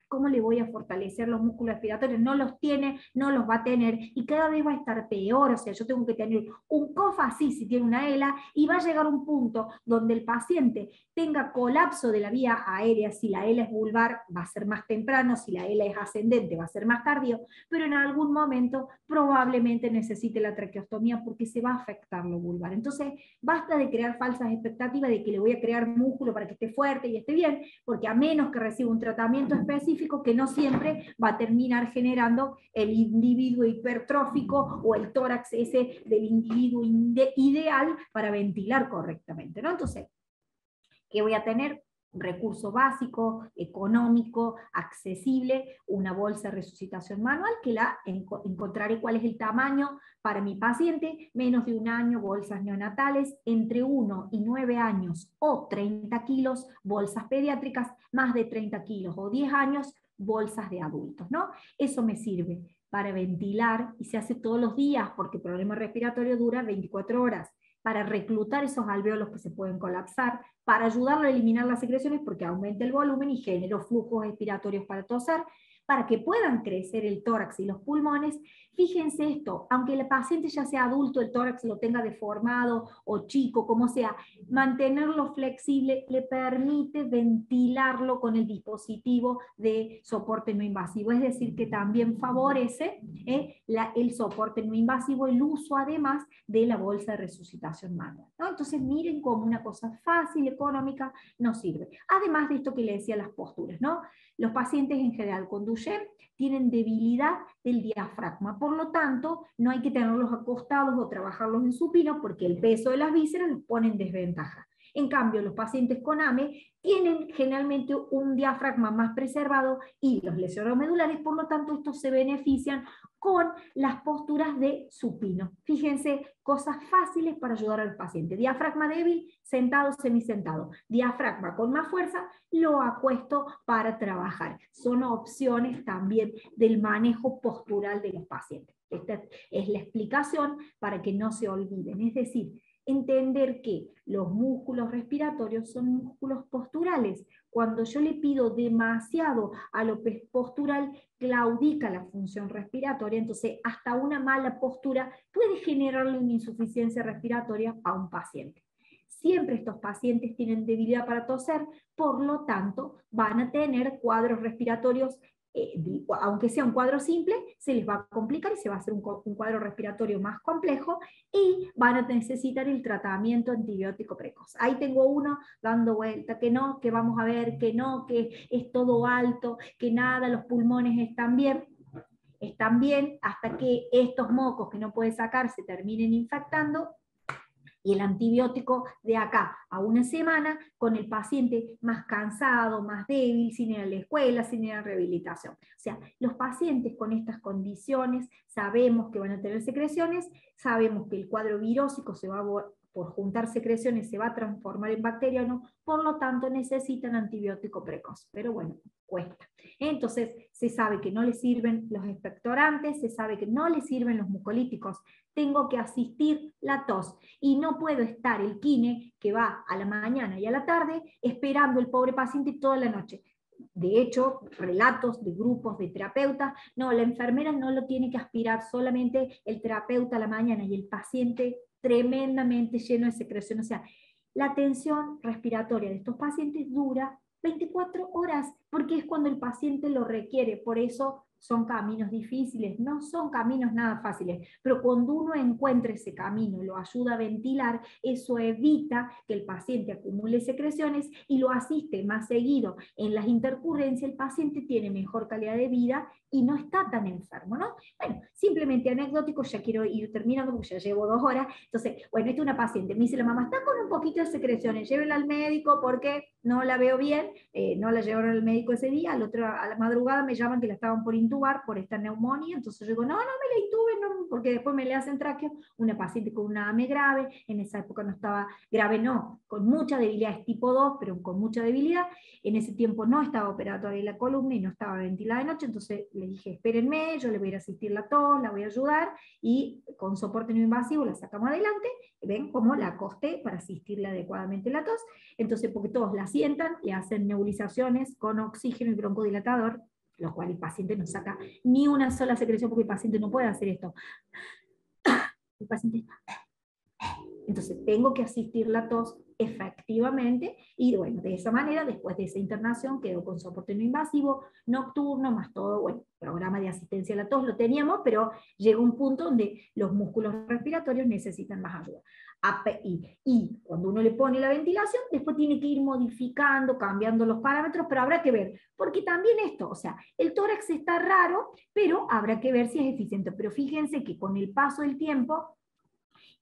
¿cómo le voy a fortalecer los músculos respiratorios? No los tiene, no los va a tener, y cada vez va a estar peor. O sea, yo tengo que tener un COF así si tiene una ELA, y va a llegar un punto donde el paciente tenga colapso de la vía aérea. Si la ELA es vulvar, va a ser más temprano; si la ELA es ascendente, va a ser más tardío, pero en algún momento probablemente necesite la traqueostomía porque se va a afectar lo vulvar. Entonces, basta de crear falsas expectativas de que le voy a crear músculo para que esté fuerte y esté bien, porque a menos que reciba un tratamiento específico, que no siempre va a terminar generando el individuo hipertrófico o el tórax ese del individuo ideal para ventilar correctamente, ¿no? Entonces, ¿qué voy a tener? Recurso básico, económico, accesible, una bolsa de resucitación manual, que la encontraré cuál es el tamaño para mi paciente: menos de 1 año, bolsas neonatales; entre 1 y 9 años o 30 kilos, bolsas pediátricas; más de 30 kilos o 10 años, bolsas de adultos, ¿no? Eso me sirve para ventilar, y se hace todos los días, porque el problema respiratorio dura 24 horas, para reclutar esos alvéolos que se pueden colapsar, para ayudarlo a eliminar las secreciones porque aumenta el volumen y genera flujos expiratorios para toser, para que puedan crecer el tórax y los pulmones. Fíjense esto, aunque el paciente ya sea adulto, el tórax lo tenga deformado o chico, como sea, mantenerlo flexible le permite ventilarlo con el dispositivo de soporte no invasivo. Es decir, que también favorece el soporte no invasivo, el uso además de la bolsa de resucitación manual, ¿no? Entonces miren cómo una cosa fácil, económica, nos sirve. Además de esto que le decía, las posturas, ¿no? Los pacientes en general con Duchenne tienen debilidad del diafragma, por lo tanto no hay que tenerlos acostados o trabajarlos en supino porque el peso de las vísceras los pone en desventaja. En cambio, los pacientes con AME tienen generalmente un diafragma más preservado y los lesionados medulares, por lo tanto estos se benefician con las posturas de supino. Fíjense, cosas fáciles para ayudar al paciente. Diafragma débil, sentado, semisentado. Diafragma con más fuerza, lo acuesto para trabajar. Son opciones también del manejo postural de los pacientes. Esta es la explicación para que no se olviden. Es decir, entender que los músculos respiratorios son músculos posturales. Cuando yo le pido demasiado a lo postural, claudica la función respiratoria, entonces hasta una mala postura puede generarle una insuficiencia respiratoria a un paciente. Siempre estos pacientes tienen debilidad para toser, por lo tanto van a tener cuadros respiratorios, aunque sea un cuadro simple, se les va a complicar y se va a hacer un cuadro respiratorio más complejo y van a necesitar el tratamiento antibiótico precoz. Ahí tengo uno dando vuelta, que no, que vamos a ver, que no, que es todo alto, que nada, los pulmones están bien, hasta que estos mocos que no puede sacar se terminen infectando, y el antibiótico de acá a 1 semana, con el paciente más cansado, más débil, sin ir a la escuela, sin ir a rehabilitación. O sea, los pacientes con estas condiciones sabemos que van a tener secreciones, sabemos que el cuadro virósico se va por juntar secreciones se va a transformar en bacteriano, por lo tanto necesitan antibiótico precoz. Pero bueno, cuesta. Entonces, se sabe que no les sirven los expectorantes, se sabe que no les sirven los mucolíticos. Tengo que asistir la tos y no puedo estar el kine que va a la mañana y a la tarde esperando el pobre paciente toda la noche. De hecho, relatos de grupos de terapeutas, no, la enfermera no lo tiene que aspirar, solamente el terapeuta a la mañana, y el paciente tremendamente lleno de secreción. O sea, la tensión respiratoria de estos pacientes dura 24 horas, porque es cuando el paciente lo requiere. Por eso son caminos difíciles, no son caminos nada fáciles, pero cuando uno encuentra ese camino, lo ayuda a ventilar, eso evita que el paciente acumule secreciones y lo asiste más seguido en las intercurrencias. El paciente tiene mejor calidad de vida y no está tan enfermo, ¿no? Bueno, simplemente anecdótico, ya quiero ir terminando porque ya llevo 2 horas. Entonces, bueno, esta es una paciente, me dice la mamá, está con un poquito de secreciones, llévenla al médico porque no la veo bien, no la llevaron al médico ese día, a la madrugada me llaman que la estaban por intubar por esta neumonía, entonces yo digo, no me la intuben, no, porque después me le hacen tráqueo. Una paciente con una AME grave, en esa época no estaba grave, no, con mucha debilidad, es tipo 2, pero con mucha debilidad. En ese tiempo no estaba operatoria la columna y no estaba ventilada de noche, entonces le dije, espérenme, yo le voy a ir a asistir la tos, la voy a ayudar, y con soporte no invasivo la sacamos adelante. Ven cómo la acosté para asistirle adecuadamente la tos. Entonces, porque todos la sientan, le hacen nebulizaciones con oxígeno y broncodilatador, lo cual el paciente no saca ni una sola secreción porque el paciente no puede hacer esto. El paciente está... Entonces tengo que asistir la tos efectivamente, y bueno, de esa manera, después de esa internación, quedó con soporte no invasivo, nocturno, más todo, bueno, programa de asistencia a la tos lo teníamos, pero llega un punto donde los músculos respiratorios necesitan más ayuda. Y cuando uno le pone la ventilación, después tiene que ir modificando, cambiando los parámetros, pero habrá que ver, porque también esto, o sea, el tórax está raro, pero habrá que ver si es eficiente. Pero fíjense que con el paso del tiempo,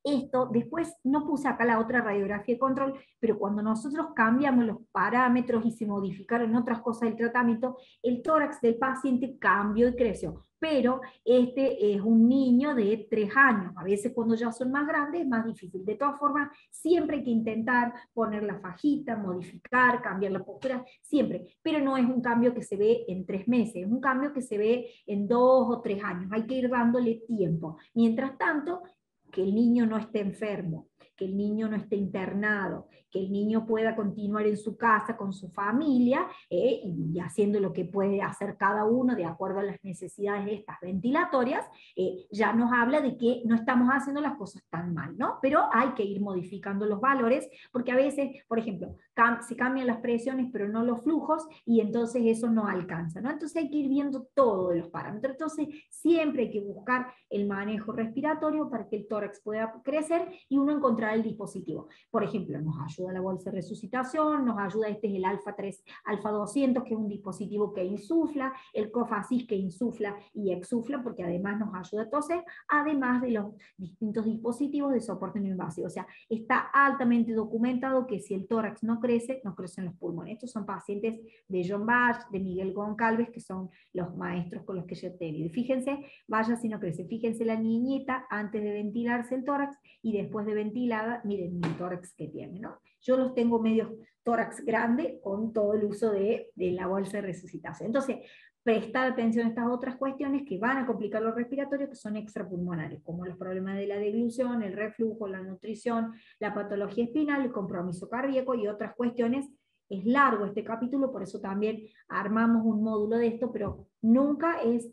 esto, después no puse acá la otra radiografía de control, pero cuando nosotros cambiamos los parámetros y se modificaron otras cosas del tratamiento, el tórax del paciente cambió y creció. Pero este es un niño de 3 años. A veces cuando ya son más grandes es más difícil. De todas formas, siempre hay que intentar poner la fajita, modificar, cambiar la postura, siempre. Pero no es un cambio que se ve en 3 meses, es un cambio que se ve en 2 o 3 años. Hay que ir dándole tiempo. Mientras tanto, que el niño no esté enfermo, que el niño no esté internado, que el niño pueda continuar en su casa con su familia y haciendo lo que puede hacer cada uno de acuerdo a las necesidades estas ventilatorias, ya nos habla de que no estamos haciendo las cosas tan mal, ¿no? Pero hay que ir modificando los valores, porque a veces, por ejemplo, se cambian las presiones pero no los flujos, y entonces eso no alcanza, ¿no? Entonces hay que ir viendo todos los parámetros. Entonces siempre hay que buscar el manejo respiratorio para que el tórax pueda crecer y uno encontrar el dispositivo. Por ejemplo, nos ayuda la bolsa de resucitación, nos ayuda, este es el alfa 3, alfa 200, que es un dispositivo que insufla, el COFASIS que insufla y exufla, porque además nos ayuda a toser, además de los distintos dispositivos de soporte no invasivo. O sea, está altamente documentado que si el tórax no crece, no crecen los pulmones. Estos son pacientes de John Bach, de Miguel Goncalves, que son los maestros con los que yo he tenido. Y fíjense, vaya si no crece, fíjense la niñita antes de ventilarse el tórax y después de ventilada, miren el tórax que tiene, ¿no? Yo los tengo medio tórax grande con todo el uso de la bolsa de resucitación. Entonces, prestar atención a estas otras cuestiones que van a complicar los respiratorios, que son extrapulmonares, como los problemas de la deglución, el reflujo, la nutrición, la patología espinal, el compromiso cardíaco y otras cuestiones. Es largo este capítulo, por eso también armamos un módulo de esto, pero nunca es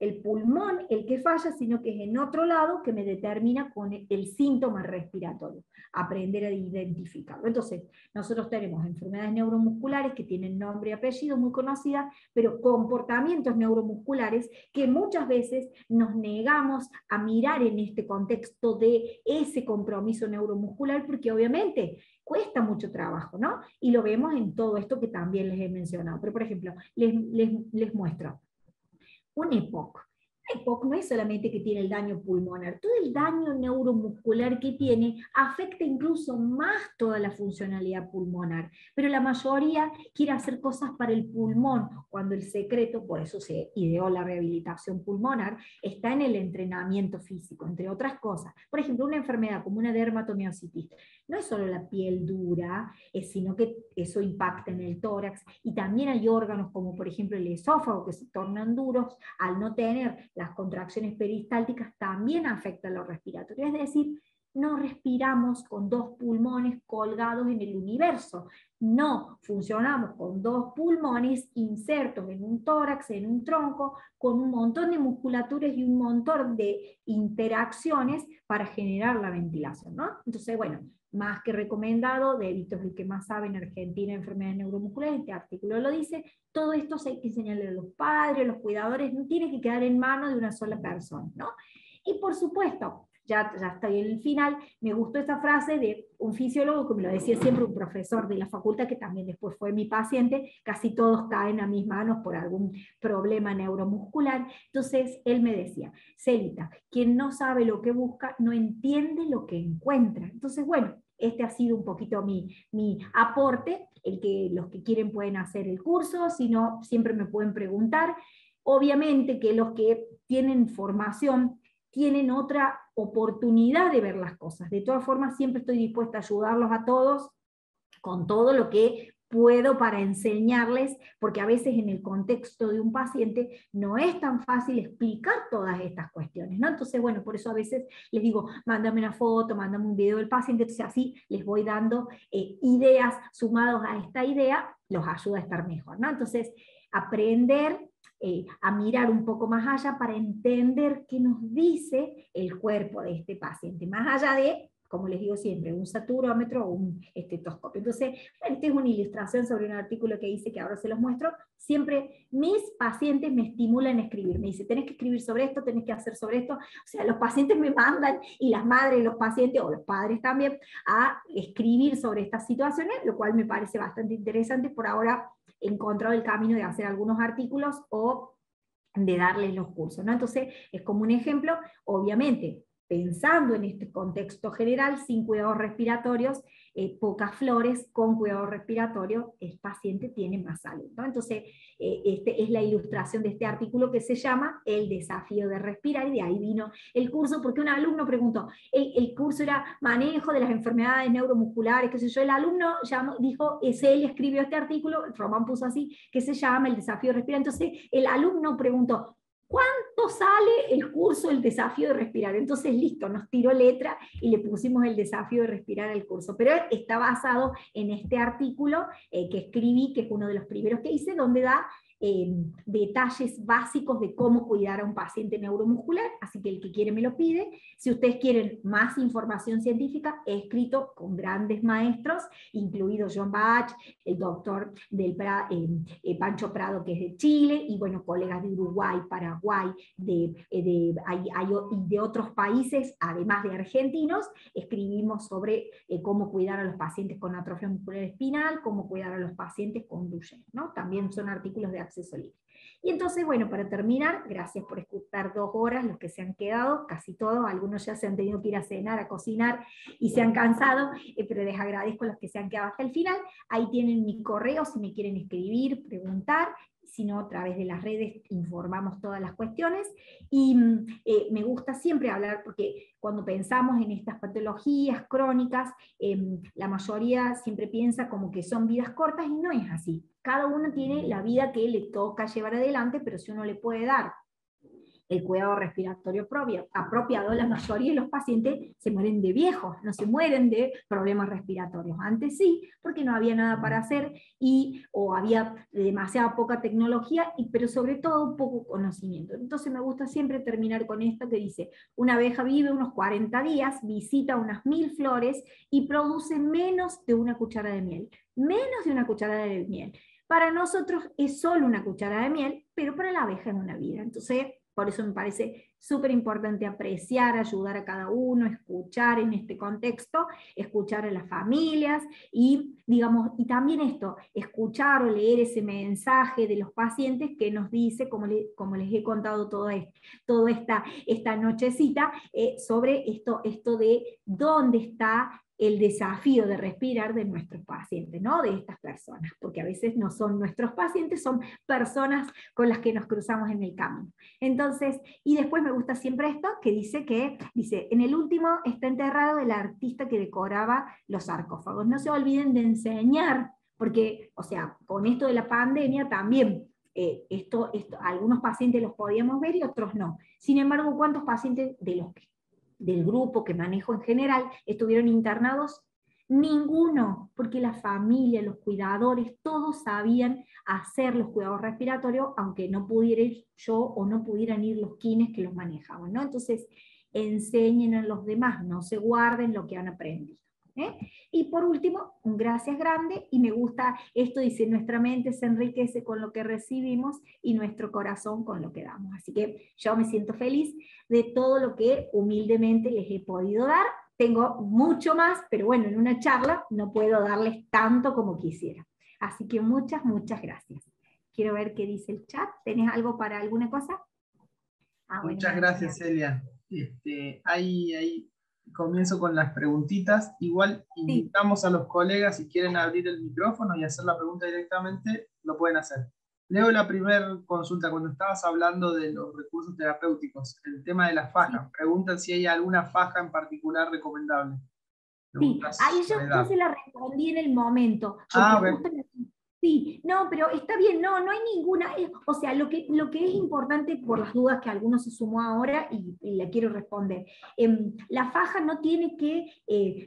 el pulmón el que falla, sino que es en otro lado que me determina con el síntoma respiratorio, aprender a identificarlo. Entonces, nosotros tenemos enfermedades neuromusculares que tienen nombre y apellido muy conocidas, pero comportamientos neuromusculares que muchas veces nos negamos a mirar en este contexto de ese compromiso neuromuscular, porque obviamente cuesta mucho trabajo, ¿no? Y lo vemos en todo esto que también les he mencionado. Pero, por ejemplo, les muestro. Un EPOC. EPOC no es solamente que tiene el daño pulmonar, todo el daño neuromuscular que tiene afecta incluso más toda la funcionalidad pulmonar, pero la mayoría quiere hacer cosas para el pulmón, cuando el secreto, por eso se ideó la rehabilitación pulmonar, está en el entrenamiento físico, entre otras cosas. Por ejemplo, una enfermedad como una dermatomiositis, no es solo la piel dura, sino que eso impacta en el tórax, y también hay órganos como por ejemplo el esófago que se tornan duros, al no tener las contracciones peristálticas también afectan los respiratorios, es decir, no respiramos con 2 pulmones colgados en el universo, no, funcionamos con 2 pulmones insertos en un tórax, en un tronco, con un montón de musculaturas y un montón de interacciones para generar la ventilación, ¿no? Entonces, bueno, más que recomendado, de Víctor, el que más sabe en Argentina, enfermedades neuromusculares, este artículo lo dice, todo esto hay que enseñarle a los padres, a los cuidadores, no tiene que quedar en manos de una sola persona, ¿no? Y por supuesto, ya estoy en el final, me gustó esta frase de un fisiólogo, que me lo decía siempre un profesor de la facultad, que también después fue mi paciente, casi todos caen a mis manos por algún problema neuromuscular, entonces él me decía, Celita, quien no sabe lo que busca, no entiende lo que encuentra. Entonces, bueno, este ha sido un poquito mi aporte, los que quieren pueden hacer el curso, si no, siempre me pueden preguntar. Obviamente que los que tienen formación tienen otra oportunidad de ver las cosas. De todas formas, siempre estoy dispuesta a ayudarlos a todos con todo lo que puedo para enseñarles, porque a veces en el contexto de un paciente no es tan fácil explicar todas estas cuestiones, ¿no? Entonces, bueno, por eso a veces les digo, mándame una foto, mándame un video del paciente, entonces así les voy dando ideas sumados a esta idea, los ayuda a estar mejor, ¿no? Entonces, aprender a mirar un poco más allá para entender qué nos dice el cuerpo de este paciente, más allá de, como les digo siempre, un saturómetro o un estetoscopio. Entonces, esta es una ilustración sobre un artículo que hice, que ahora se los muestro. Siempre mis pacientes me estimulan a escribir, me dicen, tenés que escribir sobre esto, tenés que hacer sobre esto. O sea, los pacientes me mandan, y las madres, los pacientes, o los padres también, a escribir sobre estas situaciones, lo cual me parece bastante interesante. Por ahora he encontrado el camino de hacer algunos artículos o de darles los cursos, ¿no? Entonces, es como un ejemplo, obviamente, pensando en este contexto general, sin cuidados respiratorios, pocas flores, con cuidado respiratorio, el paciente tiene más salud, ¿no? Entonces, es la ilustración de este artículo que se llama El desafío de respirar, y de ahí vino el curso, porque un alumno preguntó, el curso era manejo de las enfermedades neuromusculares, qué sé yo, el alumno dijo, él escribió este artículo, Román puso así, que se llama El desafío de respirar. Entonces, el alumno preguntó, ¿cuánto sale el curso El desafío de respirar? Entonces, listo, nos tiró letra y le pusimos El desafío de respirar al curso. Pero está basado en este artículo que escribí, que es uno de los primeros que hice, donde da detalles básicos de cómo cuidar a un paciente neuromuscular, así que el que quiere me lo pide. Si ustedes quieren más información científica, he escrito con grandes maestros, incluido John Bach, el doctor Pancho Prado, que es de Chile, y bueno, colegas de Uruguay, Paraguay, de otros países, además de argentinos. Escribimos sobre cómo cuidar a los pacientes con atrofia muscular espinal, cómo cuidar a los pacientes con Duchenne, ¿no? También son artículos de acceso libre. Y entonces, bueno, para terminar, gracias por escuchar 2 horas, los que se han quedado, casi todos, algunos ya se han tenido que ir a cenar, a cocinar, y se han cansado, pero les agradezco a los que se han quedado hasta el final. Ahí tienen mi correo, si me quieren escribir, preguntar, si no, a través de las redes informamos todas las cuestiones. Y me gusta siempre hablar, porque cuando pensamos en estas patologías crónicas, la mayoría siempre piensa como que son vidas cortas, y no es así. Cada uno tiene la vida que le toca llevar adelante, pero si uno le puede dar el cuidado respiratorio apropiado, la mayoría de los pacientes se mueren de viejos, no se mueren de problemas respiratorios. Antes sí, porque no había nada para hacer, o había demasiada poca tecnología, pero sobre todo poco conocimiento. Entonces me gusta siempre terminar con esto que dice, una abeja vive unos 40 días, visita unas 1000 flores y produce menos de una cuchara de miel. Menos de una cucharada de miel. Para nosotros es solo una cucharada de miel, pero para la abeja es una vida. Entonces, por eso me parece súper importante apreciar, ayudar a cada uno, escuchar en este contexto, escuchar a las familias, y digamos, y también esto, escuchar o leer ese mensaje de los pacientes que nos dice, como les he contado toda esta nochecita, sobre esto de dónde está el desafío de respirar de nuestros pacientes, ¿no? De estas personas, porque a veces no son nuestros pacientes, son personas con las que nos cruzamos en el camino. Entonces, y después me gusta siempre esto, que dice, en el último está enterrado el artista que decoraba los sarcófagos. No se olviden de enseñar, porque, o sea, con esto de la pandemia también, algunos pacientes los podíamos ver y otros no. Sin embargo, ¿cuántos pacientes del grupo que manejo en general estuvieron internados? Ninguno, porque la familia, los cuidadores, todos sabían hacer los cuidados respiratorios, aunque no pudiera ir yo o no pudieran ir los kines que los manejaban, ¿no? Entonces, enseñen a los demás, no se guarden lo que han aprendido. Y por último, un gracias grande, y me gusta esto, dice, nuestra mente se enriquece con lo que recibimos y nuestro corazón con lo que damos. Así que yo me siento feliz de todo lo que humildemente les he podido dar. Tengo mucho más, pero bueno, en una charla no puedo darles tanto como quisiera. Así que muchas, muchas gracias. Quiero ver qué dice el chat. ¿Tenés algo para alguna cosa? Bueno, muchas gracias, Celia. Ahí comienzo con las preguntitas. Igual invitamos a los colegas, si quieren abrir el micrófono y hacer la pregunta directamente, lo pueden hacer. Leo la primera consulta, cuando estabas hablando de los recursos terapéuticos, el tema de las fajas. Preguntan si hay alguna faja en particular recomendable. Sí, ahí yo se la respondí en el momento. Bueno. Sí, no, pero está bien, no hay ninguna, o sea, lo que es importante, por las dudas que alguno se sumó ahora, y le quiero responder, la faja no tiene que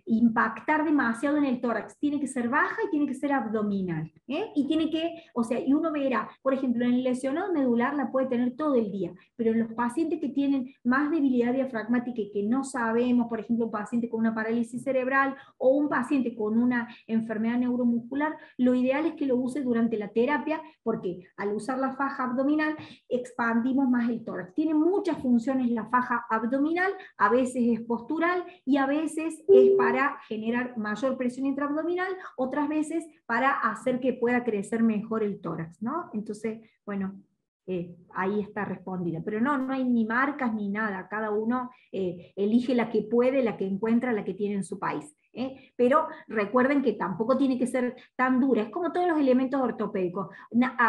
impactar demasiado en el tórax, tiene que ser baja y tiene que ser abdominal, y tiene que, o sea, y uno verá, por ejemplo, en el lesionado medular la puede tener todo el día, pero en los pacientes que tienen más debilidad diafragmática y que no sabemos, por ejemplo, un paciente con una parálisis cerebral o un paciente con una enfermedad neuromuscular, lo ideal es que lo use durante la terapia, porque al usar la faja abdominal expandimos más el tórax. Tiene muchas funciones la faja abdominal, a veces es postural y a veces es para generar mayor presión intraabdominal, otras veces para hacer que pueda crecer mejor el tórax, ¿no? Entonces, bueno, ahí está respondida. Pero no hay ni marcas ni nada, cada uno elige la que puede, la que encuentra, la que tiene en su país. Pero recuerden que tampoco tiene que ser tan dura, es como todos los elementos ortopédicos.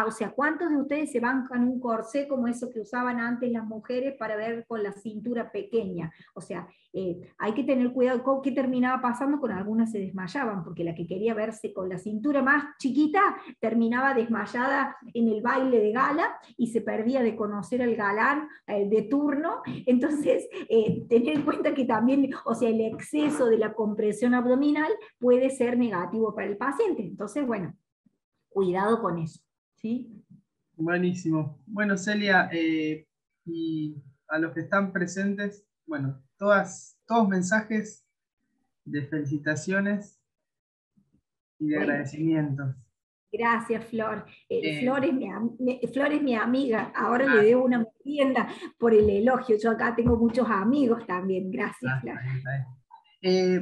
O sea, ¿cuántos de ustedes se bancan un corsé como eso que usaban antes las mujeres para ver con la cintura pequeña? O sea, hay que tener cuidado con qué terminaba pasando, con algunas se desmayaban, porque la que quería verse con la cintura más chiquita terminaba desmayada en el baile de gala y se perdía de conocer al galán de turno. Entonces, tener en cuenta que también, o sea, el exceso de la compresión abdominal puede ser negativo para el paciente. Entonces, bueno, cuidado con eso, ¿sí? Buenísimo. Bueno, Celia, y a los que están presentes, bueno, todos mensajes de felicitaciones y de agradecimientos. Gracias, Flor. Flor es mi amiga. Ahora le debo una merienda por el elogio. Yo acá tengo muchos amigos también. Gracias, Flor.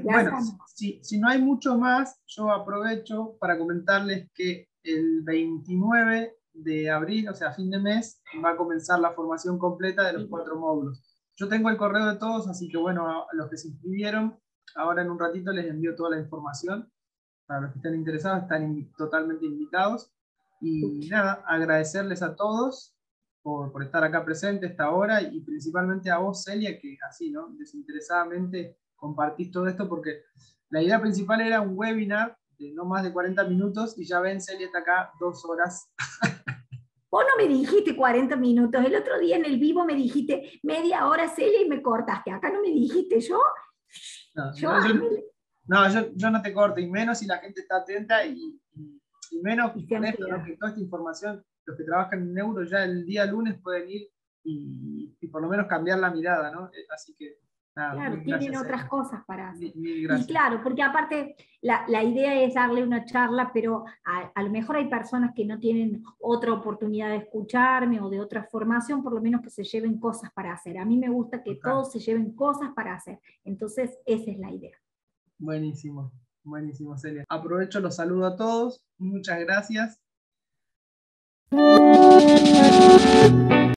Bueno, si no hay mucho más, yo aprovecho para comentarles que el 29 de abril, o sea, fin de mes, va a comenzar la formación completa de los 4 módulos. Yo tengo el correo de todos, así que bueno, a los que se inscribieron, ahora en un ratito les envío toda la información. Para los que estén interesados, están totalmente invitados. Y nada, agradecerles a todos por estar acá presente esta hora, y principalmente a vos, Celia, que así, ¿no?, desinteresadamente compartís todo esto, porque la idea principal era un webinar de no más de 40 minutos, y ya ven, Celia está acá 2 horas. Vos no me dijiste 40 minutos, el otro día en el vivo me dijiste media hora, Celia, y me cortaste. Acá no me dijiste yo. Yo no te corto, y menos si la gente está atenta, y menos con esto, ¿no?, que toda esta información, los que trabajan en neuro ya el día lunes pueden ir y por lo menos cambiar la mirada, ¿no? Así que nada, claro, tienen otras cosas para hacer. Mil y claro, porque aparte la idea es darle una charla, pero a lo mejor hay personas que no tienen otra oportunidad de escucharme o de otra formación, por lo menos que se lleven cosas para hacer. A mí me gusta que todos se lleven cosas para hacer. Entonces, esa es la idea. Buenísimo, buenísimo, Celia. Aprovecho, los saludo a todos. Muchas gracias.